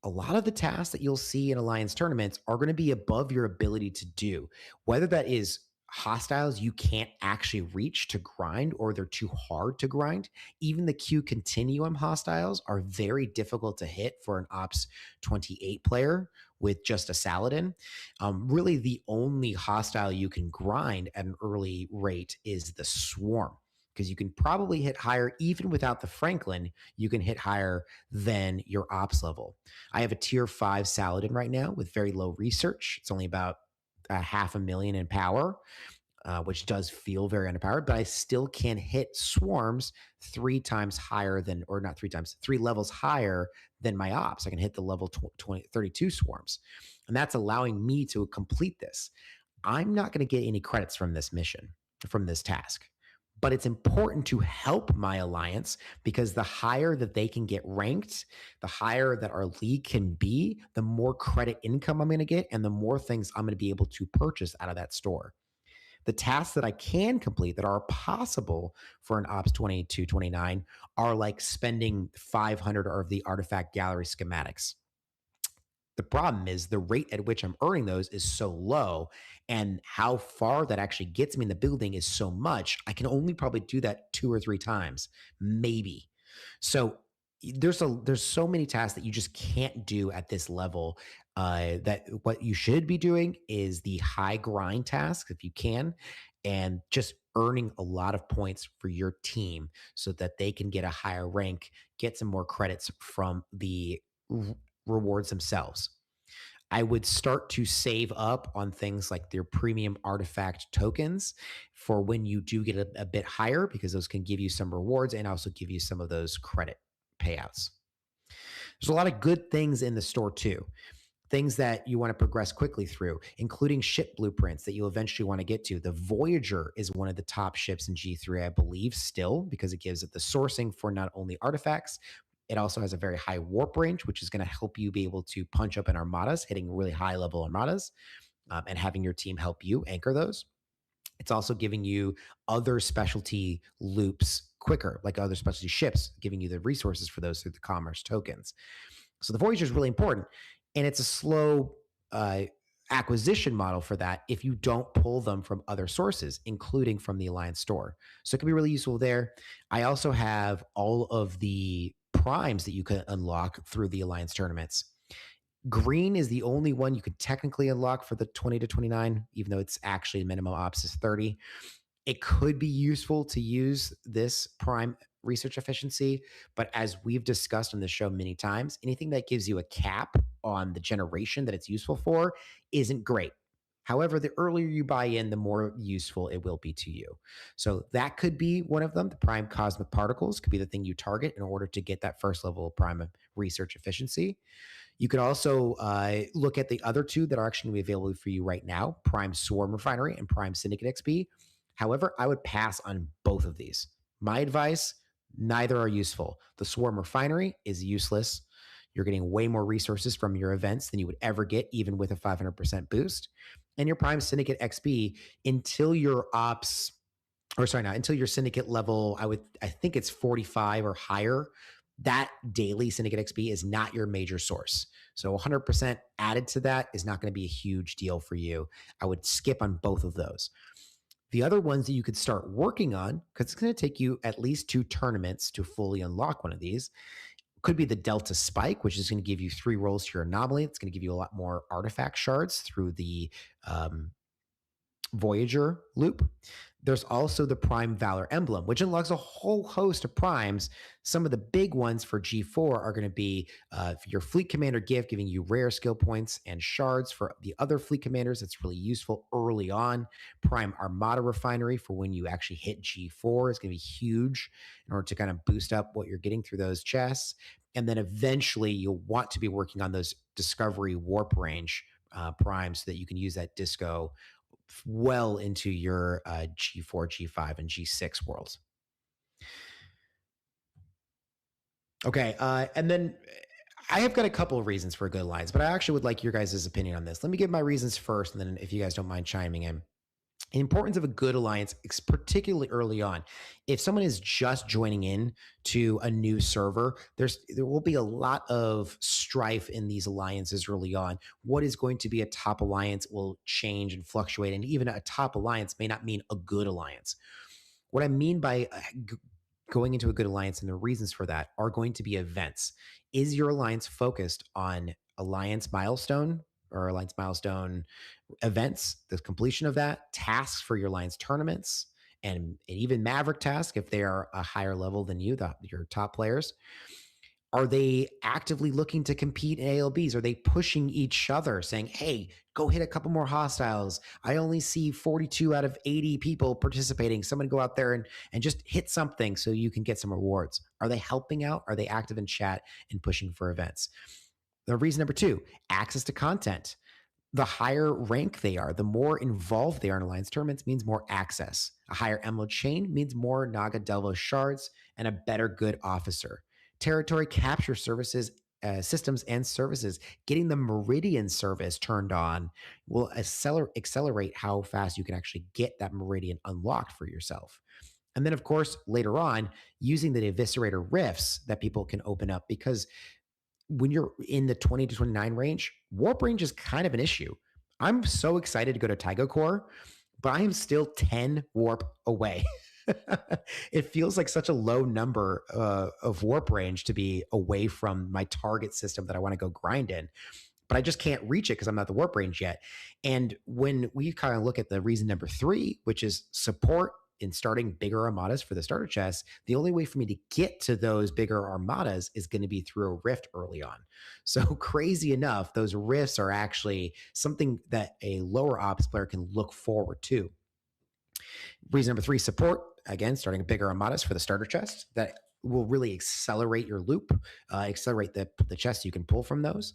A lot of the tasks that you'll see in alliance tournaments are going to be above your ability to do, whether that is hostiles you can't actually reach to grind or they're too hard to grind. Even the Q continuum hostiles are very difficult to hit for an Ops 28 player with just a Saladin. Really, the only hostile you can grind at an early rate is the Swarm, because you can probably hit higher. Even without the Franklin, you can hit higher than your Ops level. I have a tier 5 Saladin right now with very low research. It's only about 500,000 in power, which does feel very underpowered, but I still can hit swarms 3 times higher than, or not 3 times, 3 levels higher than my Ops. I can hit the level 32 swarms, and that's allowing me to complete this. I'm not going to get any credits from this mission, from this task, but it's important to help my alliance, because the higher that they can get ranked, the higher that our league can be, the more credit income I'm going to get, and the more things I'm going to be able to purchase out of that store. The tasks that I can complete that are possible for an Ops 22-29 are like spending 500 of the artifact gallery schematics. The problem is the rate at which I'm earning those is so low, and how far that actually gets me in the building is so much. I can only probably do that 2 or 3 times, maybe. So there's so many tasks that you just can't do at this level. That what you should be doing is the high grind tasks if you can, and just earning a lot of points for your team so that they can get a higher rank, get some more credits from the rewards themselves. I would start to save up on things like their premium artifact tokens for when you do get a bit higher, because those can give you some rewards and also give you some of those credit payouts. There's a lot of good things in the store too. things that you want to progress quickly through, including ship blueprints that you'll eventually want to get to. The Voyager is one of the top ships in G3, I believe, still, because it gives it the sourcing for not only artifacts, it also has a very high warp range, which is going to help you be able to punch up in armadas, hitting really high level armadas, and having your team help you anchor those. It's also giving you other specialty loops quicker, like other specialty ships, giving you the resources for those through the commerce tokens. So the Voyager is really important, and it's a slow acquisition model for that if you don't pull them from other sources, including from the Alliance store. So it can be really useful there. I also have all of the primes that you can unlock through the Alliance tournaments. Green is the only one you could technically unlock for the 20 to 29, even though it's actually minimum ops is 30. It could be useful to use this prime research efficiency, but as we've discussed on the show many times, anything that gives you a cap on the generation that it's useful for isn't great. However, the earlier you buy in, the more useful it will be to you. So that could be one of them. The prime cosmic particles could be the thing you target in order to get that first level of prime research efficiency. You could also look at the other two that are actually going to be available for you right now, Prime Swarm Refinery and Prime Syndicate XP. However, I would pass on both of these. My advice, neither are useful. The Swarm Refinery is useless. You're getting way more resources from your events than you would ever get, even with a 500% boost. And your Prime Syndicate XP, until your ops, or sorry, not until your syndicate level, I think it's 45 or higher, that daily Syndicate XP is not your major source. So 100% added to that is not going to be a huge deal for you. I would skip on both of those. The other ones that you could start working on, because it's going to take you at least 2 tournaments to fully unlock one of these, could be the Delta Spike, which is going to give you 3 rolls to your anomaly. It's going to give you a lot more artifact shards through the Voyager loop. There's also the Prime Valor Emblem, which unlocks a whole host of primes. Some of the big ones for G4 are going to be your Fleet Commander gift, giving you rare skill points and shards for the other Fleet Commanders. That's really useful early on. Prime Armada Refinery for when you actually hit G4 is going to be huge in order to kind of boost up what you're getting through those chests. And then eventually you'll want to be working on those Discovery Warp Range primes so that you can use that disco well into your G4, G5, and G6 worlds. Okay, and then I have got a couple of reasons for a good alliance, but I actually would like your guys' opinion on this. Let me give my reasons first, and then if you guys don't mind chiming in. The importance of a good alliance, particularly early on. If someone is just joining in to a new server, there will be a lot of strife in these alliances early on. What is going to be a top alliance will change and fluctuate, and even a top alliance may not mean a good alliance. What I mean by going into a good alliance and the reasons for that are going to be events. Is your alliance focused on alliance milestone or alliance milestone events, the completion of that, tasks for your alliance tournaments, and even Maverick tasks if they are a higher level than you, your top players? Are they actively looking to compete in ALBs? Are they pushing each other, saying, hey, go hit a couple more hostiles? I only see 42 out of 80 people participating. Someone go out there and just hit something so you can get some rewards. Are they helping out? Are they active in chat and pushing for events? The reason number 2, access to content. The higher rank they are, the more involved they are in alliance tournaments means more access. A higher emerald chain means more Naga Delvo shards and a better good officer. Territory capture services, systems and services, getting the Meridian service turned on will accelerate how fast you can actually get that Meridian unlocked for yourself. And then, of course, later on, using the Eviscerator rifts that people can open up, because when you're in the 20 to 29 range, warp range is kind of an issue. I'm so excited to go to Taiga Core, but I am still 10 warp away. It feels like such a low number of warp range to be away from my target system that I want to go grind in, but I just can't reach it because I'm not the warp range yet. And when we kind of look at the reason number 3, which is support in starting bigger armadas for the starter chest, the only way for me to get to those bigger armadas is going to be through a rift early on. So crazy enough, those rifts are actually something that a lower ops player can look forward to. Reason number 3, support. Again, starting bigger armadas for the starter chest that will really accelerate your loop, accelerate the chest you can pull from those.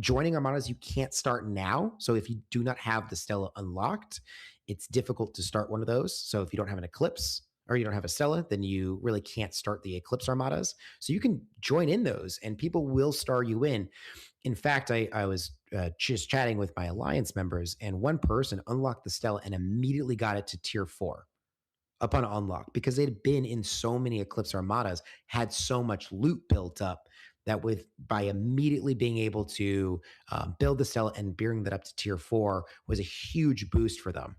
Joining armadas you can't start now. So if you do not have the Stella unlocked, it's difficult to start one of those. So if you don't have an Eclipse or you don't have a Stella, then you really can't start the Eclipse armadas. So you can join in those and people will star you in. In fact, I was just chatting with my Alliance members, and one person unlocked the Stella and immediately got it to tier 4 upon unlock because they'd been in so many Eclipse armadas, had so much loot built up that by immediately being able to build the Stella and bring that up to tier 4 was a huge boost for them.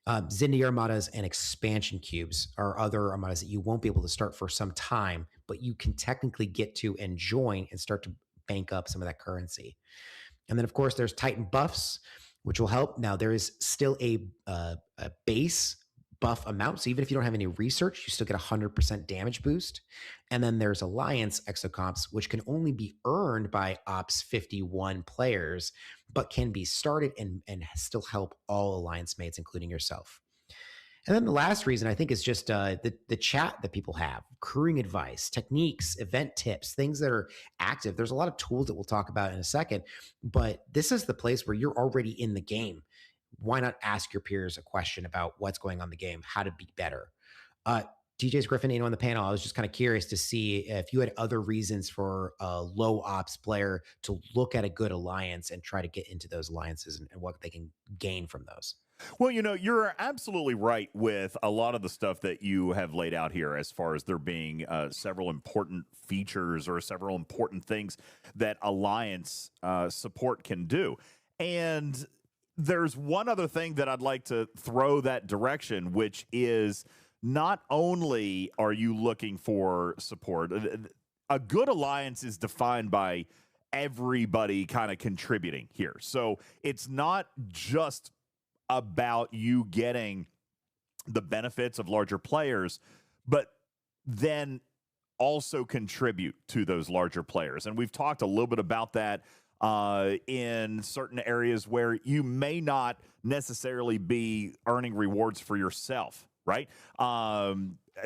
Zindi armadas and expansion cubes are other armadas that you won't be able to start for some time, but you can technically get to and join and start to bank up some of that currency. And then, of course, there's Titan buffs, which will help. Now, there is still a base buff amount. So even if you don't have any research, you still get 100% damage boost. And then there's Alliance exocomps, which can only be earned by Ops 51 players, but can be started and still help all Alliance mates, including yourself. And then the last reason I think is just the chat that people have, crewing advice, techniques, event tips, things that are active. There's a lot of tools that we'll talk about in a second, but this is the place where you're already in the game. Why not ask your peers a question about what's going on in the game, how to be better? DJz, Griffin, on the panel, I was just kind of curious to see if you had other reasons for a low ops player to look at a good alliance and try to get into those alliances and what they can gain from those. Well, you're absolutely right with a lot of the stuff that you have laid out here as far as there being several important features or several important things that Alliance support can do. And there's one other thing that I'd like to throw that direction, which is not only are you looking for support, a good alliance is defined by everybody kind of contributing here. So it's not just about you getting the benefits of larger players, but then also contribute to those larger players. And we've talked a little bit about that in certain areas where you may not necessarily be earning rewards for yourself, right?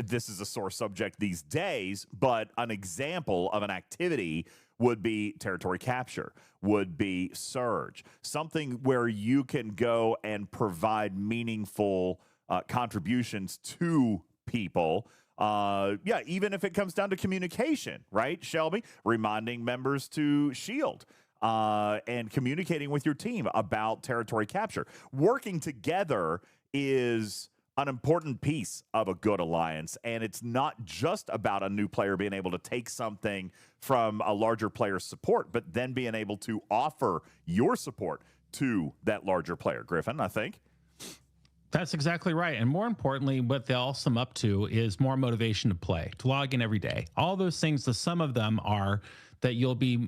This is a sore subject these days, but an example of an activity would be territory capture, would be surge, something where you can go and provide meaningful contributions to people. Yeah, even if it comes down to communication, right, Shelby? Reminding members to shield and communicating with your team about territory capture. Working together is an important piece of a good alliance, and it's not just about a new player being able to take something from a larger player's support, but then being able to offer your support to that larger player. Griffin, I think. That's exactly right. And more importantly, what they all sum up to is more motivation to play, to log in every day. All those things, the sum of them are that you'll be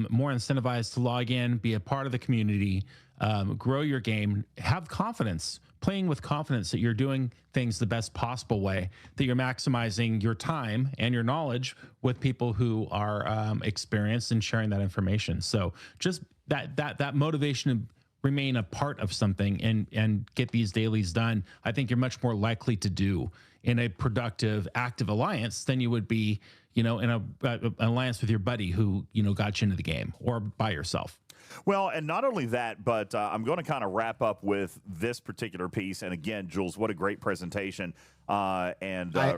more incentivized to log in, be a part of the community, grow your game, have confidence, playing with confidence that you're doing things the best possible way, that you're maximizing your time and your knowledge with people who are experienced in sharing that information. So just that motivation to remain a part of something and get these dailies done, I think you're much more likely to do in a productive, active alliance than you would be, in an alliance with your buddy who, got you into the game, or by yourself. Well, and not only that, but I'm going to kind of wrap up with this particular piece. And again, Jules, what a great presentation. I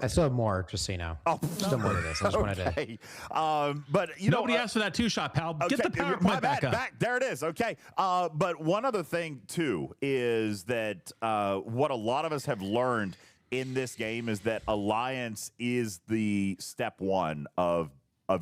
still have more, just so you know. Oh, still more to this. I just wanted to. But nobody asked for that two-shot, pal. Okay, get the PowerPoint back up. There it is. Okay. But one other thing too is that what a lot of us have learned in this game is that alliance is the step one of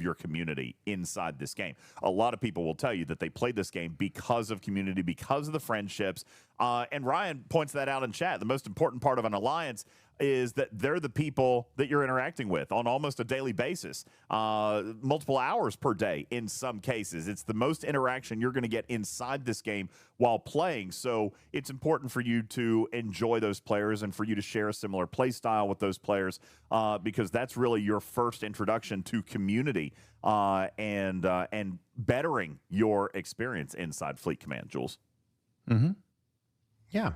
your community inside this game. A lot of people will tell you that they played this game because of community, because of the friendships. And Ryan points that out in chat. The most important part of an alliance is that they're the people that you're interacting with on almost a daily basis, multiple hours per day in some cases. It's the most interaction you're going to get inside this game while playing. So it's important for you to enjoy those players and for you to share a similar play style with those players, because that's really your first introduction to community and bettering your experience inside Fleet Command, Jules. Mm-hmm. Yeah. All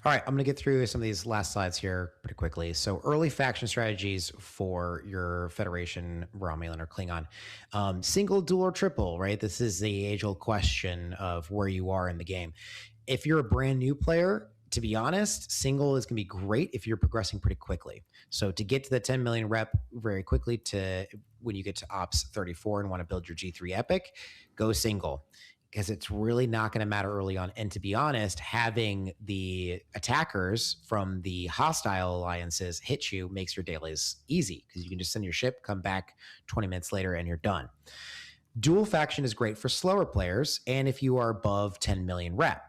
right. I'm going to get through some of these last slides here pretty quickly. So, early faction strategies for your Federation, Romulan, or Klingon. Single, dual, or triple, right? This is the age-old question of where you are in the game. If you're a brand new player, to be honest, single is going to be great if you're progressing pretty quickly. So, to get to the 10 million rep very quickly, to when you get to Ops 34 and want to build your G3 Epic, go single, because it's really not going to matter early on. And to be honest, having the attackers from the hostile alliances hit you makes your dailies easy, because you can just send your ship, come back 20 minutes later, and you're done. Dual faction is great for slower players and if you are above 10 million rep.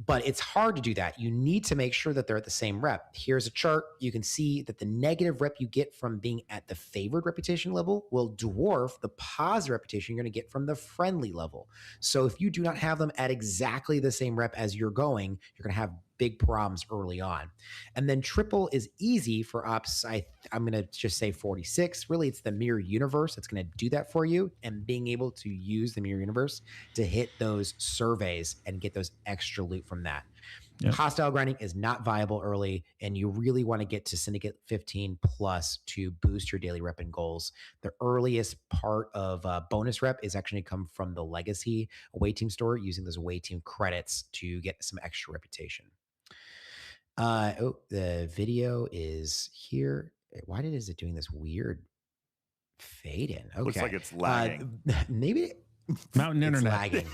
But it's hard to do that. You need to make sure that they're at the same rep. Here's a chart. You can see that the negative rep you get from being at the favored reputation level will dwarf the positive reputation you're going to get from the friendly level. So if you do not have them at exactly the same rep as you're going to have big problems early on. And then triple is easy for ops. I'm going to just say 46. Really, it's the mirror universe that's going to do that for you, and being able to use the mirror universe to hit those surveys and get those extra loot from that. Yep. Hostile grinding is not viable early, and you really want to get to Syndicate 15 plus to boost your daily rep and goals. The earliest part of bonus rep is actually come from the Legacy away team store, using those away team credits to get some extra reputation. The video is here. Why is it doing this weird fade in? Okay. Looks like it's lagging. Maybe Mountain Internet. Lagging.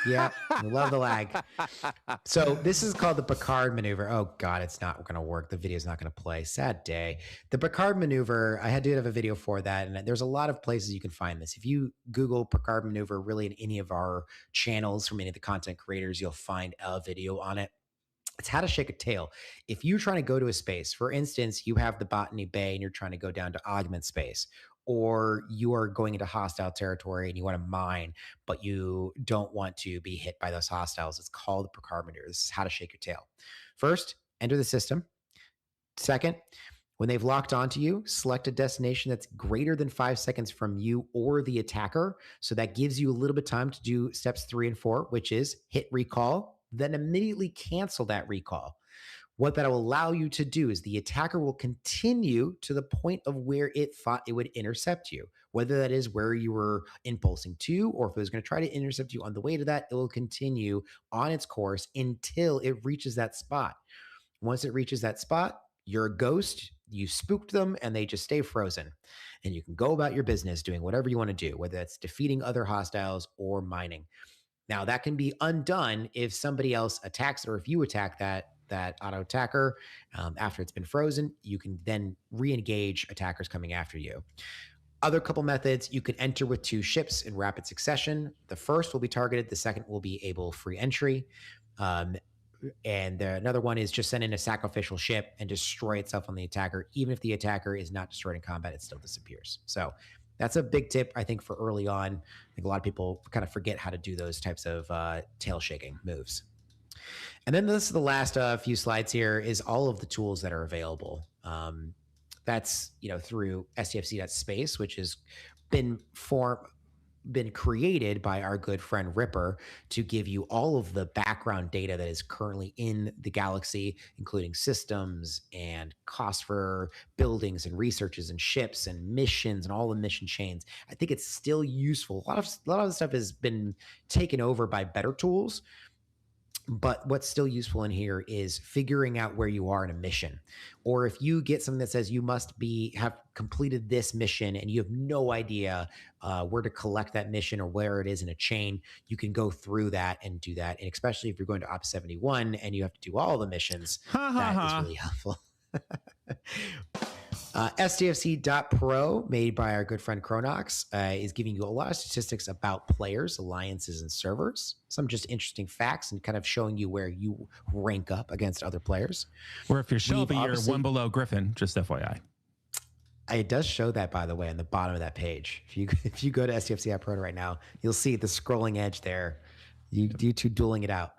Yeah, I love the lag. So this is called the Picard maneuver. Oh God, it's not going to work. The video is not going to play. Sad day. The Picard maneuver, I had to have a video for that. And there's a lot of places you can find this. If you Google Picard maneuver, really in any of our channels from any of the content creators, you'll find a video on it. It's how to shake a tail. If you're trying to go to a space, for instance, you have the Botany Bay and you're trying to go down to augment space, or you are going into hostile territory and you want to mine, but you don't want to be hit by those hostiles. It's called the Picard maneuver. This is how to shake your tail. First, enter the system. Second, when they've locked onto you, select a destination that's greater than 5 seconds from you or the attacker. So that gives you a little bit of time to do steps 3 and 4, which is hit recall, then immediately cancel that recall. What that will allow you to do is the attacker will continue to the point of where it thought it would intercept you, whether that is where you were impulsing to, or if it was going to try to intercept you on the way to that, it will continue on its course until it reaches that spot. Once it reaches that spot, you're a ghost, you spooked them, and they just stay frozen. And you can go about your business doing whatever you want to do, whether that's defeating other hostiles or mining. Now, that can be undone if somebody else attacks, or if you attack that auto attacker after it's been frozen. You can then re-engage attackers coming after you. Other couple methods, you could enter with 2 ships in rapid succession. The first will be targeted. The second will be able free entry. And another one is just send in a sacrificial ship and destroy itself on the attacker. Even if the attacker is not destroyed in combat, it still disappears. So that's a big tip, I think, for early on. I think a lot of people kind of forget how to do those types of tail shaking moves. And then this is the last few slides here is all of the tools that are available. That's, through STFC.space, which has been created by our good friend Ripper to give you all of the background data that is currently in the galaxy, including systems and cost for buildings and researches and ships and missions and all the mission chains. I think it's still useful. A lot of the stuff has been taken over by better tools. But what's still useful in here is figuring out where you are in a mission. Or if you get something that says you must have completed this mission and you have no idea where to collect that mission or where it is in a chain, you can go through that and do that. And especially if you're going to Op 71 and you have to do all the missions, that is really helpful. STFC.pro, made by our good friend Chronox, is giving you a lot of statistics about players, alliances, and servers. Some just interesting facts and kind of showing you where you rank up against other players. Or if you're Shelby, you're one below Griffin, just FYI. It does show that, by the way, on the bottom of that page. If you go to STFC.pro right now, you'll see the scrolling edge there. You two dueling it out.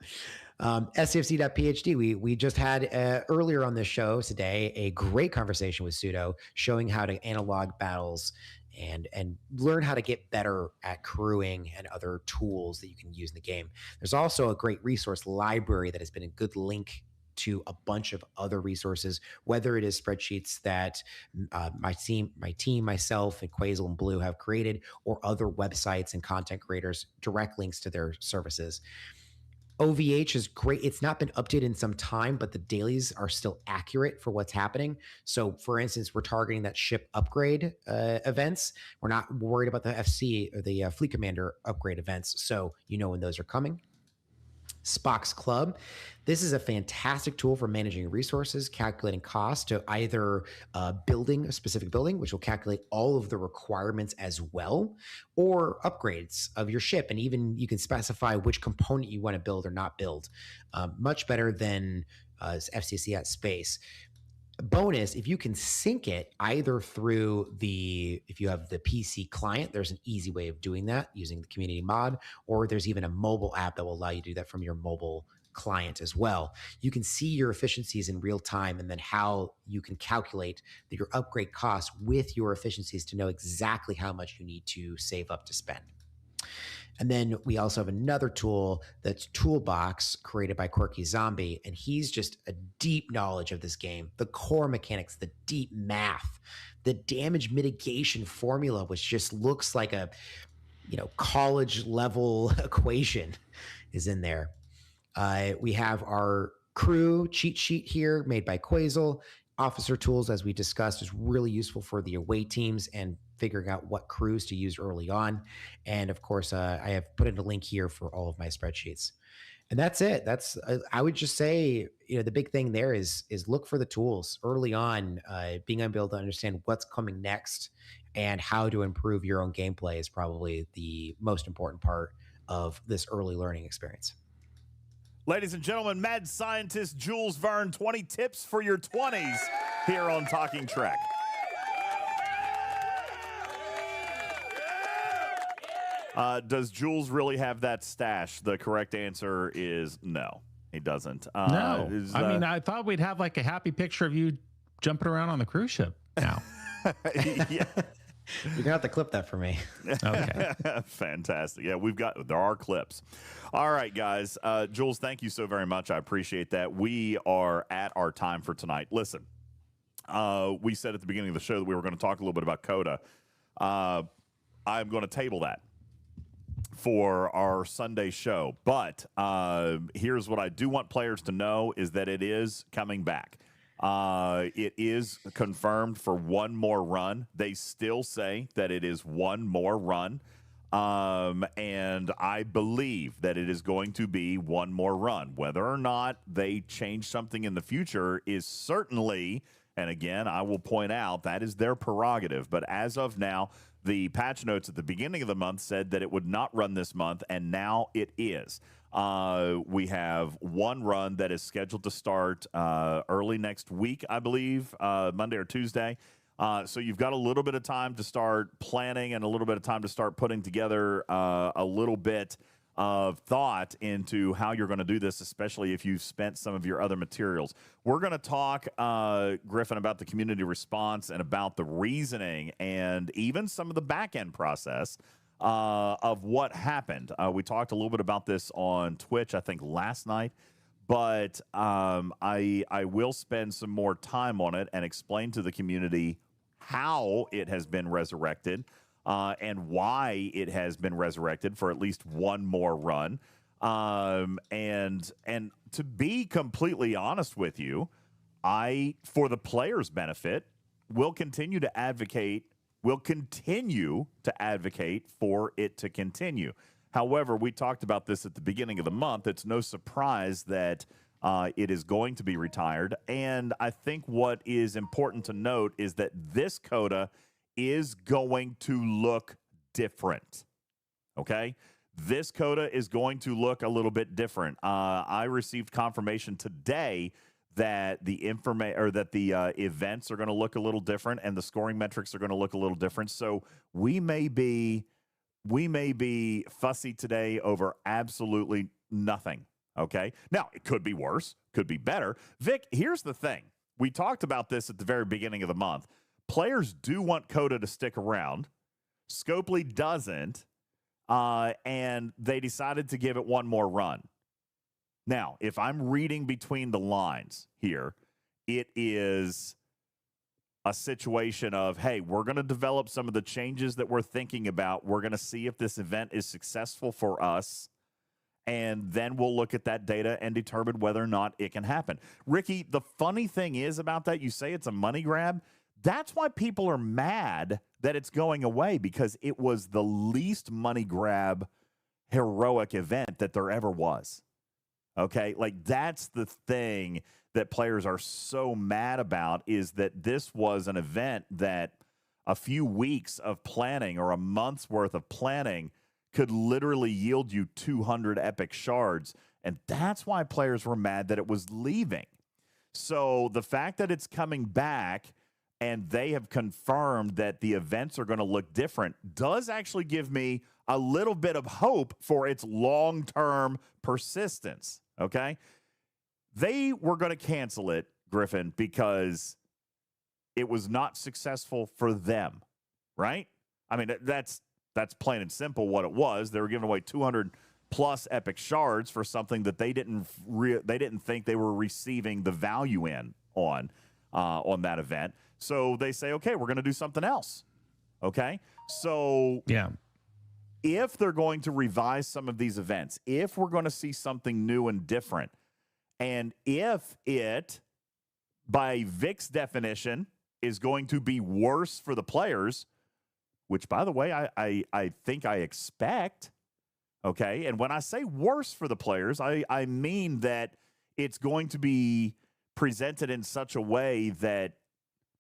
STFC.phd, we just had earlier on this show today a great conversation with Sudo showing how to analog battles and learn how to get better at crewing and other tools that you can use in the game. There's also a great resource library that has been a good link to a bunch of other resources, whether it is spreadsheets that my team, myself, and Quasel and Blue have created, or other websites and content creators, direct links to their services. OVH is great. It's not been updated in some time, but the dailies are still accurate for what's happening. So, for instance, we're targeting that ship upgrade events. We're not worried about the FC or the Fleet Commander upgrade events. So, you know when those are coming. Spock's Club. This is a fantastic tool for managing resources, calculating costs to either building a specific building, which will calculate all of the requirements as well, or upgrades of your ship. And even you can specify which component you want to build or not build. Much better than FCC at Space. Bonus, if you can sync it either through if you have the PC client, there's an easy way of doing that using the community mod, or there's even a mobile app that will allow you to do that from your mobile client as well. You can see your efficiencies in real time, and then how you can calculate your upgrade costs with your efficiencies to know exactly how much you need to save up to spend. And then we also have another tool that's Toolbox, created by Quirky Zombie, and he's just a deep knowledge of this game, the core mechanics, the deep math, the damage mitigation formula, which just looks like a college level equation is in there. We have our crew cheat sheet here made by Quasel. Officer tools, as we discussed, is really useful for the away teams and figuring out what crews to use early on. And of course, I have put in a link here for all of my spreadsheets. And that's it. I would just say, the big thing there is look for the tools early on. Being able to understand what's coming next and how to improve your own gameplay is probably the most important part of this early learning experience. Ladies and gentlemen, mad scientist Jules Vern, 20 tips for your 20s here on Talking Trek. Does Jules really have that stash? The correct answer is no, he doesn't. No. I thought we'd have like a happy picture of you jumping around on the cruise ship now. Yeah. You're going to have to clip that for me. Okay. Fantastic. Yeah, there are clips. All right, guys. Jules, thank you so very much. I appreciate that. We are at our time for tonight. Listen, we said at the beginning of the show that we were going to talk a little bit about CoTA. I'm going to table that for our Sunday show. But here's what I do want players to know is that it is coming back. It is confirmed for one more run. They still say that it is one more run. And I believe that it is going to be one more run. Whether or not they change something in the future is certainly, and again, I will point out, that is their prerogative. But as of now, the patch notes at the beginning of the month said that it would not run this month, and now it is. We have one run that is scheduled to start early next week, I believe, Monday or Tuesday. So you've got a little bit of time to start planning and a little bit of time to start putting together a little bit of thought into how you're going to do this, especially if you've spent some of your other materials. We're going to talk, Griffin, about the community response and about the reasoning and even some of the back-end process of what happened. We talked a little bit about this on Twitch, I think, last night. But I will spend some more time on it and explain to the community how it has been resurrected and why it has been resurrected for at least one more run. And to be completely honest with you, for the players' benefit, will continue to advocate for it to continue. However, we talked about this at the beginning of the month. It's no surprise that it is going to be retired. And I think what is important to note is that this CoTA is going to look different. Okay? This CoTA is going to look a little bit different. I received confirmation today that the events are going to look a little different and the scoring metrics are going to look a little different. So we may be fussy today over absolutely nothing, okay? Now, it could be worse, could be better. Vic, here's the thing. We talked about this at the very beginning of the month. Players do want CoTA to stick around. Scopely doesn't, and they decided to give it one more run. Now, if I'm reading between the lines here, it is a situation of, hey, we're going to develop some of the changes that we're thinking about. We're going to see if this event is successful for us, and then we'll look at that data and determine whether or not it can happen. Ricky, the funny thing is about that, you say it's a money grab. That's why people are mad that it's going away, because it was the least money grab heroic event that there ever was. Okay, like that's the thing that players are so mad about, is that this was an event that a few weeks of planning or a month's worth of planning could literally yield you 200 epic shards. And that's why players were mad that it was leaving. So the fact that it's coming back and they have confirmed that the events are going to look different does actually give me a little bit of hope for its long-term persistence. Okay, they were going to cancel it, Griffin, because it was not successful for them, right? I mean, that's plain and simple what it was. They were giving away 200 plus epic shards for something that they didn't think they were receiving the value on that event. So they say, okay, we're going to do something else. Okay, so yeah. If they're going to revise some of these events, if we're going to see something new and different, and if it, by Vic's definition, is going to be worse for the players, which, by the way, I think I expect, okay? And when I say worse for the players, I mean that it's going to be presented in such a way that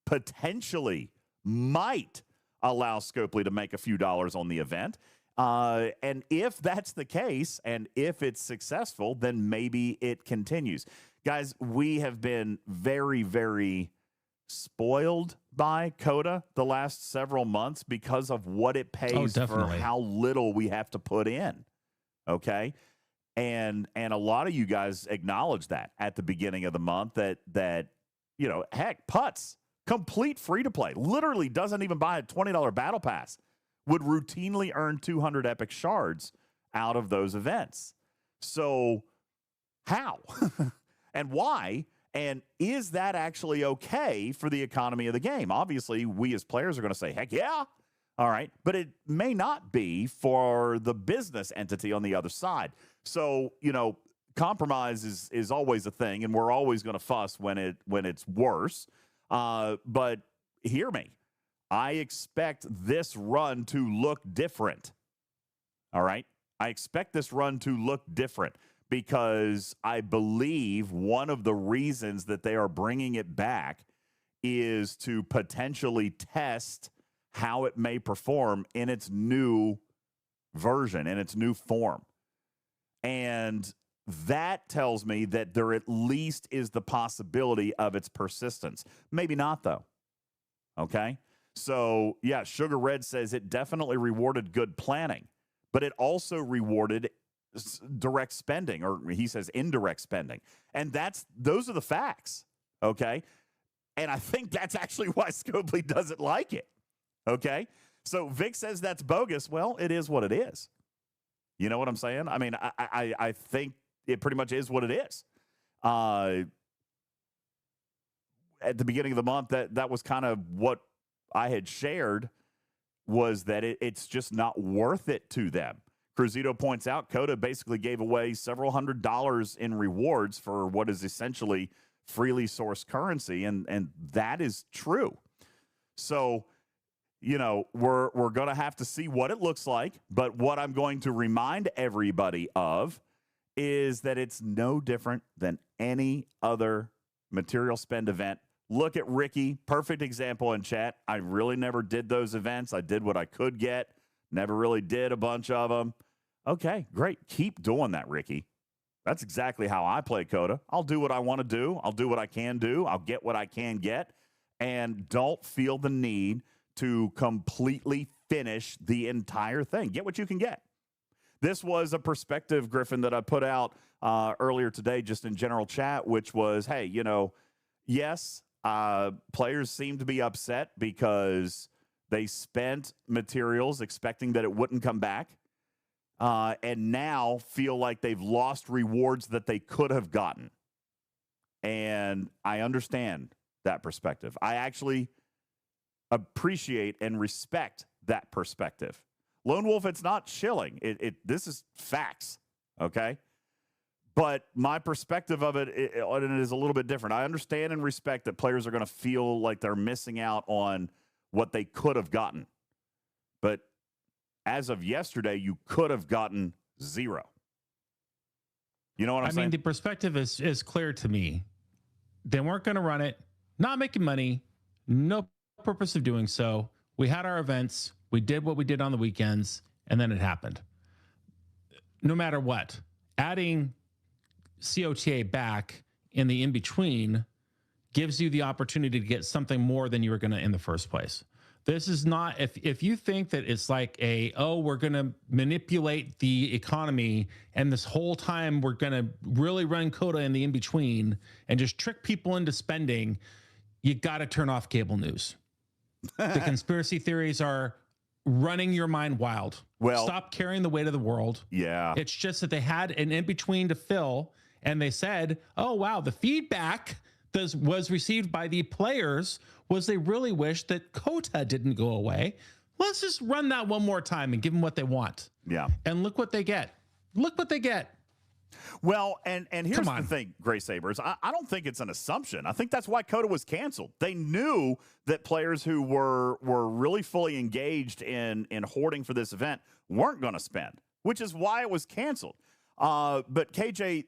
potentially might allow Scopely to make a few dollars on the event. And if that's the case, and if it's successful, then maybe it continues. Guys, we have been very, very spoiled by CoTA the last several months because of what it pays for how little we have to put in. Okay. And a lot of you guys acknowledged that at the beginning of the month that, you know, heck, Putz, complete free to play, literally doesn't even buy a $20 battle pass, would routinely earn 200 epic shards out of those events. So how and why? And is that actually okay for the economy of the game? Obviously, we as players are going to say, heck yeah. All right. But it may not be for the business entity on the other side. So, you know, compromise is always a thing, and we're always going to fuss when it's worse. But hear me. I expect this run to look different. All right? I expect this run to look different because I believe one of the reasons that they are bringing it back is to potentially test how it may perform in its new version, in its new form. And that tells me that there at least is the possibility of its persistence. Maybe not, though. Okay? So, yeah, Sugar Red says it definitely rewarded good planning, but it also rewarded direct spending, or he says indirect spending. And those are the facts, okay? And I think that's actually why Scopely doesn't like it, okay? So Vic says that's bogus. Well, it is what it is. You know what I'm saying? I mean, I think it pretty much is what it is. At the beginning of the month, that was kind of what I had shared, was that it's just not worth it to them. Cruzito points out CoTA basically gave away several $100s in rewards for what is essentially freely sourced currency, and that is true. So, you know, we're going to have to see what it looks like, but what I'm going to remind everybody of is that it's no different than any other material spend event. Look at Ricky, perfect example in chat. I really never did those events. I did what I could get, never really did a bunch of them. Okay, great. Keep doing that, Ricky. That's exactly how I play CoTA. I'll do what I want to do. I'll do what I can do. I'll get what I can get, and don't feel the need to completely finish the entire thing. Get what you can get. This was a perspective, Griffin, that I put out earlier today just in general chat, which was, hey, you know, yes, players seem to be upset because They spent materials expecting that it wouldn't come back, and now feel like they've lost rewards that they could have gotten. And I understand that perspective. I actually appreciate and respect that perspective. Lone Wolf, it's not shilling. This is facts, okay? But my perspective of it is a little bit different. I understand and respect that players are going to feel like they're missing out on what they could have gotten. But as of yesterday, you could have gotten 0. You know what I'm saying? I mean, the perspective is clear to me. They weren't going to run it, not making money, no purpose of doing so. We had our events. We did what we did on the weekends, and then it happened. No matter what, adding CoTA back in the in-between gives you the opportunity to get something more than you were going to in the first place. This is not, if you think that it's like we're going to manipulate the economy and this whole time we're going to really run CoTA in the in-between and just trick people into spending, you got to turn off cable news. The conspiracy theories are running your mind wild. Well, stop carrying the weight of the world. Yeah. It's just that they had an in-between to fill, and they said, oh, wow, the feedback was received by the players was they really wish that CoTA didn't go away. Let's just run that one more time and give them what they want. Yeah. And look what they get. Look what they get. Well, and here's the thing, Gray Sabers. I don't think it's an assumption. I think that's why CoTA was canceled. They knew that players who were really fully engaged in hoarding for this event weren't going to spend, which is why it was canceled. But KJ,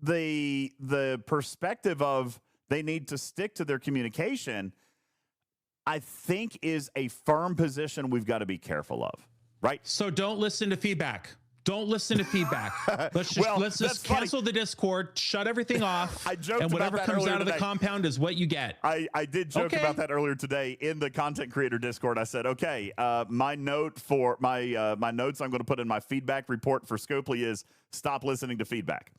the perspective of they need to stick to their communication, I think is a firm position we've got to be careful of, right? So don't listen to feedback. Don't listen to feedback. Let's just cancel the Discord, shut everything off, I joked and whatever about that comes out of today. the compound is what you get. I did joke about that earlier today in the content creator Discord. I said, okay, my note for my notes I'm going to put in my feedback report for Scopely is stop listening to feedback,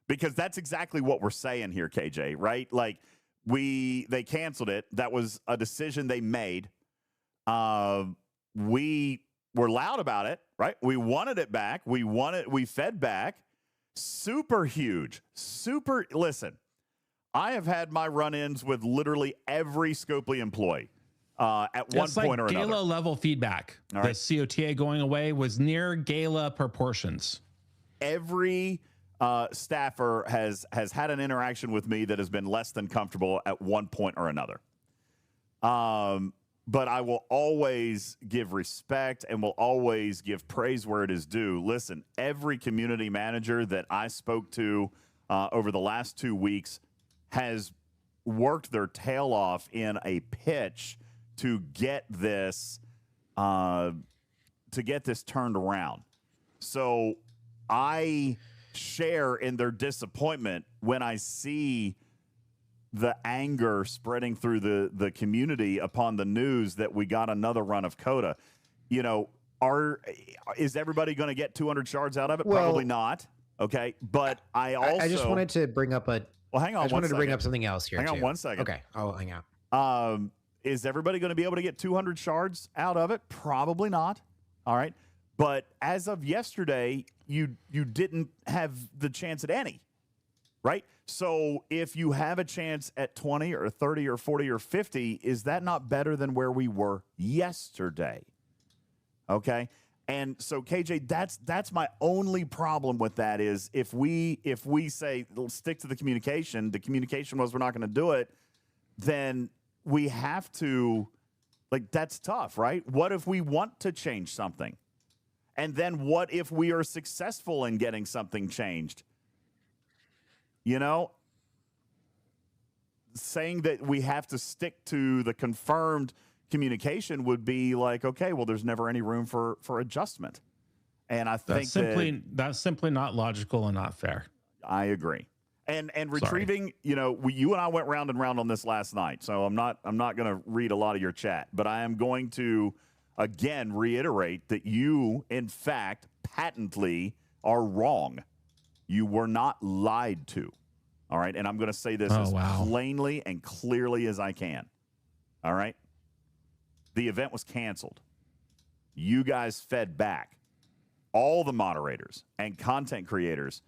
because that's exactly what we're saying here, KJ. Right? Like they canceled it. That was a decision they made. We were loud about it, right? We wanted it back. We fed back. Super huge. Listen, I have had my run-ins with literally every Scopely employee at one point or another. Gala level feedback. All right. The CoTA going away was near Gala proportions. Every staffer has had an interaction with me that has been less than comfortable at one point or another. But I will always give respect and will always give praise where it is due. Listen, every community manager that I spoke to over the last 2 weeks has worked their tail off in a pitch to get this turned around. So I share in their disappointment when I see the anger spreading through the community upon the news that we got another run of CoTA. You know, is everybody going to get 200 shards out of it? Well, probably not. Okay, but I just wanted to bring up hang on. I just wanted to bring up something else here. Hang on 1 second. Okay, I'll hang out. Is everybody going to be able to get 200 shards out of it? Probably not. All right, but as of yesterday, you didn't have the chance at any. Right? So if you have a chance at 20 or 30 or 40 or 50, is that not better than where we were yesterday? Okay? And so KJ, that's my only problem with that is if we say stick to the communication was we're not going to do it, then we have to, like, that's tough, right? What if we want to change something? And then what if we are successful in getting something changed? You know, saying that we have to stick to the confirmed communication would be like, okay, well, there's never any room for adjustment. And I think that's simply not logical and not fair. I agree. And retrieving, you know, you and I went round and round on this last night, so I'm not going to read a lot of your chat, but I am going to again reiterate that you, in fact, patently are wrong. You were not lied to. All right. And I'm going to say this plainly and clearly as I can. All right. the event was canceled. You guys fed back. All the moderators and content creators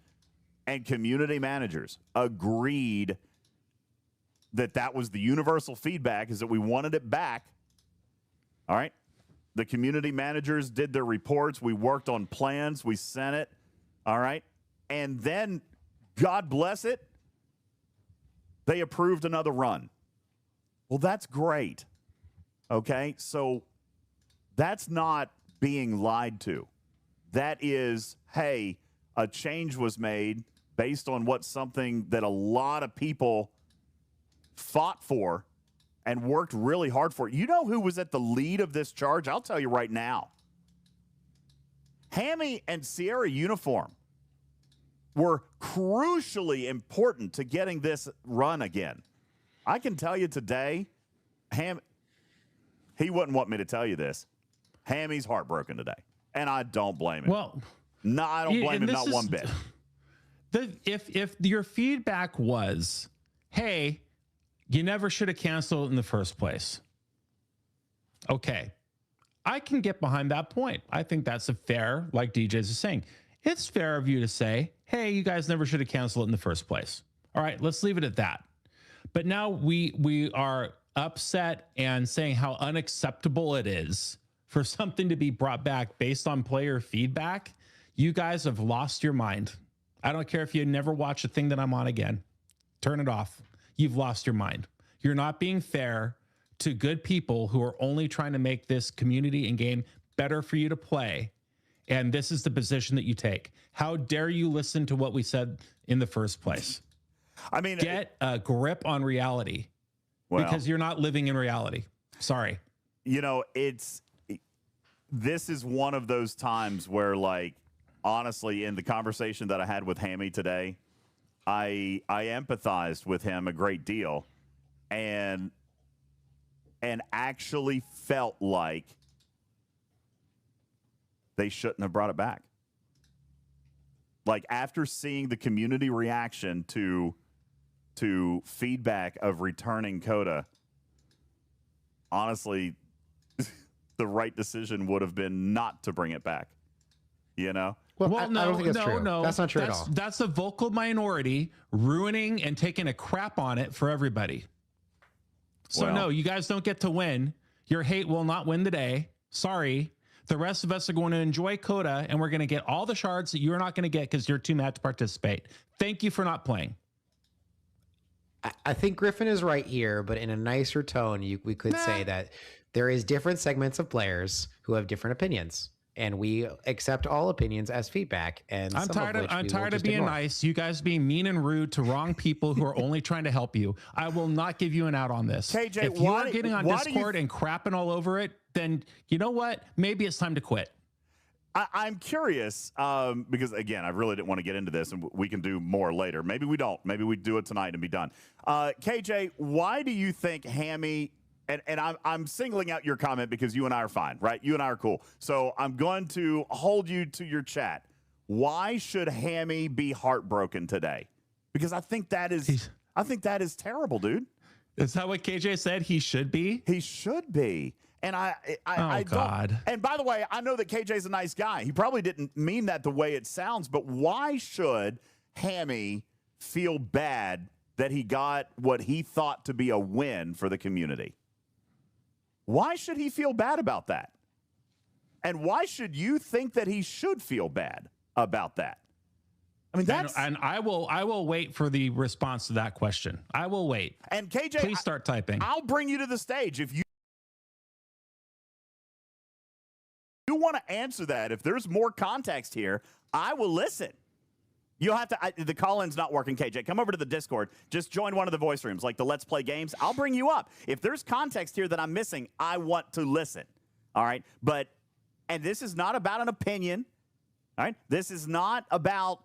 and community managers agreed that that was the universal feedback, is that we wanted it back. All right. The community managers did their reports. We worked on plans. We sent it. All right. And then, God bless it, they approved another run. Well, that's great. Okay. So that's not being lied to. That is, hey, a change was made based on what something that a lot of people fought for and worked really hard for. You know who was at the lead of this charge? I'll tell you right now. Hammy and Sierra Uniform were crucially important to getting this run again. I can tell you today, he wouldn't want me to tell you this. Hammy's heartbroken today, and I don't blame him. Well, no, I don't blame him, not one bit. If your feedback was, hey, you never should have canceled in the first place. Okay. I can get behind that point. I think that's a fair, like DJz is saying, it's fair of you to say, hey, you guys never should have canceled it in the first place. All right, let's leave it at that. But now we are upset and saying how unacceptable it is for something to be brought back based on player feedback. You guys have lost your mind. I don't care if you never watch a thing that I'm on again. Turn it off. You've lost your mind. You're not being fair to good people who are only trying to make this community and game better for you to play. And this is the position that you take. How dare you listen to what we said in the first place? I mean, get a grip on reality, because you're not living in reality. Sorry. You know, this is one of those times where, like, honestly, in the conversation that I had with Hammy today, I empathized with him a great deal and actually felt like they shouldn't have brought it back. Like, after seeing the community reaction to feedback of returning CoTA, honestly, the right decision would have been not to bring it back. You know? Well, I don't think that's true. That's not true at all. That's a vocal minority ruining and taking a crap on it for everybody. So no, you guys don't get to win. Your hate will not win the day. Sorry. The rest of us are going to enjoy CoTA, and we're going to get all the shards that you're not going to get because you're too mad to participate. Thank you for not playing. I think Griffin is right here, but in a nicer tone, we could say that there is different segments of players who have different opinions, and we accept all opinions as feedback. And I'm tired of being nice. You guys being mean and rude to wrong people who are only trying to help you. I will not give you an out on this. KJ, if you are getting on Discord and crapping all over it, then you know what? Maybe it's time to quit. I'm curious, because, again, I really didn't want to get into this, and we can do more later. Maybe we don't. Maybe we do it tonight and be done. KJ, why do you think Hammy, and I'm singling out your comment because you and I are fine, right? You and I are cool. So I'm going to hold you to your chat. Why should Hammy be heartbroken today? Because I think that is terrible, dude. Is that what KJ said? He should be? He should be. And I God. Don't. And by the way, I know that KJ's a nice guy. He probably didn't mean that the way it sounds, but why should Hammy feel bad that he got what he thought to be a win for the community? Why should he feel bad about that? And why should you think that he should feel bad about that? I mean, that's and I will wait for the response to that question. I will wait. And KJ, please start typing. I'll bring you to the stage if you want to answer that. If there's more context here, I will listen. You'll have to, the call-in's not working, KJ. Come over to the Discord. Just join one of the voice rooms, like the Let's Play Games. I'll bring you up. If there's context here that I'm missing, I want to listen. All right? And this is not about an opinion. All right? This is not about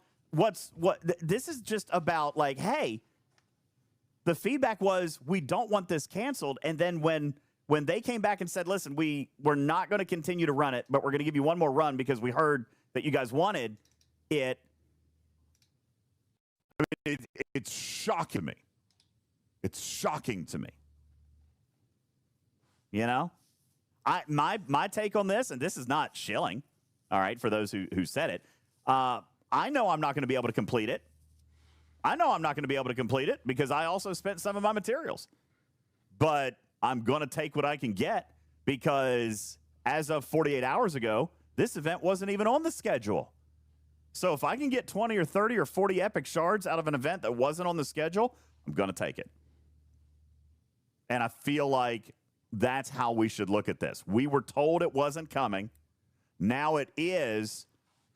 this is just about, like, hey, the feedback was we don't want this canceled. And then when they came back and said, listen, we're not going to continue to run it, but we're going to give you one more run because we heard that you guys wanted it. It's shocking to me. It's shocking to me. You know? my take on this, and this is not shilling, all right, for those who said it. I know I'm not going to be able to complete it. I know I'm not going to be able to complete it because I also spent some of my materials. But I'm going to take what I can get because as of 48 hours ago, this event wasn't even on the schedule. So if I can get 20 or 30 or 40 epic shards out of an event that wasn't on the schedule, I'm going to take it. And I feel like that's how we should look at this. We were told it wasn't coming. Now it is.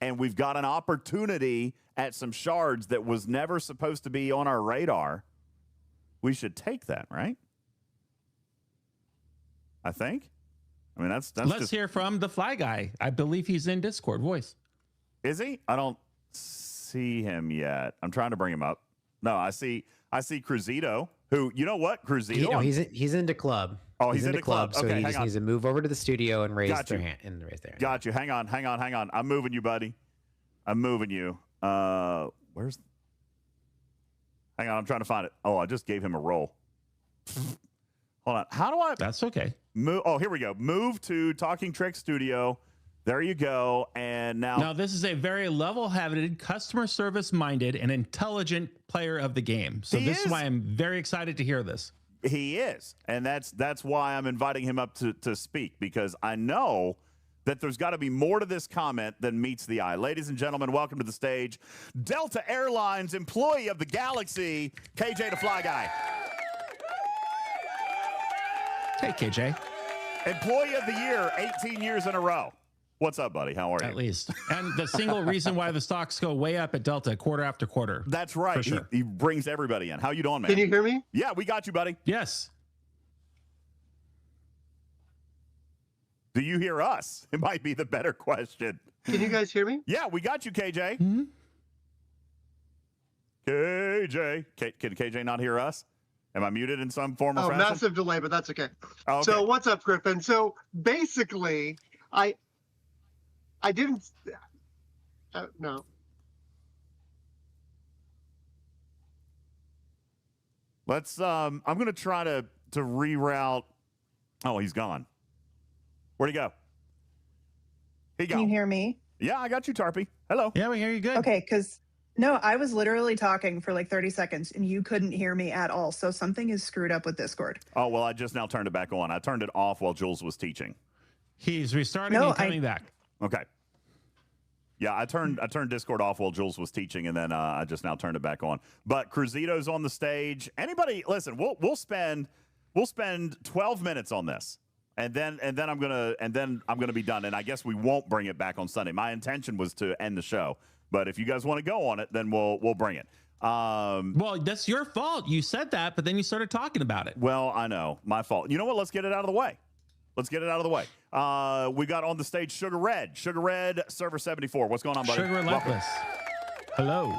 And we've got an opportunity at some shards that was never supposed to be on our radar. We should take that, right? I think. I mean, that's Let's hear from the Fly Guy. I believe he's in Discord voice. Is he? I don't see him yet. I'm trying to bring him up. No, I see Cruzito, who, you know what? Cruzito. He's into club. Oh, he's into club. So Okay, he needs to move over to the studio and raise Got their you. hand. And raise their hand. Got you. Hang on. I'm moving you, buddy. I'm moving you. Where's? Hang on. I'm trying to find it. Oh, I just gave him a roll. Hold on. How do I? That's okay. Move. Oh, here we go. Move to Talking Trick Studio. There you go. And now this is a very level-headed, customer service-minded, and intelligent player of the game. So this is why I'm very excited to hear this. He is, and that's why I'm inviting him up to speak, because I know that there's got to be more to this comment than meets the eye. Ladies and gentlemen, welcome to the stage, Delta Airlines Employee of the Galaxy, KJ the Fly Guy. Hey, KJ. Employee of the Year, 18 years in a row. What's up, buddy? How are you? At least. And the single reason why the stocks go way up at Delta quarter after quarter. That's right. For sure. He brings everybody in. How you doing, man? Can you hear me? Yeah, we got you, buddy. Yes. Do you hear us? It might be the better question. Can you guys hear me? Yeah, we got you, KJ. Mm-hmm. KJ. Can KJ not hear us? Am I muted in some form or fashion? Massive delay, but that's okay. Oh, okay. So what's up, Griffin? So basically, I didn't. No. Let's. I'm going to try to reroute. Oh, he's gone. Where'd he go? Can you hear me? Yeah, I got you, Tarpy. Hello. Yeah, we hear you good. Okay, because no, I was literally talking for like 30 seconds and you couldn't hear me at all. So something is screwed up with Discord. Oh, well, I just now turned it back on. I turned it off while Jules was teaching. He's restarting and coming back. Okay. Yeah, I turned Discord off while Jules was teaching, and then I just now turned it back on. But Cruzito's on the stage. Anybody, listen, we'll spend 12 minutes on this. And then I'm gonna be done. And I guess we won't bring it back on Sunday. My intention was to end the show. But if you guys want to go on it, then we'll bring it. Well, that's your fault. You said that, but then you started talking about it. Well, I know. My fault. You know what? Let's get it out of the way. We got on the stage Sugar Red. Sugar Red, server 74. What's going on, buddy? Sugar Relentless. Hello.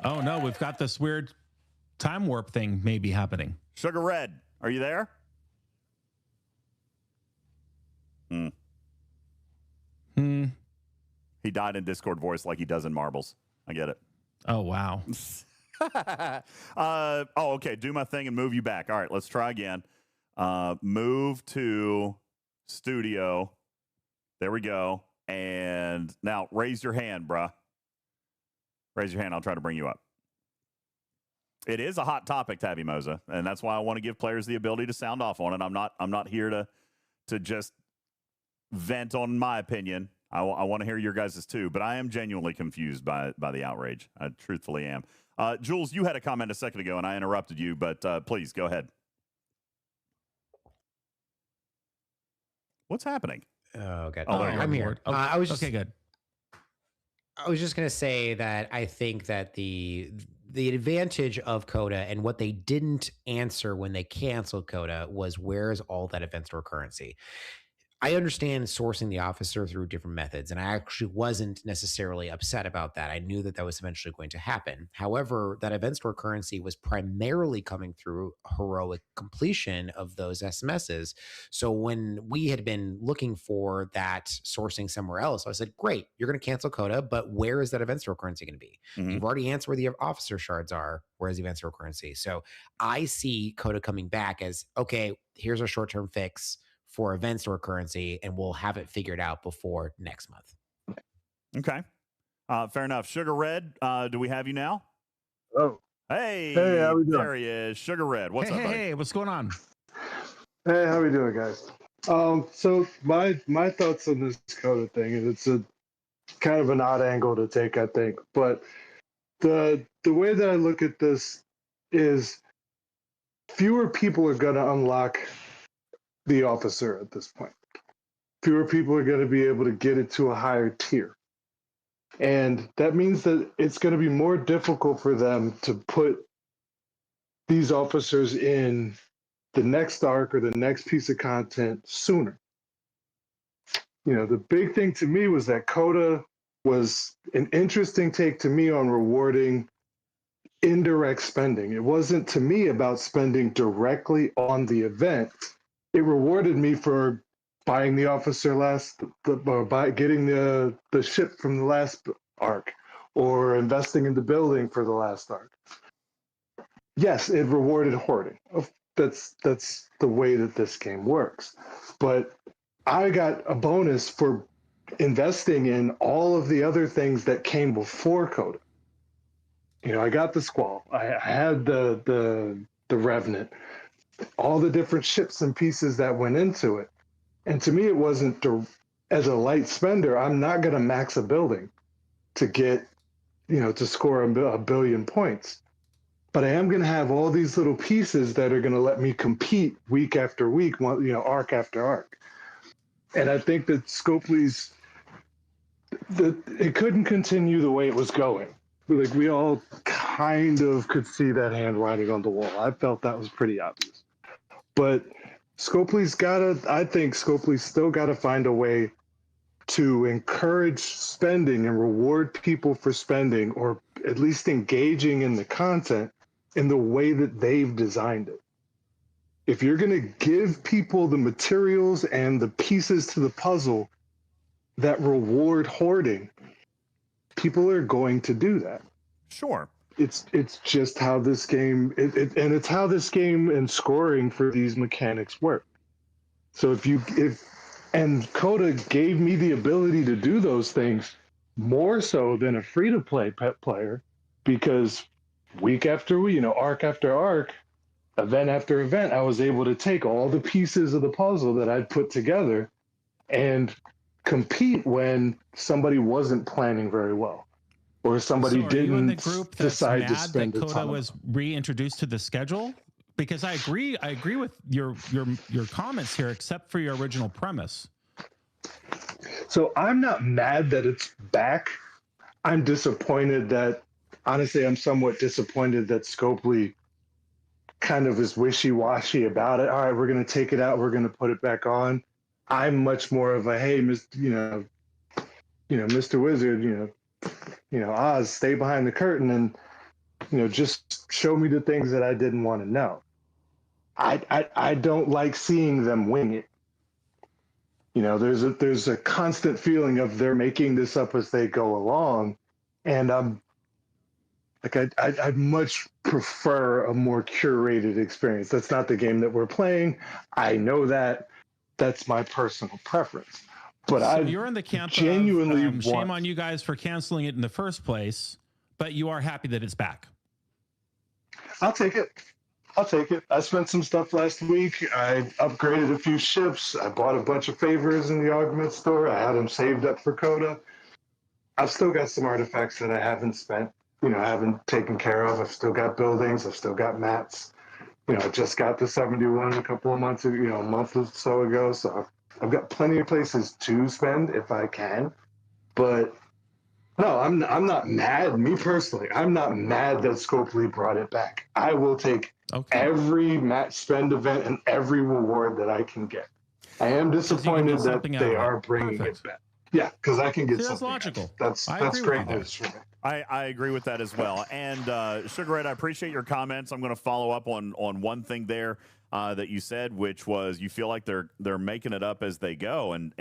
Oh, no. We've got this weird time warp thing maybe happening. Sugar Red, are you there? He died in Discord voice like he does in Marbles. I get it. Oh, wow. Okay. Do my thing and move you back. All right, let's try again. Move to studio. There we go. And now raise your hand, bruh. Raise your hand. I'll try to bring you up. It is a hot topic, Tabby Moza, and that's why I want to give players the ability to sound off on it. I'm not here to just vent on my opinion. I want to hear your guys' too, but I am genuinely confused by the outrage. I truthfully am. Jules, you had a comment a second ago, and I interrupted you, but please go ahead. What's happening? Oh, good. Oh, I'm here. Okay. I was just, okay, good. I was just going to say that I think that the advantage of CoTA and what they didn't answer when they canceled CoTA was where's all that events recurrency. I understand sourcing the officer through different methods, and I actually wasn't necessarily upset about that. I knew that that was eventually going to happen. However, that event store currency was primarily coming through heroic completion of those SMSs. So when we had been looking for that sourcing somewhere else, I said, great, you're going to cancel CoTA, but where is that event store currency going to be? Mhm. You've already answered where the officer shards are. Where's the event store currency? So I see CoTA coming back as, okay, here's a short-term fix for event store currency, and we'll have it figured out before next month. Okay. Fair enough. Sugar Red, do we have you now? Oh, Hey, Hey, how we doing? there he is. Sugar Red. What's up, buddy? Hey, what's going on? hey, how we doing, guys? So my thoughts on this CoTA thing, and it's a kind of an odd angle to take, I think. But the way that I look at this is fewer people are going to unlock the officer at this point. Fewer people are going to be able to get it to a higher tier. And that means that it's going to be more difficult for them to put these officers in the next arc or the next piece of content sooner. You know, the big thing to me was that CoTA was an interesting take to me on rewarding indirect spending. It wasn't to me about spending directly on the event. It rewarded me for buying the officer or getting the ship from the last arc, or investing in the building for the last arc. Yes, it rewarded hoarding. That's the way that this game works. But I got a bonus for investing in all of the other things that came before CoTA. You know, I got the Squall. I had the Revenant, all the different ships and pieces that went into it. And to me, it wasn't, as a light spender, I'm not going to max a building to get, you know, to score a billion points. But I am going to have all these little pieces that are going to let me compete week after week, you know, arc after arc. And I think that Scopely's, it couldn't continue the way it was going. Like, we all kind of could see that handwriting on the wall. I felt that was pretty obvious. But I think Scopely's still got to find a way to encourage spending and reward people for spending, or at least engaging in the content in the way that they've designed it. If you're going to give people the materials and the pieces to the puzzle that reward hoarding, people are going to do that. Sure. It's just how this game, and it's how this game and scoring for these mechanics work. So and CoTA gave me the ability to do those things more so than a free-to-play pet player, because week after week, you know, arc after arc, event after event, I was able to take all the pieces of the puzzle that I'd put together and compete when somebody wasn't planning very well, or somebody So are you in the didn't group that's decide mad to spend that a CoTA ton of was reintroduced to the schedule? Because I agree with your comments here, except for your original premise. So I'm not mad that it's back. I'm disappointed that, honestly, I'm somewhat disappointed that Scopely kind of is wishy-washy about it. All right, we're going to take it out, we're going to put it back on. I'm much more of a, hey, Mr. Wizard, Oz, stay behind the curtain and, you know, just show me the things that I didn't want to know. I don't like seeing them wing it. You know, there's a constant feeling of they're making this up as they go along, and I'd much prefer a more curated experience. That's not the game that we're playing. I know that. That's my personal preference. But so you're in the camp genuinely of shame on you guys for canceling it in the first place, but you are happy that it's back. I'll take it. I spent some stuff last week. I upgraded a few ships. I bought a bunch of favors in the augment store. I had them saved up for CoTA. I've still got some artifacts that I haven't spent, I haven't taken care of. I've still got buildings. I've still got mats. I just got the 71 a couple of months ago, a month or so ago. So I've got plenty of places to spend if I can. But no, I'm not mad. Me personally, I'm not mad that Scopely brought it back. I will take every match spend event and every reward that I can get. I am disappointed that something out they of it. are bringing Perfect. it back. Yeah, because I can get See, that's something. logical. That's I agree with great you. news for me. I agree with that as well. And Sugar Red, I appreciate your comments. I'm going to follow up on one thing there that you said, which was you feel like they're making it up as they go. And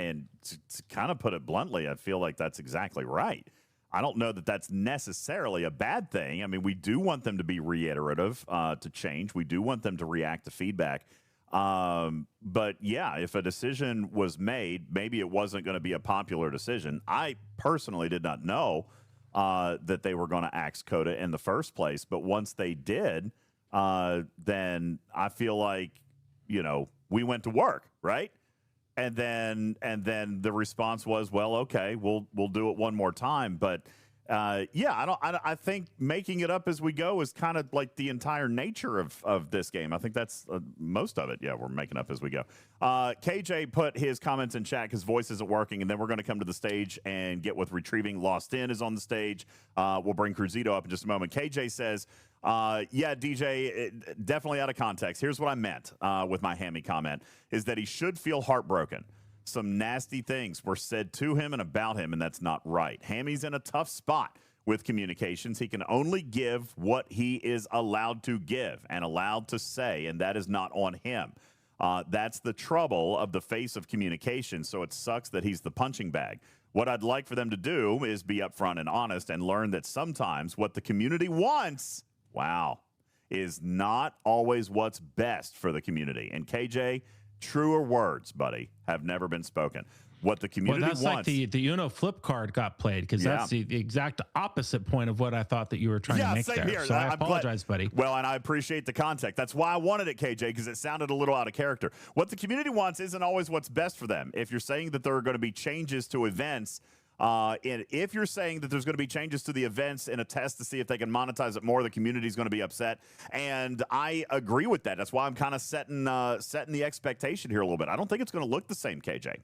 to kind of put it bluntly, I feel like that's exactly right. I don't know that that's necessarily a bad thing. I mean, we do want them to be reiterative to change. We do want them to react to feedback. But yeah, if a decision was made, maybe it wasn't going to be a popular decision. I personally did not know that they were going to axe CoTA in the first place. But once they did, then I feel like, we went to work, right? And then the response was, well, okay, we'll do it one more time. But yeah, I think making it up as we go is kind of like the entire nature of this game. I think that's most of it. Yeah, we're making up as we go. KJ put his comments in chat. His voice isn't working, and then we're going to come to the stage and get with retrieving. Lost In is on the stage. We'll bring Cruzito up in just a moment. KJ says, yeah, DJ, definitely out of context. Here's what I meant with my Hammy comment, is that he should feel heartbroken. Some nasty things were said to him and about him, and that's not right. Hammy's in a tough spot with communications. He can only give what he is allowed to give and allowed to say, and that is not on him. That's the trouble of the face of communication, so it sucks that he's the punching bag. What I'd like for them to do is be upfront and honest and learn that sometimes what the community wants, is not always what's best for the community. And KJ, truer words, buddy, have never been spoken. What the community wants. Like the Uno flip card got played, because that's the exact opposite point of what I thought that you were trying to make same there. Here. So I apologize, buddy. Well, and I appreciate the context. That's why I wanted it, KJ, because it sounded a little out of character. What the community wants isn't always what's best for them. If you're saying that there are going to be changes to events, and if you're saying that there's going to be changes to the events in a test to see if they can monetize it more, the community is going to be upset. And I agree with that. That's why I'm kind of setting the expectation here a little bit. I don't think it's going to look the same, KJ.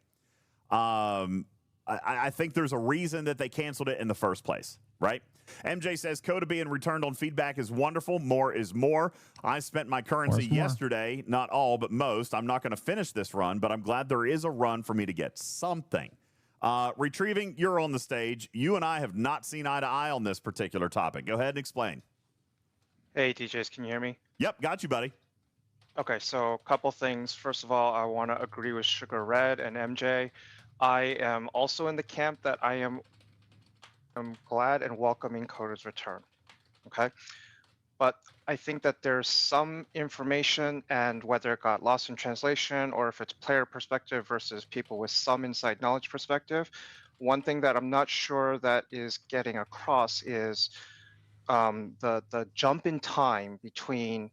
I think there's a reason that they canceled it in the first place, right? MJ says CoTA being returned on feedback is wonderful. More is more. I spent my currency yesterday, not all, but most. I'm not going to finish this run, but I'm glad there is a run for me to get something. Retrieving, you're on the stage. You and I have not seen eye to eye on this particular topic. Go ahead and explain. Hey, DJz, can you hear me? Yep, got you, buddy. Okay, so a couple things. First of all, I want to agree with Sugar Red and MJ. I am also in the camp that I'm glad and welcoming CoTA's return. Okay, but I think that there's some information, and whether it got lost in translation or if it's player perspective versus people with some inside knowledge perspective, one thing that I'm not sure that is getting across is the jump in time between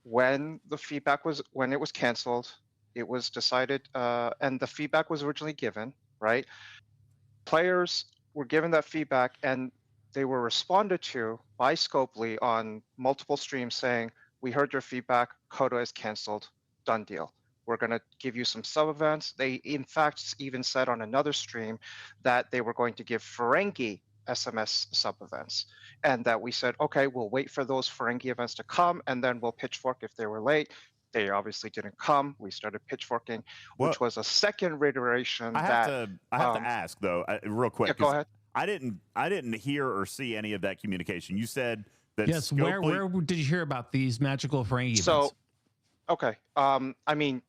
when it was canceled, it was decided, and the feedback was originally given, right? Players were given that feedback, and they were responded to by Scopely on multiple streams saying, we heard your feedback, CoTA is canceled, done deal. We're going to give you some sub-events. They, in fact, even said on another stream that they were going to give Ferengi SMS sub-events, and that we said, okay, we'll wait for those Ferengi events to come, and then we'll pitchfork if they were late. They obviously didn't come. We started pitchforking, which was a second reiteration. I have to ask, though, real quick. Yeah, go ahead. I didn't hear or see any of that communication. You said that yes. Where did you hear about these magical Ferengi events? So, okay. I mean,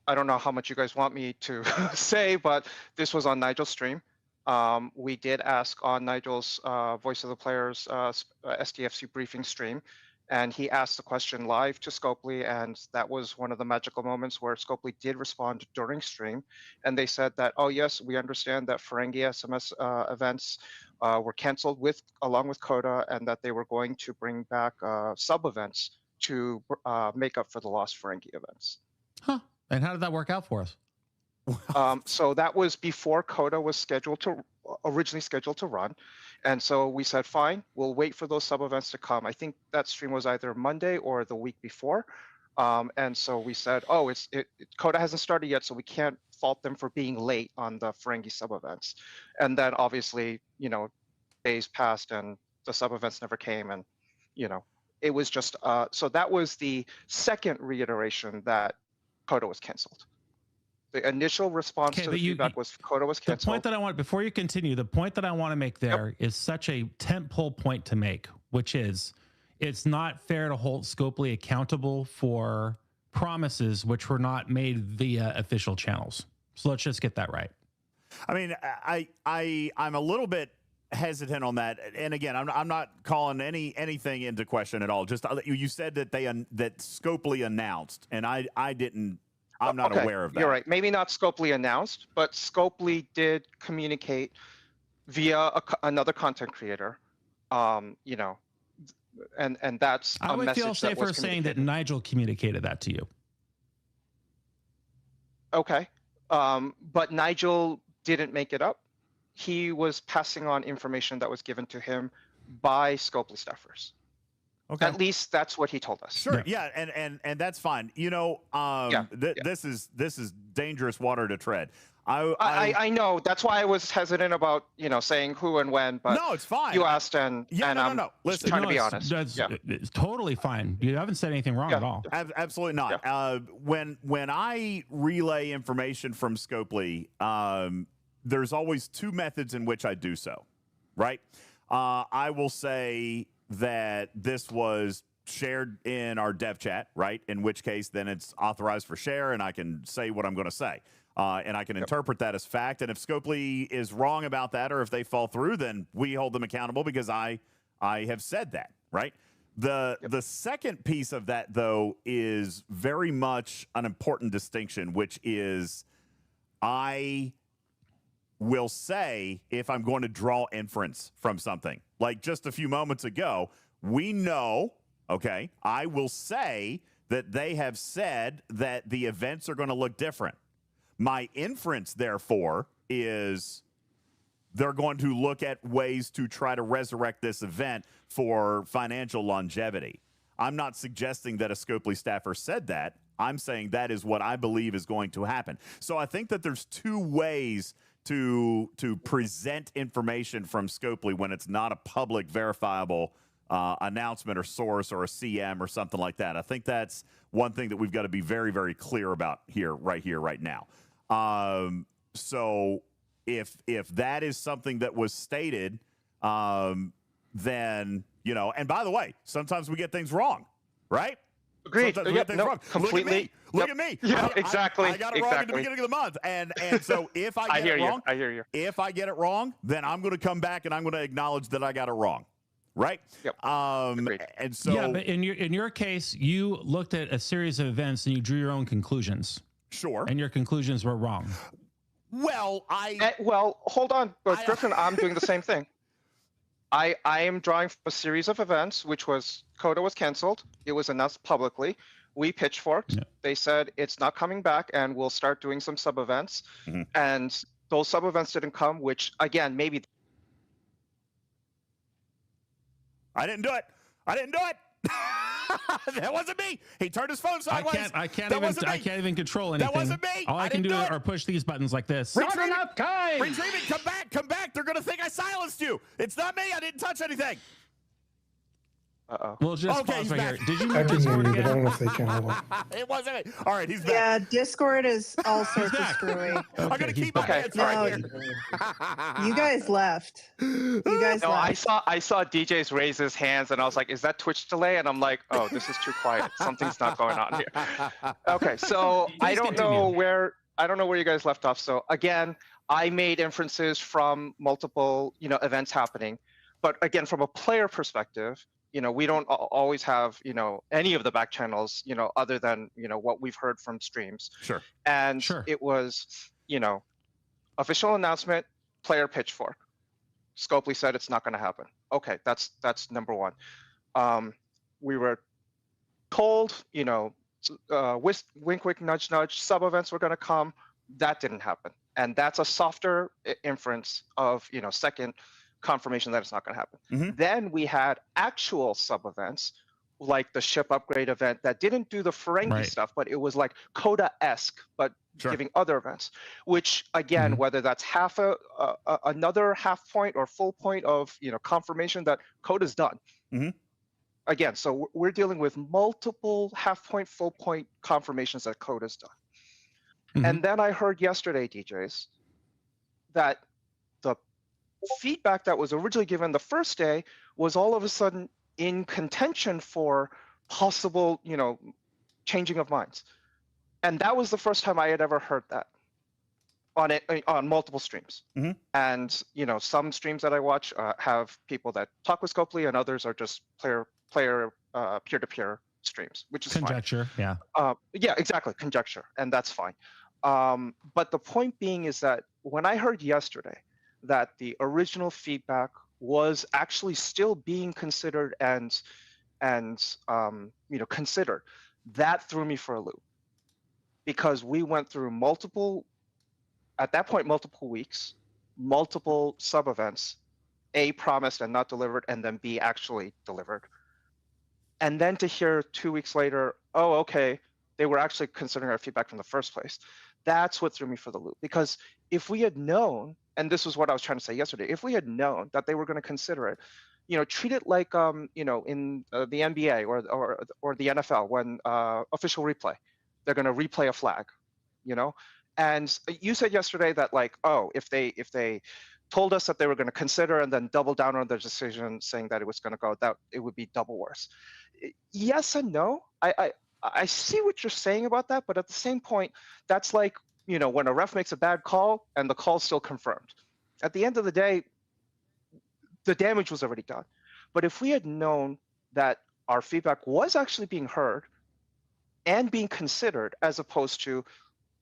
I don't know how much you guys want me to say, but this was on Nigel's stream. We did ask on Nigel's Voice of the Players STFC briefing stream, and he asked the question live to Scopely, and that was one of the magical moments where Scopely did respond during stream, and they said that, oh yes, we understand that Ferengi SMS events were canceled along with CoTA, and that they were going to bring back sub-events to make up for the lost Ferengi events. Huh. And how did that work out for us? So that was before CoTA was originally scheduled to run. And so we said, fine, we'll wait for those sub-events to come. I think that stream was either Monday or the week before. And so we said, oh, CoTA hasn't started yet, so we can't fault them for being late on the Ferengi sub-events. And then obviously, days passed and the sub-events never came. And, it was just, so that was the second reiteration that CoTA was canceled. The initial response Okay, to but the feedback was CoTA was The canceled. point that I want, before you continue, the point that I want to make there is such a tentpole point to make, which is it's not fair to hold Scopely accountable for promises which were not made via official channels. So let's just get that right. I mean, I'm a little bit hesitant on that, and again, I'm not calling anything into question at all. Just you said that that Scopely announced, and I didn't. I'm not aware of that. You're right. Maybe not Scopely announced, but Scopely did communicate via another content creator. You know, and that's I a would message feel that was safer saying that Nigel communicated that to you. Okay, but Nigel didn't make it up. He was passing on information that was given to him by Scopely staffers. Okay. At least that's what he told us. Sure. Yeah, and that's fine. You know, this is dangerous water to tread. I know. That's why I was hesitant about, you know, saying who and when, but no, it's fine. You asked, and I'm Listen, trying to be honest. It's totally fine. You haven't said anything wrong at all. Absolutely not. When I relay information from Scopely, there's always two methods in which I do so, right? I will say that this was shared in our dev chat, right? In which case, then it's authorized for share, and I can say what I'm going to say. And I can interpret that as fact. And if Scopely is wrong about that, or if they fall through, then we hold them accountable because I have said that, right? The second piece of that, though, is very much an important distinction, which is I will say if I'm going to draw inference from something. Like just a few moments ago, we know, okay, I will say that they have said that the events are going to look different. My inference, therefore, is they're going to look at ways to try to resurrect this event for financial longevity. I'm not suggesting that a Scopely staffer said that. I'm saying that is what I believe is going to happen. So I think that there's two ways to present information from Scopely when it's not a public verifiable announcement or source or a CM or something like that. I think that's one thing that we've got to be very, very clear about here, right now. So if that is something that was stated, then, you know, and by the way, sometimes we get things wrong, right? Agreed. Sometimes we get things wrong. Completely. Look at me. Yeah, exactly. I got it wrong at the beginning of the month. And so if I get it wrong, I hear you. If I get it wrong, then I'm going to come back and I'm going to acknowledge that I got it wrong. Right. Yep. And so yeah, but in your case, you looked at a series of events and you drew your own conclusions. Sure. And your conclusions were wrong. Well, hold on, but Griffin, I'm doing the same thing. I am drawing a series of events, which was CoTA was canceled. It was announced publicly. We pitchforked. Yeah. They said it's not coming back, and we'll start doing some sub events. Mm-hmm. And those sub events didn't come, which again maybe. I didn't do it. That wasn't me. He turned his phone sideways. I can't even control anything. That wasn't me. All I can do are push these buttons like this. Retrieve it. Come back. They're gonna think I silenced you. It's not me. I didn't touch anything. We'll just pause right here. Did you I can hear you, but I again? don't know if they can. Hold on. It wasn't me. All right, he's back. Yeah, Discord is all sorts of screwy. I'm gonna keep my hands right here. You guys left. Left. I saw DJz raise his hands, and I was like, "Is that Twitch delay?" And I'm like, "Oh, this is too quiet. Something's not going on here." Okay, so I don't know where you guys left off. So again, I made inferences from multiple, events happening, but again, from a player perspective, we don't always have, any of the back channels, other than, what we've heard from streams. Sure. And it was, official announcement, player pitchfork. Scopely said it's not going to happen. Okay, that's number one. We were told, wink, wink, nudge, nudge, sub events were going to come. That didn't happen. And that's a softer inference of, second confirmation that it's not going to happen. Mm-hmm. Then we had actual sub events, like the ship upgrade event that didn't do the Ferengi stuff, but it was like CoTA-esque, but giving other events, which again, whether that's another half point or full point of, confirmation that CoTA's done. Mm-hmm. Again, so we're dealing with multiple half point, full point confirmations that CoTA's done. And then I heard yesterday, DJz, that the feedback that was originally given the first day was all of a sudden in contention for possible, changing of minds. And that was the first time I had ever heard that on multiple streams. And some streams that I watch have people that talk with Scopely, and others are just player peer-to-peer streams, which is conjecture. Fine. Yeah, exactly, conjecture, and that's fine. But the point being is that when I heard yesterday that the original feedback was actually still being considered and considered, that threw me for a loop, because we went through multiple weeks, multiple sub-events, A, promised and not delivered, and then B, actually delivered. And then to hear 2 weeks later, oh, okay, they were actually considering our feedback from the first place. That's what threw me for the loop. Because if we had known, and this was what I was trying to say yesterday, if we had known that they were going to consider it, treat it like, in the NBA or the NFL, when official replay, they're going to replay a flag, And you said yesterday that, like, oh, if they told us that they were going to consider and then double down on their decision, saying that it was going to go, that it would be double worse. Yes and no. I see what you're saying about that, but at the same point, that's like, when a ref makes a bad call and the call's still confirmed. At the end of the day, the damage was already done. But if we had known that our feedback was actually being heard and being considered, as opposed to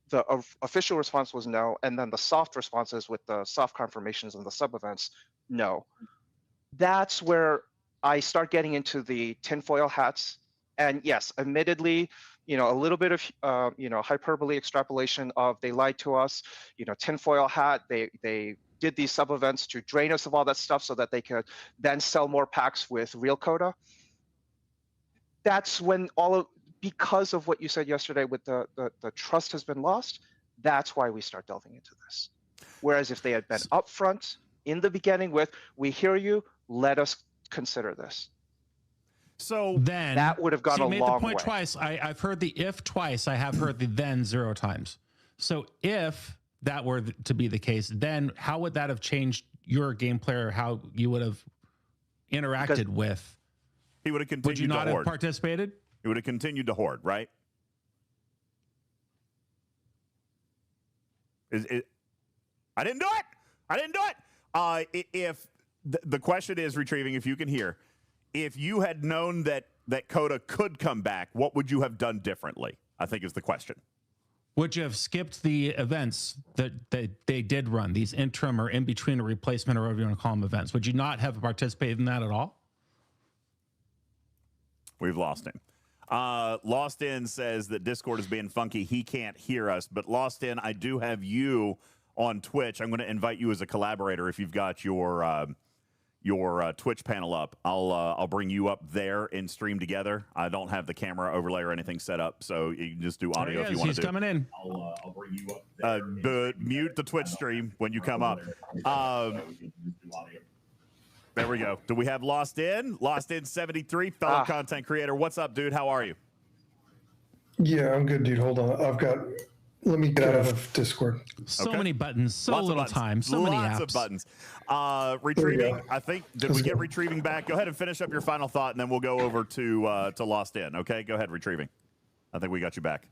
the official response was no, and then the soft responses with the soft confirmations and the sub-events, no. That's where I start getting into the tinfoil hats. And yes, admittedly, a little bit of, hyperbole extrapolation of they lied to us, tinfoil hat, they did these sub-events to drain us of all that stuff so that they could then sell more packs with real CoTA. That's when because of what you said yesterday with the trust has been lost, that's why we start delving into this. Whereas if they had been upfront in the beginning with, we hear you, let us consider this. So then that would have gone a long way. You made the point twice. I've heard the if twice. I have heard the then 0 times. So if that were to be the case, then how would that have changed your gameplay, or how you would have interacted with? He would have continued. Would you not to have hoard. participated? He would have continued to hoard, right? I didn't do it. I didn't do it. If the question is, retrieving, if you can hear, if you had known that CoTA could come back, what would you have done differently? I think is the question. Would you have skipped the events that they did run, these interim or in between a replacement, or whatever you want to call them, events? Would you not have participated in that at all? We've lost him. Lost In says that Discord is being funky. He can't hear us. But Lost In, I do have you on Twitch. I'm going to invite you as a collaborator if you've got your Twitch panel up. I'll bring you up there and stream together. I don't have the camera overlay or anything set up, so you can just do audio if you want to. He's coming in. I'll bring you up there. Mute the Twitch stream when you come up. There we go. Do we have Lost In? Lost In 73, fellow content creator. What's up, dude? How are you? Yeah, I'm good, dude. Hold on. Let me get out of Discord. So many buttons, so little time, so many apps. Lots of buttons. Retrieving, I think, did we get Retrieving back? Go ahead and finish up your final thought, and then we'll go over to Lost In, okay? Go ahead, Retrieving. I think we got you back.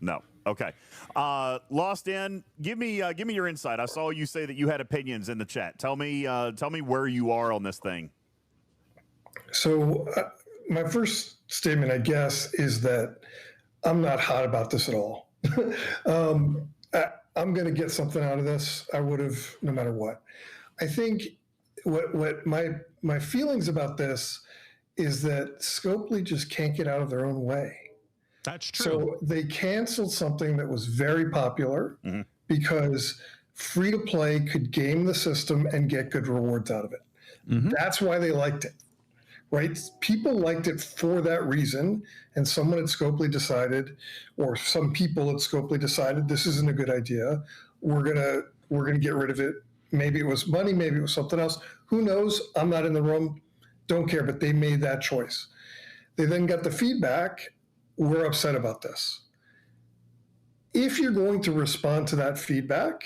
No. Okay. Lost In, give me your insight. I saw you say that you had opinions in the chat. Tell me where you are on this thing. So my first statement, I guess, is that I'm not hot about this at all. I'm going to get something out of this. I would have, no matter what. I think what my feelings about this is that Scopely just can't get out of their own way. That's true. So they canceled something that was very popular because free to play could game the system and get good rewards out of it. That's why they liked it, right? People liked it for that reason. And someone at Scopely decided, or some people at Scopely decided, this isn't a good idea. We're gonna get rid of it. Maybe it was money, maybe it was something else. Who knows? I'm not in the room. Don't care. But they made that choice. They then got the feedback. We're upset about this. if you're going to respond to that feedback,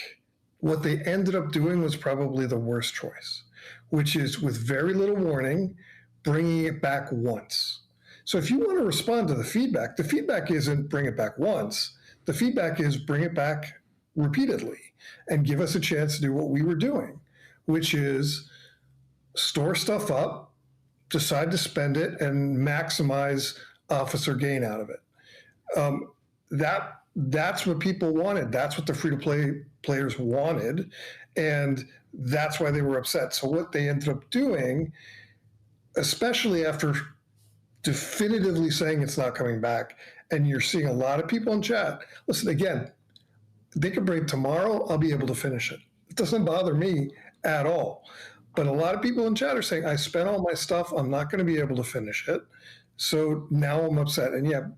what they ended up doing was probably the worst choice, which is with very little warning, bringing it back once. So if you want to respond to the feedback isn't bring it back once. The feedback is bring it back repeatedly and give us a chance to do what we were doing, which is store stuff up, decide to spend it, and maximize officer gain out of it. That's what people wanted. That's what the free-to-play players wanted, and that's why they were upset. So what they ended up doing, especially after definitively saying it's not coming back, and you're seeing a lot of people in chat, listen, again, they can bring it tomorrow, I'll be able to finish it. It doesn't bother me at all. But a lot of people in chat are saying, I spent all my stuff, I'm not going to be able to finish it. So now I'm upset. And yeah,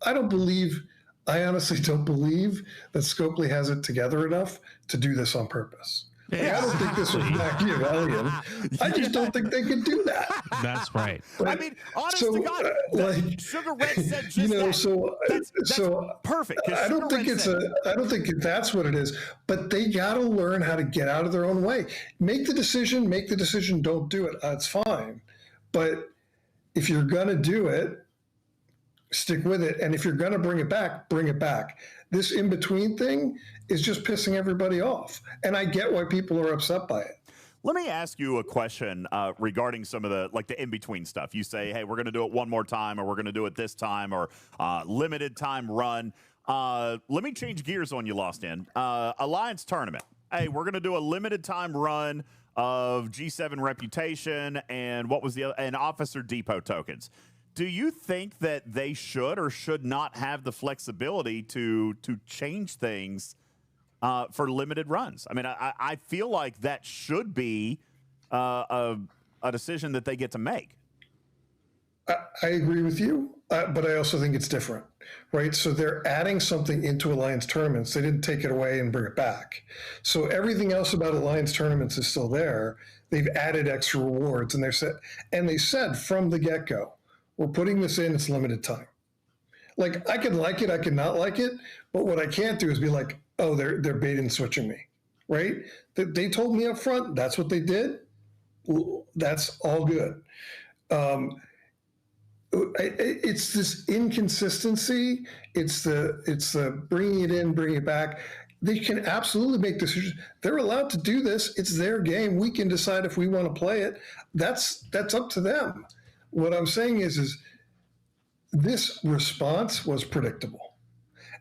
I honestly don't believe that Scopely has it together enough to do this on purpose. Like, I don't think this was Machiavellian. I just don't think they could do that. That's right. But, I mean, honest to God, Sugar Red said just that. That's perfect. I don't think that's what it is. But they got to learn how to get out of their own way. Make the decision. Don't do it. It's fine. But if you're gonna do it, stick with it. And if you're going to bring it back, bring it back. This in-between thing is just pissing everybody off. And I get why people are upset by it. Let me ask you a question regarding some of the in-between stuff. You say, hey, we're going to do it one more time, or we're going to do it this time, or limited time run. Let me change gears on you, Lost In. Alliance tournament. Hey, we're going to do a limited time run of G7 reputation and what was the other, and officer depot tokens. Do you think that they should or should not have the flexibility to change things for limited runs? I mean, I feel like that should be a decision that they get to make. I agree with you, but I also think it's different, right? So they're adding something into Alliance tournaments. They didn't take it away and bring it back. So everything else about Alliance tournaments is still there. They've added extra rewards, and they said from the get-go, we're putting this in, it's limited time. Like, I can like it, I can not like it, but what I can't do is be like, oh, they're bait and switching me, right? They told me up front, that's what they did. That's all good. It's this inconsistency. It's the bringing it in, bringing it back. They can absolutely make decisions. They're allowed to do this. It's their game. We can decide if we want to play it. That's up to them. What I'm saying is this response was predictable.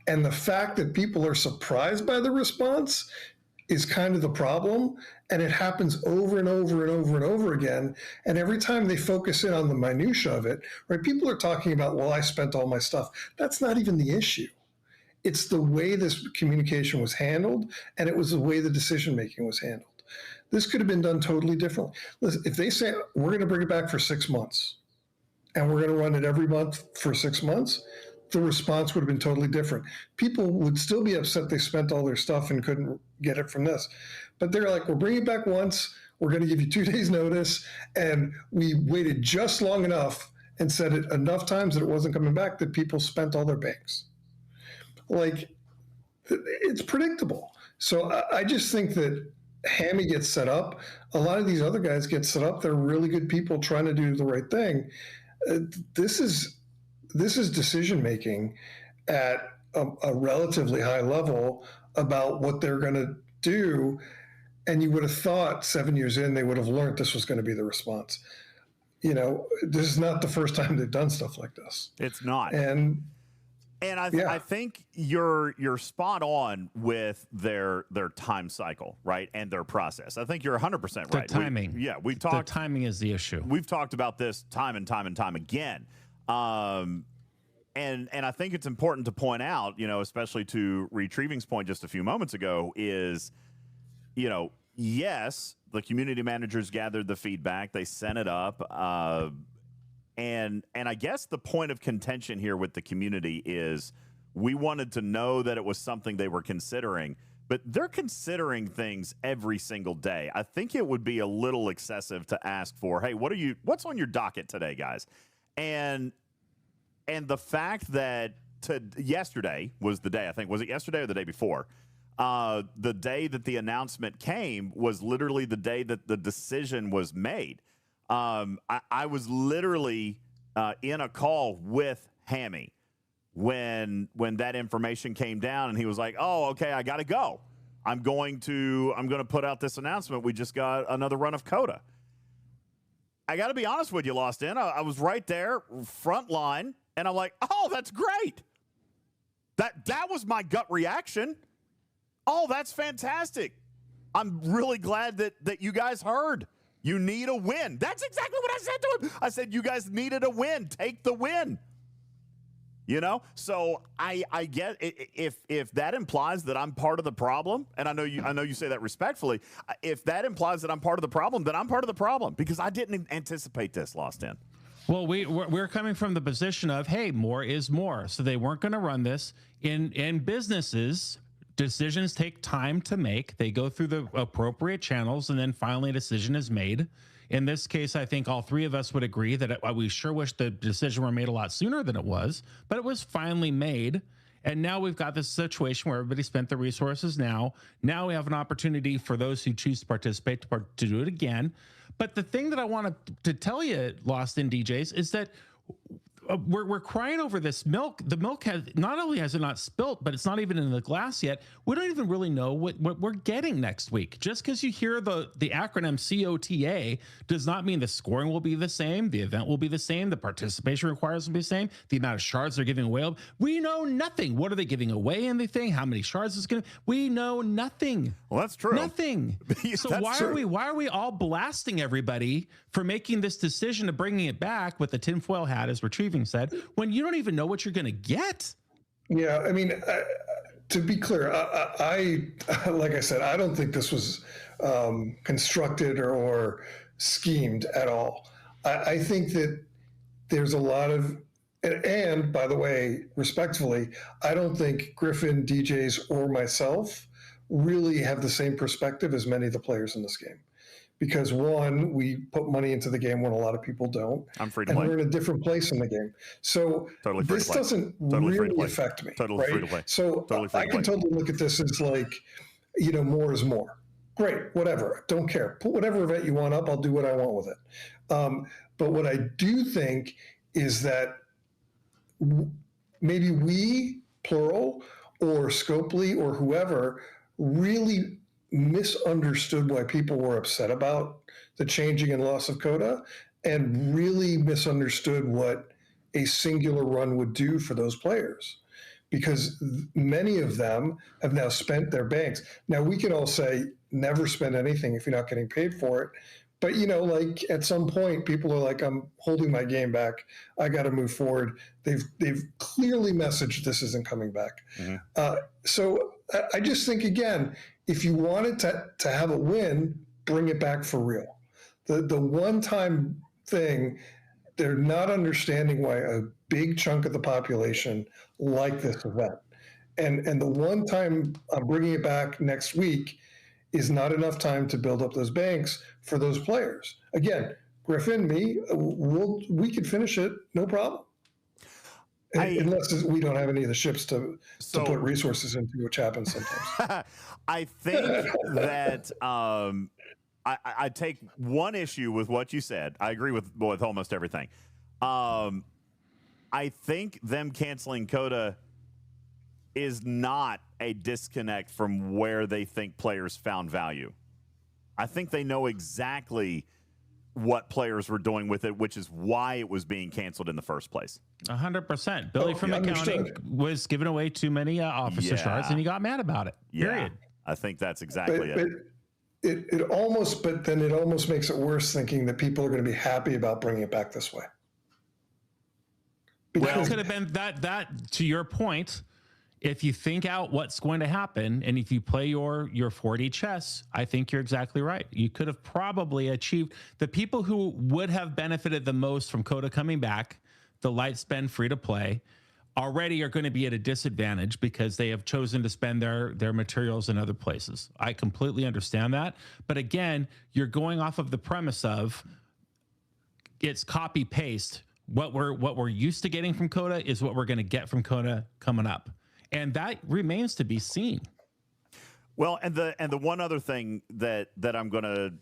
And the fact that people are surprised by the response is kind of the problem. And it happens over and over and over and over again. And every time they focus in on the minutia of it, right? People are talking about, well, I spent all my stuff. That's not even the issue. It's the way this communication was handled, and it was the way the decision-making was handled. This could have been done totally differently. Listen, if they say, we're going to bring it back for 6 months, and we're going to run it every month for 6 months, the response would have been totally different. People would still be upset they spent all their stuff and couldn't get it from this. But they're like, we'll bring it back once, we're going to give you 2 days notice, and we waited just long enough and said it enough times that it wasn't coming back that people spent all their banks. Like, it's predictable. So I just think that Hammy gets set up. A lot of these other guys get set up. They're really good people trying to do the right thing. This is decision making at a relatively high level about what they're going to do. And you would have thought 7 years in, they would have learned this was going to be the response. You know, this is not the first time they've done stuff like this. It's not. And I think you're spot on with their time cycle, right, and their process. I think you're 100% right. The timing. We talked. The timing is the issue. We've talked about this time and time and time again, and I think it's important to point out, you know, especially to Retrieving's point just a few moments ago, is, you know, yes, the community managers gathered the feedback, they sent it up. And I guess the point of contention here with the community is we wanted to know that it was something they were considering, but they're considering things every single day. I think it would be a little excessive to ask for, hey, what's on your docket today, guys? And the fact that yesterday was the day, I think. Was it yesterday or the day before? The day that the announcement came was literally the day that the decision was made. I was literally in a call with Hammy when that information came down, and he was like, "Oh, okay, I got to go. I'm going to put out this announcement. We just got another run of CoTA." I got to be honest with you, Lost In. I was right there, front line, and I'm like, "Oh, that's great." That was my gut reaction. Oh, that's fantastic. I'm really glad that you guys heard. You need a win. That's exactly what I said to him. I said, you guys needed a win. Take the win. You know? So I get if that implies that I'm part of the problem, and I know you say that respectfully, if that implies that I'm part of the problem, then I'm part of the problem because I didn't anticipate this, Lost In. Well, we're coming from the position of, hey, more is more. So they weren't going to run this in businesses. Decisions take time to make. They go through the appropriate channels, and then finally a decision is made. In this case, I think all three of us would agree that we sure wish the decision were made a lot sooner than it was, but it was finally made. And now we've got this situation where everybody spent the resources now. Now we have an opportunity for those who choose to participate to do it again. But the thing that I want to tell you, Lost in DJs, is that we're crying over this milk. The milk not only has it not spilt, but it's not even in the glass yet. We don't even really know what we're getting next week. Just because you hear the acronym COTA does not mean the scoring will be the same, the event will be the same, the participation requirements will be the same, the amount of shards they're giving away. We know nothing. What are they giving away in the thing? How many shards is going to? We know nothing. Well, that's true. Nothing. So why are we all blasting everybody for making this decision of bringing it back with the tinfoil hat, as Retrieving said, when you don't even know what you're going to get? Yeah, I mean, to be clear, I like I said, I don't think this was constructed or schemed at all. I think that there's a lot of, and by the way, respectfully, I don't think Griffin, DJz, or myself really have the same perspective as many of the players in this game. Because one, we put money into the game when a lot of people don't. I'm free to and play. We're in a different place in the game. So totally free this to play. doesn't Totally free to really play. affect me. Totally right? free to play. So Totally free I to can play. totally look at this as like, more is more. Great, whatever. Don't care. Put whatever event you want up. I'll do what I want with it. But what I do think is that maybe we, plural, or Scopely, or whoever, really misunderstood why people were upset about the changing and loss of CoTA, and really misunderstood what a singular run would do for those players, because many of them have now spent their banks. Now we can all say never spend anything if you're not getting paid for it, but like at some point people are like, I'm holding my game back, I got to move forward. They've clearly messaged this isn't coming back. Mm-hmm. So I just think, again, if you wanted to have a win, bring it back for real. The one-time thing, they're not understanding why a big chunk of the population like this event. And the one time I'm bringing it back next week is not enough time to build up those banks for those players. Again, Griffin, me, we could finish it, no problem. Unless we don't have any of the ships to put resources into, which happens sometimes. I think that I take one issue with what you said. I agree with almost everything. I think them canceling CoTA is not a disconnect from where they think players found value. I think they know exactly what players were doing with it, which is why it was being canceled in the first place. 100%. Billy from accounting was giving away too many officer shards, and he got mad about it. Yeah, period. I think that's exactly it. It almost makes it worse thinking that people are going to be happy about bringing it back this way. Well, it could have been that to your point. If you think out what's going to happen, and if you play your 4D chess, I think you're exactly right. You could have probably achieved the people who would have benefited the most from CoTA coming back, the light spend free to play, already are going to be at a disadvantage because they have chosen to spend their materials in other places. I completely understand that. But again, you're going off of the premise of it's copy paste What we're used to getting from CoTA is what we're going to get from CoTA coming up, and that remains to be seen. Well, and the one other thing that I'm going to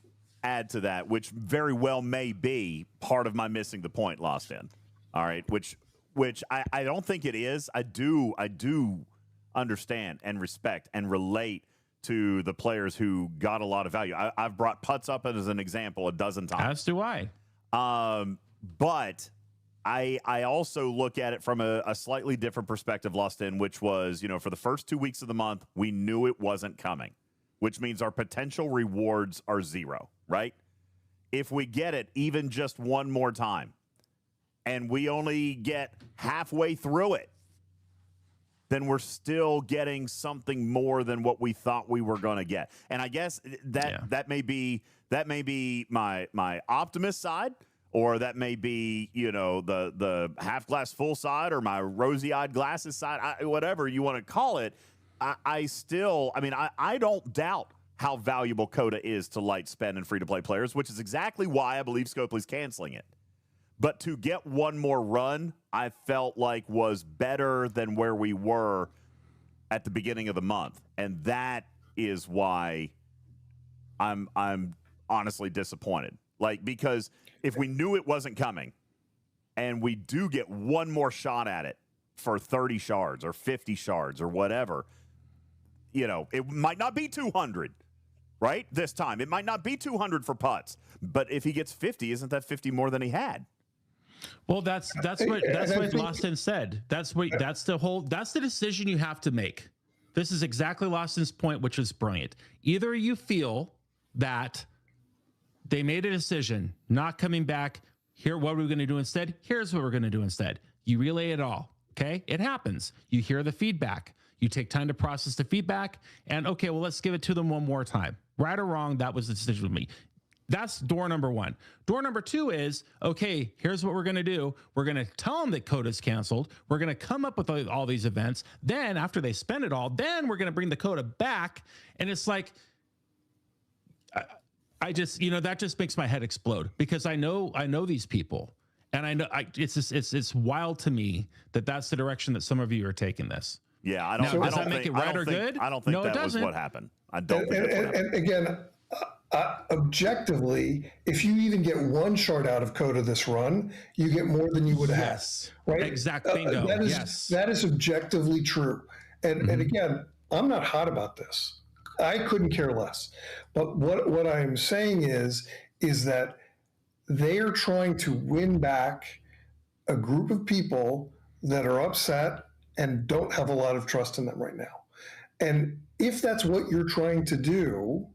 add to that, which very well may be part of my missing the point, Lost in, all right, which I don't think it is. I do understand and respect and relate to the players who got a lot of value. I've brought putts up as an example a dozen times. As do I. But I also look at it from a slightly different perspective, Lost in, which was, for the first 2 weeks of the month, we knew it wasn't coming, which means our potential rewards are 0, right? If we get it even just one more time and we only get halfway through it, then we're still getting something more than what we thought we were going to get. And I guess that may be my optimist side, or that may be, the half glass full side, or my rosy-eyed glasses side, whatever you want to call it. I don't doubt how valuable CoTA is to light spend and free-to-play players, which is exactly why I believe Scopely's canceling it. But to get one more run, I felt like was better than where we were at the beginning of the month. And that is why I'm honestly disappointed. Because if we knew it wasn't coming and we do get one more shot at it for 30 shards or 50 shards or whatever, it might not be 200, right? This time. It might not be 200 for putts. But if he gets 50, isn't that 50 more than he had? Well, that's what Lawson said. That's the decision you have to make. This is exactly Lawson's point, which is brilliant. Either you feel that they made a decision, not coming back. Here, what are we going to do instead? Here's what we're going to do instead. You relay it all. Okay, it happens. You hear the feedback. You take time to process the feedback, and okay, well, let's give it to them one more time. Right or wrong, that was the decision with me. That's door number one. Door number two is, okay, here's what we're going to do. We're going to tell them that CoTA's canceled. We're going to come up with all these events. Then after they spend it all, then we're going to bring the CoTA back. And it's like, I just, that just makes my head explode, because I know these people, and I know it's wild to me that that's the direction that some of you are taking this. Yeah. Does that make it right or good? I don't think that was what happened. I don't think that's what happened. And again, objectively, if you even get one shard out of CoTA this run, you get more than you would have. Yes, right? Exactly. That is objectively true. And again, I'm not hot about this. I couldn't care less. But what I'm saying is that they are trying to win back a group of people that are upset and don't have a lot of trust in them right now. And if that's what you're trying to do,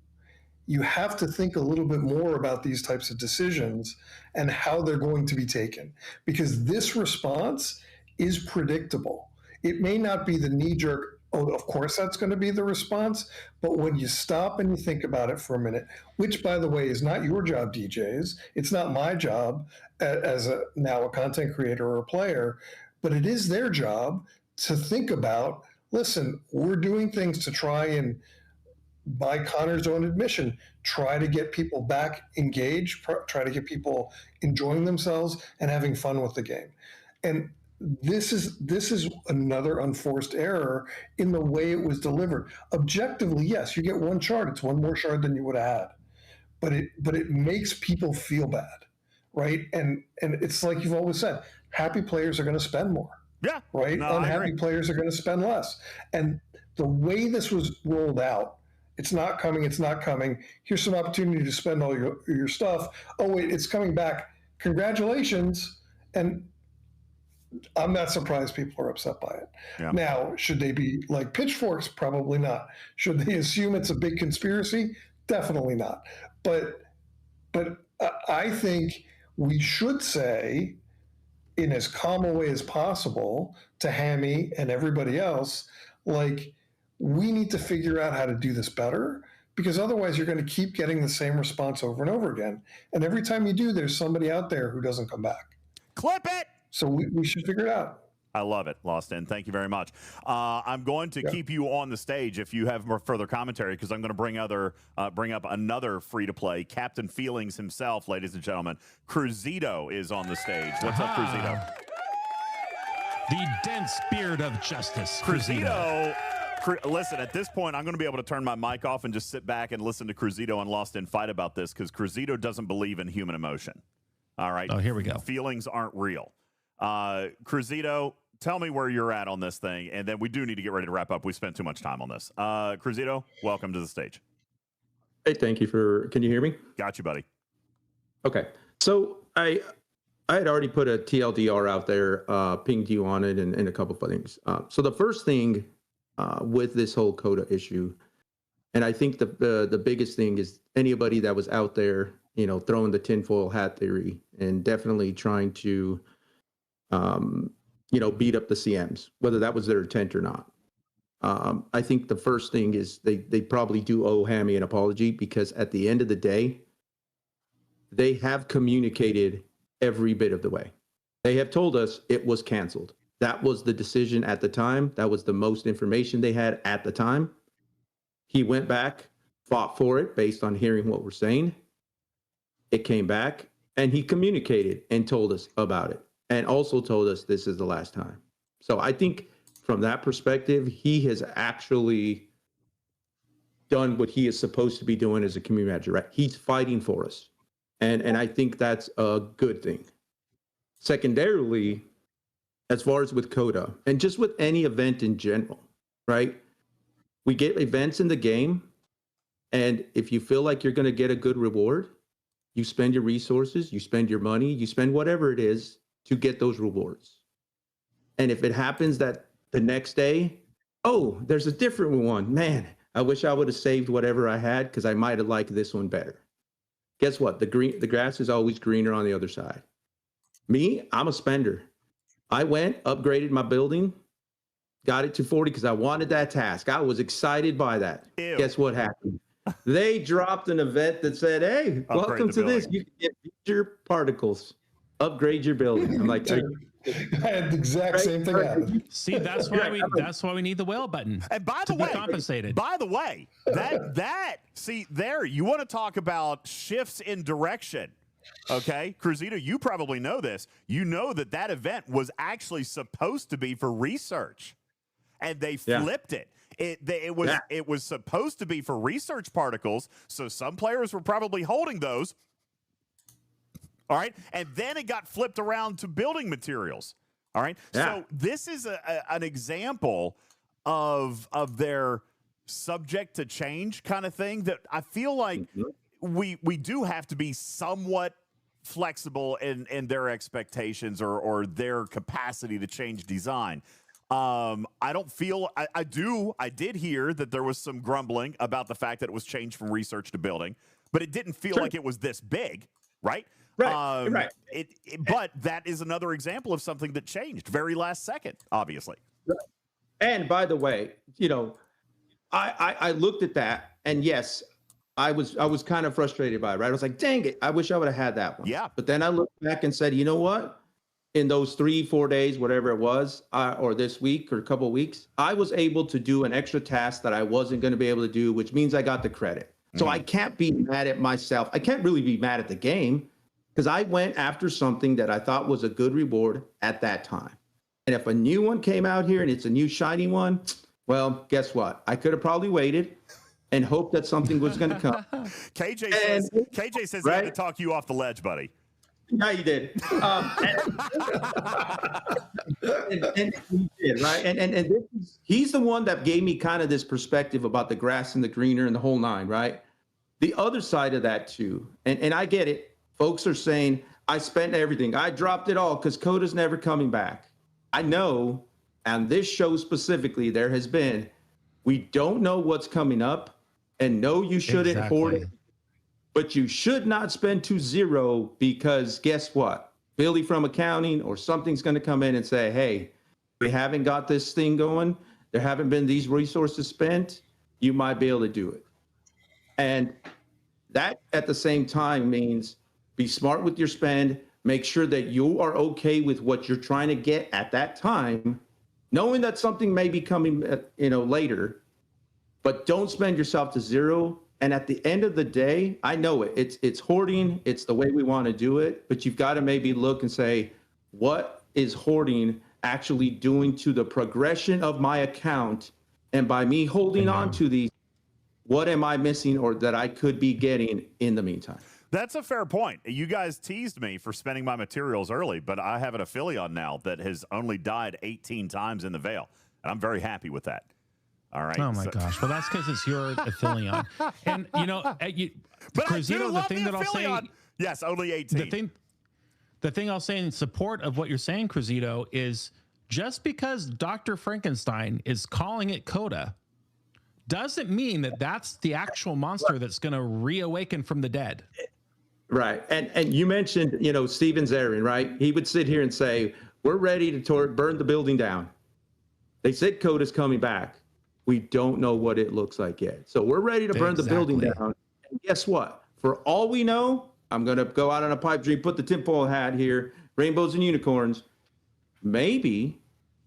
you have to think a little bit more about these types of decisions and how they're going to be taken, because this response is predictable. It may not be the knee-jerk, oh, of course that's going to be the response, but when you stop and you think about it for a minute, which, by the way, is not your job, DJz, it's not my job as now a content creator or a player, but it is their job to think about, listen, we're doing things to try and, by Connor's own admission, try to get people back engaged, try to get people enjoying themselves and having fun with the game. And this is another unforced error in the way it was delivered. Objectively, yes, you get one shard. It's one more shard than you would have had. But it makes people feel bad, right? And it's like you've always said, happy players are going to spend more. Yeah. Right? No, unhappy players are going to spend less. And the way this was rolled out, it's not coming. Here's some opportunity to spend all your stuff. Oh, wait, it's coming back. Congratulations. And I'm not surprised people are upset by it. Yeah. Now, should they be like pitchforks? Probably not. Should they assume it's a big conspiracy? Definitely not. But I think we should say, in as calm a way as possible, to Hammy and everybody else, like, we need to figure out how to do this better, because otherwise you're going to keep getting the same response over and over again. And every time you do, there's somebody out there who doesn't come back. Clip it. So we should figure it out. I love it, Lost In. Thank you very much. I'm going to keep you on the stage if you have more further commentary, because I'm going to bring up another free-to-play, Captain Feelings himself, ladies and gentlemen. Cruzito is on the stage. What's up, Cruzito? The dense beard of justice, Cruzito. Listen, at this point, I'm going to be able to turn my mic off and just sit back and listen to Cruzito and Lost In fight about this, because Cruzito doesn't believe in human emotion. All right? Oh, here we go. Feelings aren't real. Cruzito, tell me where you're at on this thing, and then we do need to get ready to wrap up. We spent too much time on this. Cruzito, welcome to the stage. Hey, thank you for, can you hear me? Got you, buddy. Okay. So I had already put a TLDR out there, pinged you on it, and a couple of things. So the first thing with this whole CoTA issue, and I think the biggest thing is anybody that was out there, you know, throwing the tinfoil hat theory and definitely trying to, you know, beat up the CMs, whether that was their intent or not. I think the first thing is they probably do owe Hammy an apology, because at the end of the day, they have communicated every bit of the way. They have told us it was canceled. That was the decision at the time. That was the most information they had at the time. He went back, fought for it based on hearing what we're saying. It came back, and he communicated and told us about it, and also told us this is the last time. So I think from that perspective, he has actually done what he is supposed to be doing as a community manager, right? He's fighting for us. And I think that's a good thing. Secondarily, as far as with CoTA, and just with any event in general, right? We get events in the game, and if you feel like you're going to get a good reward, you spend your resources, you spend your money, you spend whatever it is to get those rewards. And if it happens that the next day, oh, there's a different one, man, I wish I would have saved whatever I had because I might have liked this one better. Guess what? The grass is always greener on the other side. Me, I'm a spender. I went, upgraded my building, got it to 40 because I wanted that task. I was excited by that. Ew. Guess what happened? They dropped an event that said, hey, welcome to this. You can get future particles. Upgrade your building. I'm like, I had the exact same thing happen. See, that's why we need the whale button. And by the way, compensated. By the way, see there, you want to talk about shifts in direction. Okay, Cruzito, you probably know this. You know that event was actually supposed to be for research, and they flipped it. It was supposed to be for research particles, so some players were probably holding those. All right, and then it got flipped around to building materials. All right, so this is an example of their subject to change kind of thing that I feel like we do have to be somewhat flexible in their expectations or their capacity to change design. I don't feel I did hear that there was some grumbling about the fact that it was changed from research to building, but it didn't feel like it was this big, right? Right. But that is another example of something that changed very last second, obviously. Right. And by the way, you know, I looked at that, and yes, I was kind of frustrated by it, right? I was like, dang it, I wish I would have had that one. Yeah. But then I looked back and said, you know what? In those 3-4 days, whatever it was, or this week or a couple of weeks, I was able to do an extra task that I wasn't going to be able to do, which means I got the credit. So I can't be mad at myself. I can't really be mad at the game because I went after something that I thought was a good reward at that time. And if a new one came out here and it's a new shiny one, well, guess what? I could have probably waited and hoped that something was going to come. KJ says right? he had to talk you off the ledge, buddy. Yeah, you did. And he did, right? And this he's the one that gave me kind of this perspective about the grass and the greener and the whole nine, right? The other side of that too, and I get it. Folks are saying, I spent everything. I dropped it all because CoTA's never coming back. I know, and this show specifically, there has been, we don't know what's coming up, and no, you shouldn't hoard it. But you should not spend to zero because guess what? Billy from accounting or something's going to come in and say, hey, we haven't got this thing going. There haven't been these resources spent. You might be able to do it. And that at the same time means be smart with your spend, Make sure that you are okay with what you're trying to get at that time, knowing that something may be coming, later, but don't spend yourself to zero. And at the end of the day, I know it's hoarding. It's the way we want to do it, but you've got to maybe look and say, what is hoarding actually doing to the progression of my account? And by me holding on to these, what am I missing or that I could be getting in the meantime? That's a fair point. You guys teased me for spending my materials early, but I have an affiliate now that has only died 18 times in the Veil, and I'm very happy with that. All right. Oh my gosh. Well, that's because it's your affiliate. And but Cruzito, the thing that I'll say, yes, only 18. The thing I'll say in support of what you're saying, Cruzito, is just because Dr. Frankenstein is calling it CoTA doesn't mean that that's the actual monster that's going to reawaken from the dead. Right. And you mentioned, Steven Zarin, right? He would sit here and say, we're ready to burn the building down. They said CoTA's coming back. We don't know what it looks like yet. So we're ready to burn the building down. And guess what? For all we know, I'm going to go out on a pipe dream, put the tinfoil hat here, rainbows and unicorns. Maybe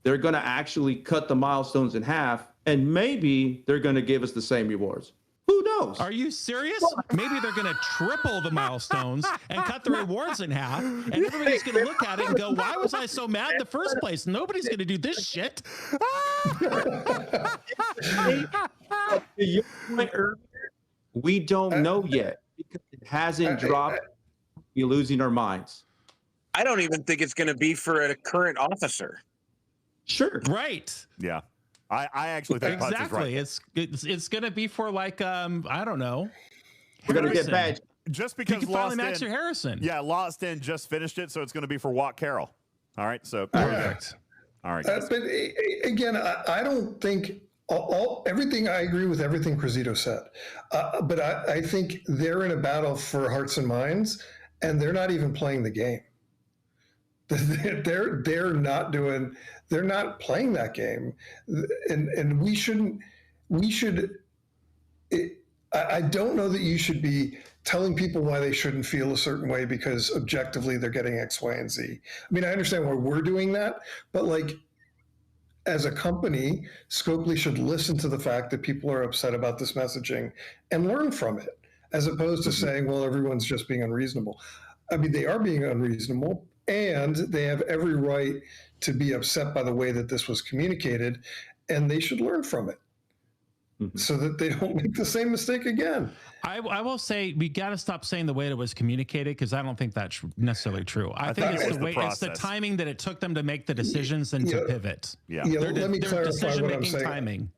they're going to actually cut the milestones in half, and maybe they're going to give us the same rewards. Who knows? Are you serious? Maybe they're going to triple the milestones and cut the rewards in half, and everybody's going to look at it and go, why was I so mad in the first place? Nobody's going to do this shit. We don't know yet because it hasn't dropped. We're losing our minds. I don't even think it's going to be for a current officer. Sure. Right. Yeah. I actually think exactly. It's going to be for like I don't know. We're going to get badged. Just because you can finally match your Harrison. Yeah, Lost In just finished it, so it's going to be for Watt Carroll. All right, so perfect. All right. But again, I don't think everything. I agree with everything Cruzito said, but I think they're in a battle for hearts and minds, and they're not even playing the game. They're not doing. They're not playing that game, and we shouldn't. We should. I don't know that you should be telling people why they shouldn't feel a certain way because objectively they're getting X, Y, and Z. I mean, I understand why we're doing that, but like as a company, Scopely should listen to the fact that people are upset about this messaging and learn from it, as opposed to saying, well, everyone's just being unreasonable. I mean, they are being unreasonable, and they have every right to be upset by the way that this was communicated, and they should learn from it so that they don't make the same mistake again. I will say we got to stop saying the way it was communicated, because I don't think that's necessarily true. I think it's the way, it's the timing that it took them to make the decisions and to pivot. Let me clarify what I'm saying. Timing.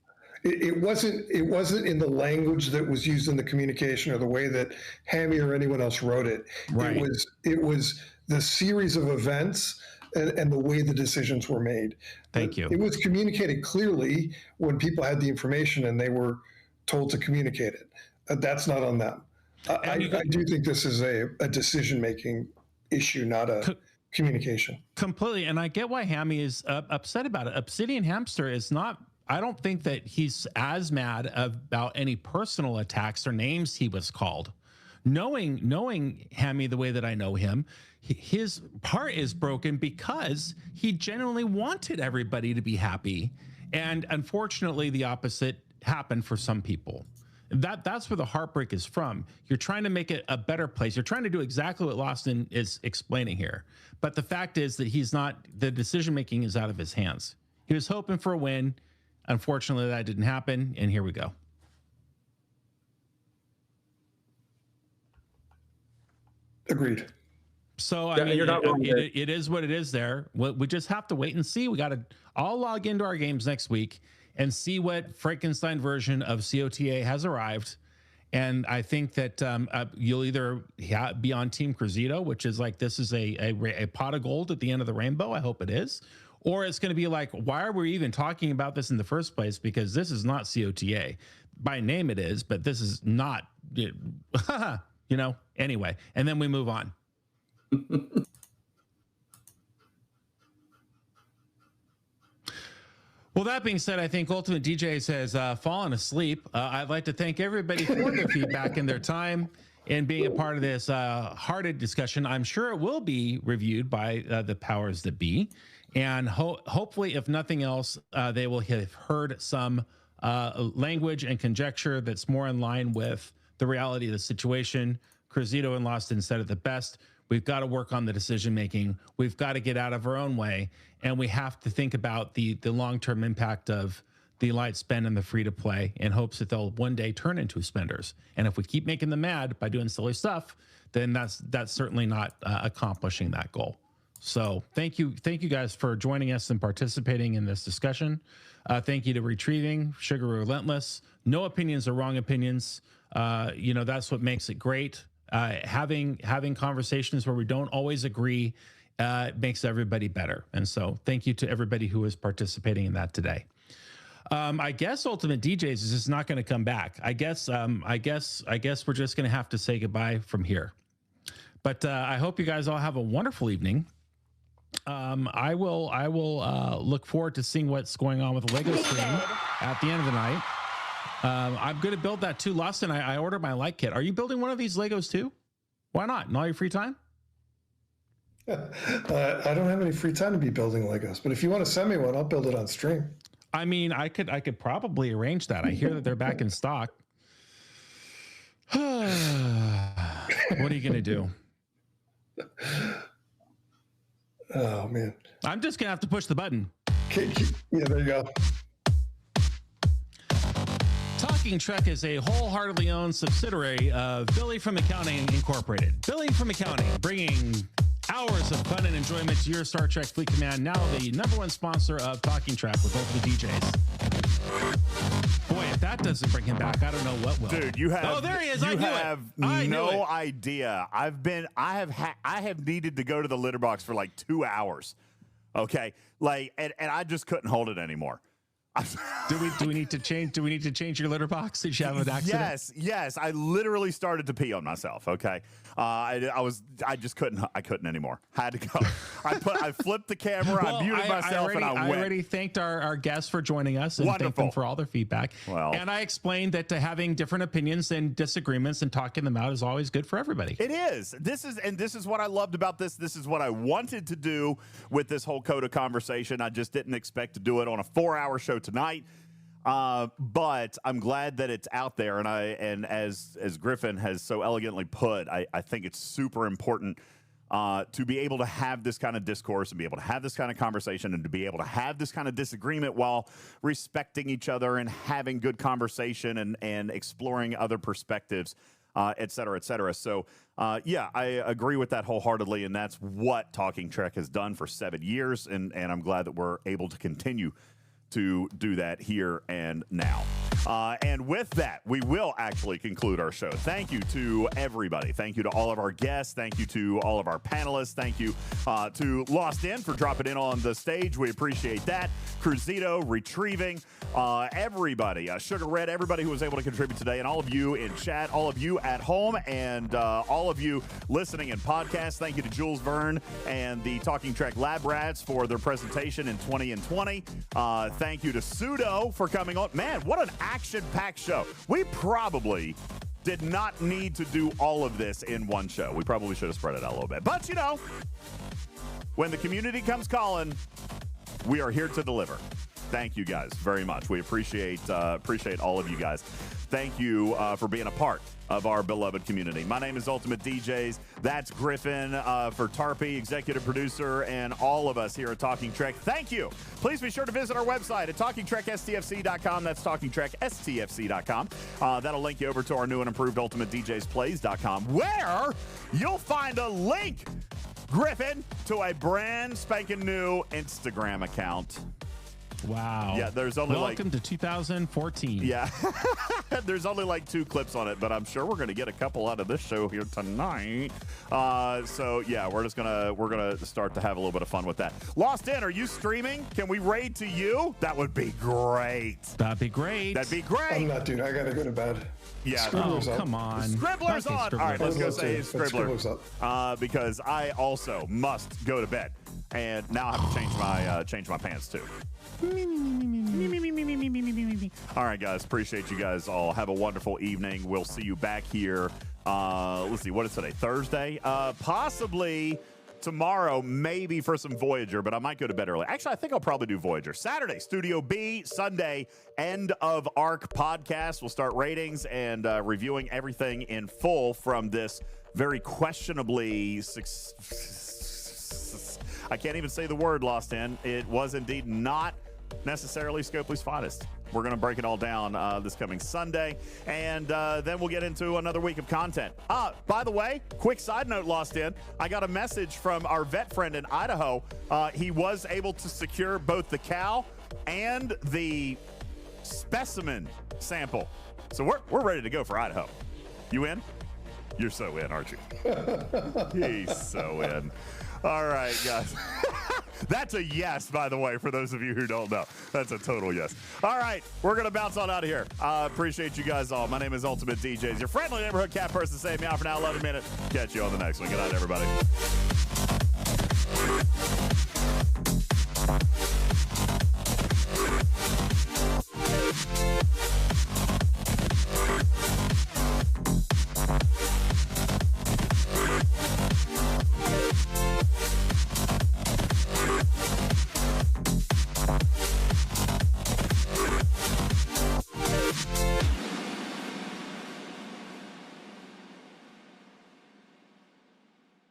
It wasn't in the language that was used in the communication or the way that Hammy or anyone else wrote it. Right. It was the series of events and the way the decisions were made. Thank you. It was communicated clearly when people had the information and they were told to communicate it. That's not on them. I do think this is a decision-making issue, not a communication. Completely. And I get why Hammy is upset about it. Obsidian Hamster is not, I don't think that he's as mad about any personal attacks or names he was called. Knowing Hammy the way that I know him, his heart is broken because he genuinely wanted everybody to be happy. And unfortunately, the opposite happened for some people. That's where the heartbreak is from. You're trying to make it a better place. You're trying to do exactly what Lawson is explaining here. But the fact is that the decision-making is out of his hands. He was hoping for a win. Unfortunately, that didn't happen. And here we go. Agreed. So, I mean, you're not wrong, it is what it is there. We just have to wait and see. We got to all log into our games next week and see what Frankenstein version of CoTA has arrived. And I think that you'll either be on Team Cruzito, which is like, this is a pot of gold at the end of the rainbow. I hope it is. Or it's going to be like, why are we even talking about this in the first place? Because this is not CoTA. By name it is, but this is not, anyway. And then we move on. Well, that being said, I think UltimatDJz has fallen asleep. I'd like to thank everybody for their feedback and their time. in being a part of this hearted discussion. I'm sure it will be reviewed by the powers that be. And hopefully, if nothing else, they will have heard some language and conjecture that's more in line with the reality of the situation. Cruzito and Loston said it the best. We've got to work on the decision making. We've got to get out of our own way, and we have to think about the long-term impact of the light spend and the free to play in hopes that they'll one day turn into spenders. And if we keep making them mad by doing silly stuff, then that's certainly not accomplishing that goal. So thank you guys for joining us and participating in this discussion. Thank you to Retrieving, Sugar Relentless. No opinions are wrong opinions. That's what makes it great. Having conversations where we don't always agree makes everybody better. And so thank you to everybody who is participating in that today. I guess UltimatDJz is just not going to come back. I guess we're just going to have to say goodbye from here. But I hope you guys all have a wonderful evening. I will look forward to seeing what's going on with the Lego stream at the end of the night. I'm going to build that too. Lawson, I ordered my light kit. Are you building one of these Legos too? Why not? In all your free time? I don't have any free time to be building Legos, but if you want to send me one, I'll build it on stream. I mean, I could probably arrange that. I hear that they're back in stock. What are you going to do? Oh, man. I'm just going to have to push the button. Yeah, there you go. Talking Trek is a wholeheartedly owned subsidiary of Billy from Accounting Incorporated. Billy from Accounting, bringing hours of fun and enjoyment to your Star Trek Fleet Command, now the #1 sponsor of Talking Track with UltimatDJz. Boy, if that doesn't bring him back, I don't know what will. Dude, you have. Oh, there he is. You have no idea. I have needed to go to the litter box for like 2 hours. Okay, and I just couldn't hold it anymore. Do we need to change your litter box? Did you have an accident? Yes. I literally started to pee on myself. Okay, I just couldn't anymore. Had to go. I flipped the camera. I muted myself, and I went. I already thanked our guests for joining us and thanked them for all their feedback. Well, and I explained that having different opinions and disagreements and talking them out is always good for everybody. It is. This is what I loved about this. This is what I wanted to do with this whole CoTA conversation. I just didn't expect to do it on a 4-hour show tonight, but I'm glad that it's out there. And as Griffin has so elegantly put, I think it's super important to be able to have this kind of discourse and be able to have this kind of conversation and to be able to have this kind of disagreement while respecting each other and having good conversation and exploring other perspectives, et cetera, et cetera. So, I agree with that wholeheartedly, and that's what Talking Trek has done for 7 years, and I'm glad that we're able to continue to do that here and now. And with that, we will actually conclude our show. Thank you to everybody. Thank you to all of our guests. Thank you to all of our panelists. Thank you to Lost In for dropping in on the stage. We appreciate that. Cruzito, Retrieving, everybody, Sugar Red, everybody who was able to contribute today, and all of you in chat, all of you at home, and all of you listening in podcasts. Thank you to Jules Vern and the Talking Trek Lab Rats for their presentation in 20 and 20. Thank you to Sudo for coming on. Man, what an action-packed show. We probably did not need to do all of this in one show. We probably should have spread it out a little bit. But, when the community comes calling, we are here to deliver. Thank you guys very much. We appreciate all of you guys. Thank you for being a part of our beloved community. My name is UltimatDJz. That's Griffin for Tarpey, executive producer, and all of us here at Talking Trek. Thank you. Please be sure to visit our website at TalkingTrekSTFC.com. That's TalkingTrekSTFC.com. That'll link you over to our new and improved UltimatDJzPlays.com, where you'll find a link, Griffin, to a brand spanking new Instagram account. Wow. Yeah, there's only Welcome to 2014. Yeah. There's only like 2 clips on it, but I'm sure we're going to get a couple out of this show here tonight. So yeah, we're going to start to have a little bit of fun with that. Lost In, are you streaming? Can we raid to you? That would be great. That'd be great. I'm not, dude. I got to go to bed. Yeah. Scribbler's up. Come on. Scribbler's on. All right, let's go say Scribbler's Scribbler. Because I also must go to bed. And now I have to change my pants too. All right, guys. Appreciate you guys all. Have a wonderful evening. We'll see you back here. Let's see. What is today? Thursday? Possibly tomorrow, maybe for some Voyager, but I might go to bed early. Actually, I think I'll probably do Voyager. Saturday, Studio B. Sunday, End of Arc podcast. We'll start ratings and reviewing everything in full from this very questionably I can't even say the word, Lost In. It was indeed not necessarily Scopely's finest. We're going to break it all down this coming Sunday, and then we'll get into another week of content. By the way, quick side note, Lost In, I got a message from our vet friend in Idaho. He was able to secure both the cow and the specimen sample. So we're ready to go for Idaho. You in? You're so in, aren't you? He's so in. All right, guys. That's a yes, by the way, for those of you who don't know. That's a total yes. All right, we're going to bounce on out of here. Appreciate you guys all. My name is UltimatDJz, your friendly neighborhood cat person. Saying meow for now, 11 minutes. Catch you on the next one. Good night, everybody.